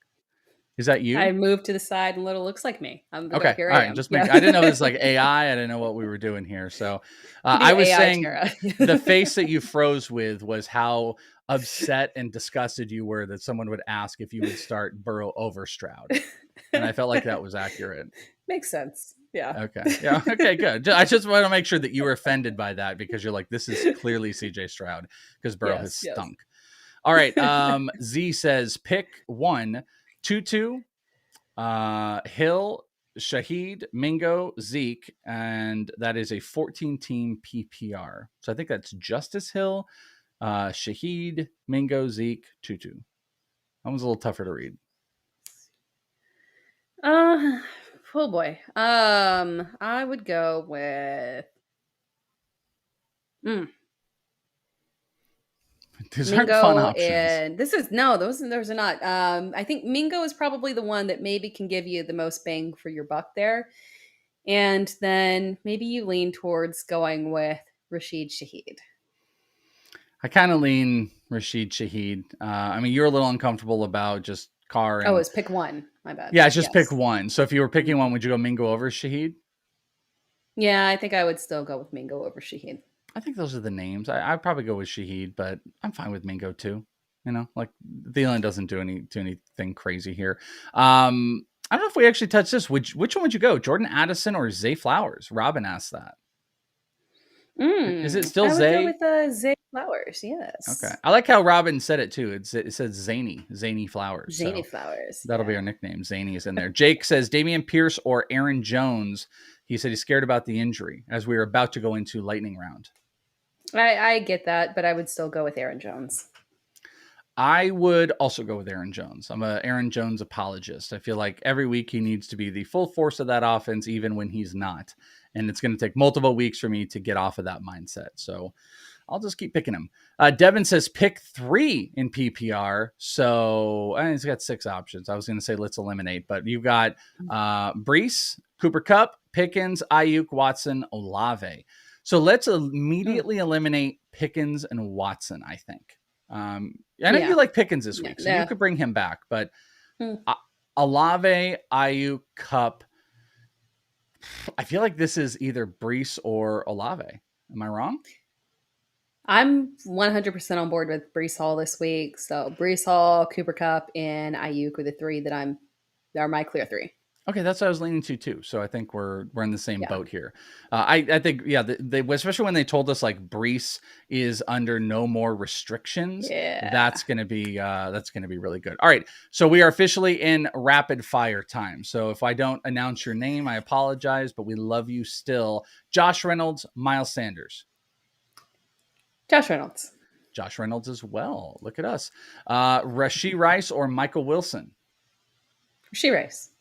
Is that you? I moved to the side and little looks like me. Okay. Here All I right. am. Just make. I didn't know it was like AI. I didn't know what we were doing here. So I was AI saying Tara. the face that you froze with was how upset and disgusted you were that someone would ask if you would start Burrow over Stroud. And I felt like that was accurate. Makes sense. Yeah. Okay. Yeah. Okay, good. I just want to make sure that you were offended by that because you're like, this is clearly CJ Stroud because Burrow has stunk. All right. Z says pick 1, Tutu, Hill, Shaheed, Mingo, Zeke, and that is a 14-team PPR. So I think that's Justice Hill, Shaheed, Mingo, Zeke, Tutu. That one's a little tougher to read. Oh boy. I would go with These Mingo, aren't fun options. and those are not. I think Mingo is probably the one that maybe can give you the most bang for your buck there. And then maybe you lean towards going with Rashid Shaheed. I kind of lean Rashid Shaheed. I mean, you're a little uncomfortable about just Carr. And, it's pick one. My bad. Yeah, it's just pick one. So if you were picking one, would you go Mingo over Shaheed? Yeah, I think I would still go with Mingo over Shaheed. I think those are the names. I'd probably go with Shaheed, but I'm fine with Mingo too. You know, like Thielen doesn't do anything crazy here. I don't know if we actually touched this. Which one would you go, Jordan Addison or Zay Flowers? Robin asked that. Is it still Zay? I would go with Zay Flowers. Yes. Okay. I like how Robin said it too. It said Zany Flowers. Zany Flowers. That'll be our nickname. Zany is in there. Jake says Dameon Pierce or Aaron Jones. He said he's scared about the injury as we are about to go into lightning round. I get that, but I would still go with Aaron Jones. I would also go with Aaron Jones. I'm a Aaron Jones apologist. I feel like every week he needs to be the full force of that offense, even when he's not. And it's going to take multiple weeks for me to get off of that mindset. So I'll just keep picking him. Devin says pick 3 in PPR. So he's got 6 options. I was going to say let's eliminate, but you've got Brees, Cooper Kupp, Pickens, Ayuk, Watson, Olave. So let's immediately eliminate Pickens and Watson, I think. I know you like Pickens this week, so you could bring him back. But Olave, Ayuk, Kupp, I feel like this is either Brees or Olave. Am I wrong? I'm 100% on board with Brees Hall this week. So Brees Hall, Cooper Kupp, and Ayuk are the 3 that are my clear 3. Okay, that's what I was leaning to too. So I think we're in the same boat here. I think they especially when they told us like Brees is under no more restrictions. Yeah, that's gonna be really good. All right, so we are officially in rapid fire time. So if I don't announce your name, I apologize, but we love you still. Josh Reynolds, Miles Sanders. Josh Reynolds. Josh Reynolds as well. Look at us. Rashee Rice or Michael Wilson. Rashee Rice.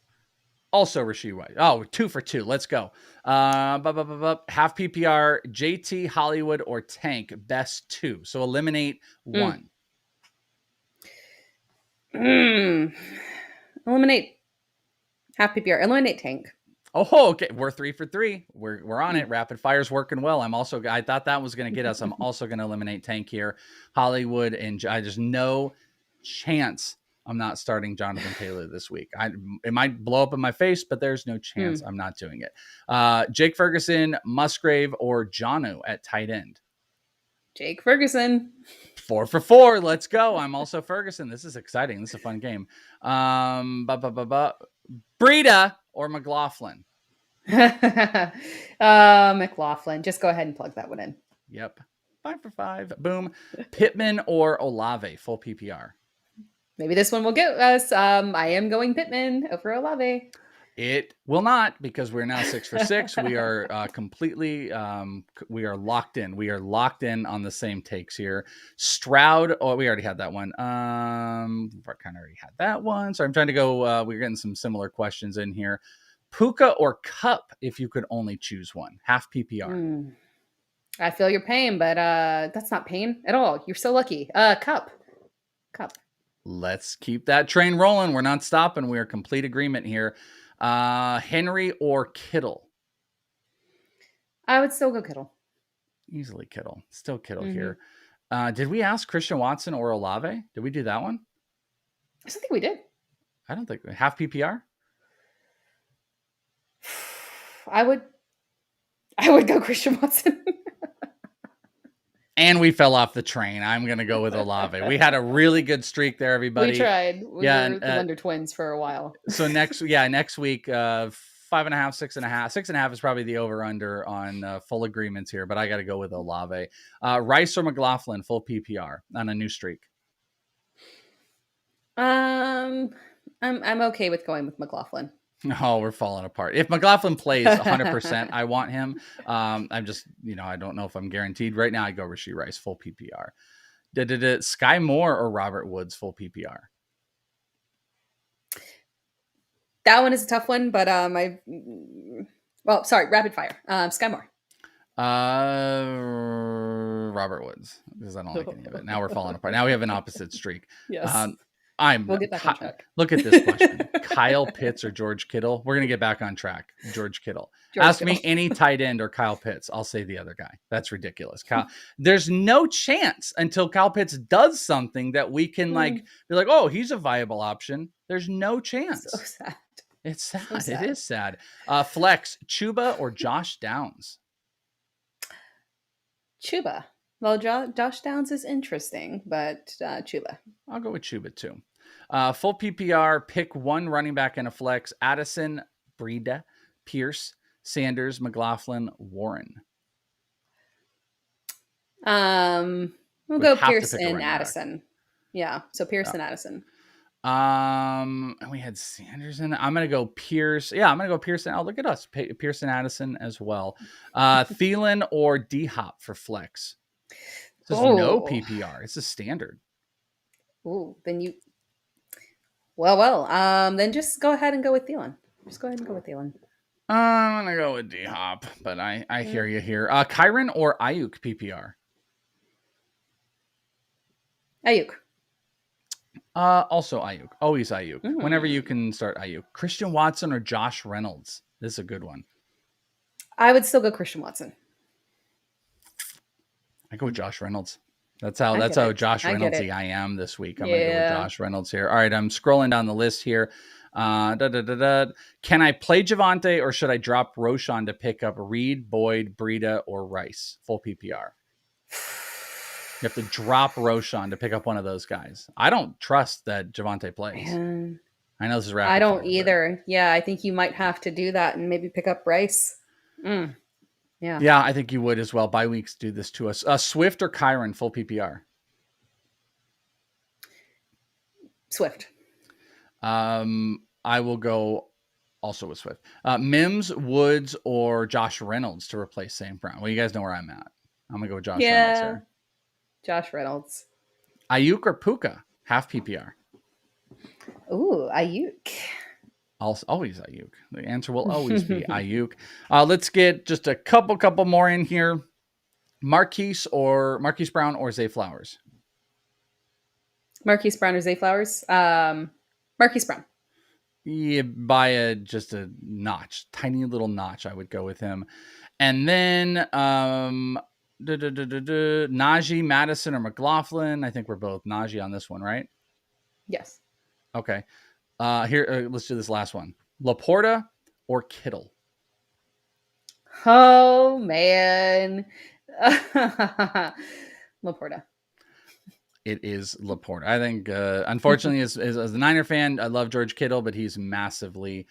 Also Rashee Rice. Oh, 2 for 2. Let's go. Half PPR, JT, Hollywood, or Tank. Best 2. So eliminate 1. Eliminate half PPR. Eliminate Tank. Oh, okay. We're 3 for 3. We're on it. Rapid fire's working well. I thought that was going to get us. I'm also going to eliminate Tank here. Hollywood, and there's no chance I'm not starting Jonathan Taylor this week. It might blow up in my face, but there's no chance I'm not doing it. Jake Ferguson, Musgrave, or Jonnu at tight end. Jake Ferguson. 4 for 4. Let's go. I'm also Ferguson. This is exciting. This is a fun game. Breida or McLaughlin? McLaughlin. Just go ahead and plug that one in. Yep. 5 for 5. Boom. Pittman or Olave? Full PPR. Maybe this one will get us. I am going Pittman over Olave. It will not, because we're now 6 for 6. We are completely, we are locked in. We are locked in on the same takes here. Stroud. Oh, we already had that one. I kind of already had that one. So I'm trying to go, we're getting some similar questions in here. Puka or Kupp, if you could only choose one. Half PPR. I feel your pain, but that's not pain at all. You're so lucky. Kupp. Let's keep that train rolling. We're not stopping. We are complete agreement here. Henry or Kittle? I would still go Kittle. Easily Kittle. Still Kittle here. Did we ask Christian Watson or Olave? Did we do that one? I think we did. I don't think half PPR. I would go Christian Watson. And we fell off the train. I'm going to go with Olave. We had a really good streak there, everybody. We tried. We were the Wonder Twins for a while. So next week, 5.5, 6.5. 6.5 is probably the over-under on full agreements here, but I got to go with Olave. Rice or McLaughlin, full PPR on a new streak? I'm okay with going with McLaughlin. Oh, we're falling apart. If McLaughlin plays 100%, I want him. I'm just, I don't know if I'm guaranteed. Right now, I go Rashee Rice, full PPR. Sky Moore or Robert Woods, full PPR? That one is a tough one, but rapid fire. Sky Moore. Robert Woods, because I don't like any of it. Now we're falling apart. Now we have an opposite streak. Yes. We'll get back on track. Look at this question. Kyle Pitts or George Kittle? We're going to get back on track. George Kittle. Ask me any tight end or Kyle Pitts. I'll say the other guy. That's ridiculous. There's no chance until Kyle Pitts does something that we can be like, oh, he's a viable option. There's no chance. So sad. It's sad. So sad. It is sad. Flex, Chuba or Josh Downs? Chuba. Well, Josh Downs is interesting, but Chuba. I'll go with Chuba too. Full PPR, pick one running back in a flex. Addison, Breida, Pierce, Sanders, McLaughlin, Warren. We'll go Pierce and Addison. Back. Yeah, so Pierce and Addison. And we had Sanders in it. I'm going to go Pierce. Yeah, I'm going to go Pierce. Oh, look at us. Pierce and Addison as well. Thielen or D-Hop for flex. This is no PPR. It's a standard. Ooh, then you... Well. Then just go ahead and go with Thielen. I'm going to go with D-Hop, but I hear you here. Kyron or Ayuk PPR? Ayuk. Also Ayuk. Always Ayuk. Whenever you can start Ayuk. Christian Watson or Josh Reynolds? This is a good one. I would still go Christian Watson. I go with Josh Reynolds. That's how Josh Reynolds-y I am this week. I'm going to go with Josh Reynolds here. All right, I'm scrolling down the list here. Can I play Javonte or should I drop Roschon to pick up Reed, Boyd, Breida, or Rice? Full PPR. You have to drop Roschon to pick up one of those guys. I don't trust that Javonte plays. Man. I know this is rapid. I don't either. But... Yeah, I think you might have to do that and maybe pick up Rice. Yeah, I think you would as well. Bye weeks do this to us. Swift or Kyron, full PPR? Swift. I will go also with Swift. Mims, Woods, or Josh Reynolds to replace St. Brown. Well, you guys know where I'm at. I'm going to go with Josh Reynolds there. Josh Reynolds. Ayuk or Puka? Half PPR. Ooh, Ayuk. Always Ayuk. The answer will always be Ayuk. Let's get just a couple more in here. Marquise Brown or Zay Flowers? Marquise Brown or Zay Flowers? Marquise Brown. Yeah, by just a notch, tiny little notch. I would go with him. And then Najee, Madison, or McLaughlin. I think we're both Najee on this one, right? Yes. Okay. Here, let's do this last one. Laporta or Kittle? Oh, man. Laporta. It is Laporta. I think, unfortunately, as a Niner fan, I love George Kittle, but he's massively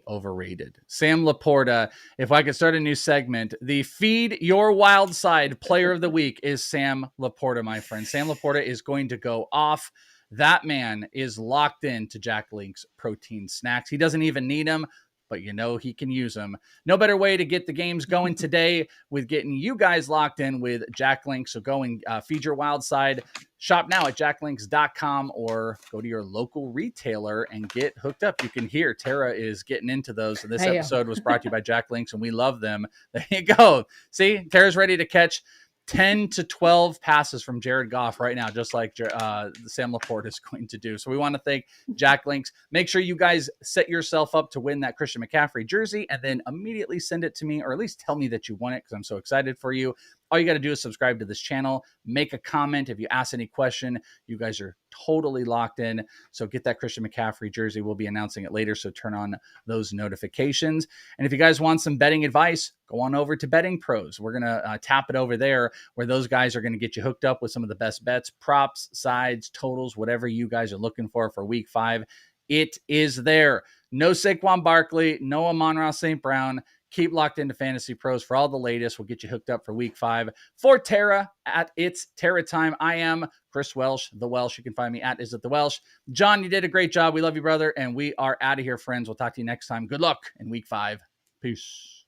overrated. Sam Laporta, if I could start a new segment, the Feed Your Wild Side Player of the Week is Sam Laporta, my friend. Sam Laporta is going to go off. That man is locked into Jack Link's protein snacks. He doesn't even need them, but he can use them. No better way to get the games going today with getting you guys locked in with Jack Link. So go and feed your wild side. Shop now at jacklinks.com or go to your local retailer and get hooked up. You can hear Tara is getting into those. And this episode was brought to you by Jack Links, and we love them. There you go. See, Tara's ready to catch 10 to 12 passes from Jared Goff right now, just like Sam Laporta is going to do. So we want to thank Jack Links. Make sure you guys set yourself up to win that Christian McCaffrey jersey and then immediately send it to me, or at least tell me that you won it because I'm so excited for you. All you got to do is subscribe to this channel, make a comment. If you ask any question, you guys are totally locked in. So get that Christian McCaffrey jersey. We'll be announcing it later, so turn on those notifications. And if you guys want some betting advice, go on over to Betting Pros. We're going to tap it over there, where those guys are going to get you hooked up with some of the best bets, props, sides, totals, whatever you guys are looking for week 5. It is there. No Saquon Barkley, no Amon-Ra St. Brown. Keep locked into Fantasy Pros for all the latest. We'll get you hooked up for week 5. For Tara at It's Tara Time, I am Chris Welsh, The Welsh. You can find me at Is It The Welsh. John, you did a great job. We love you, brother. And we are out of here, friends. We'll talk to you next time. Good luck in week 5. Peace.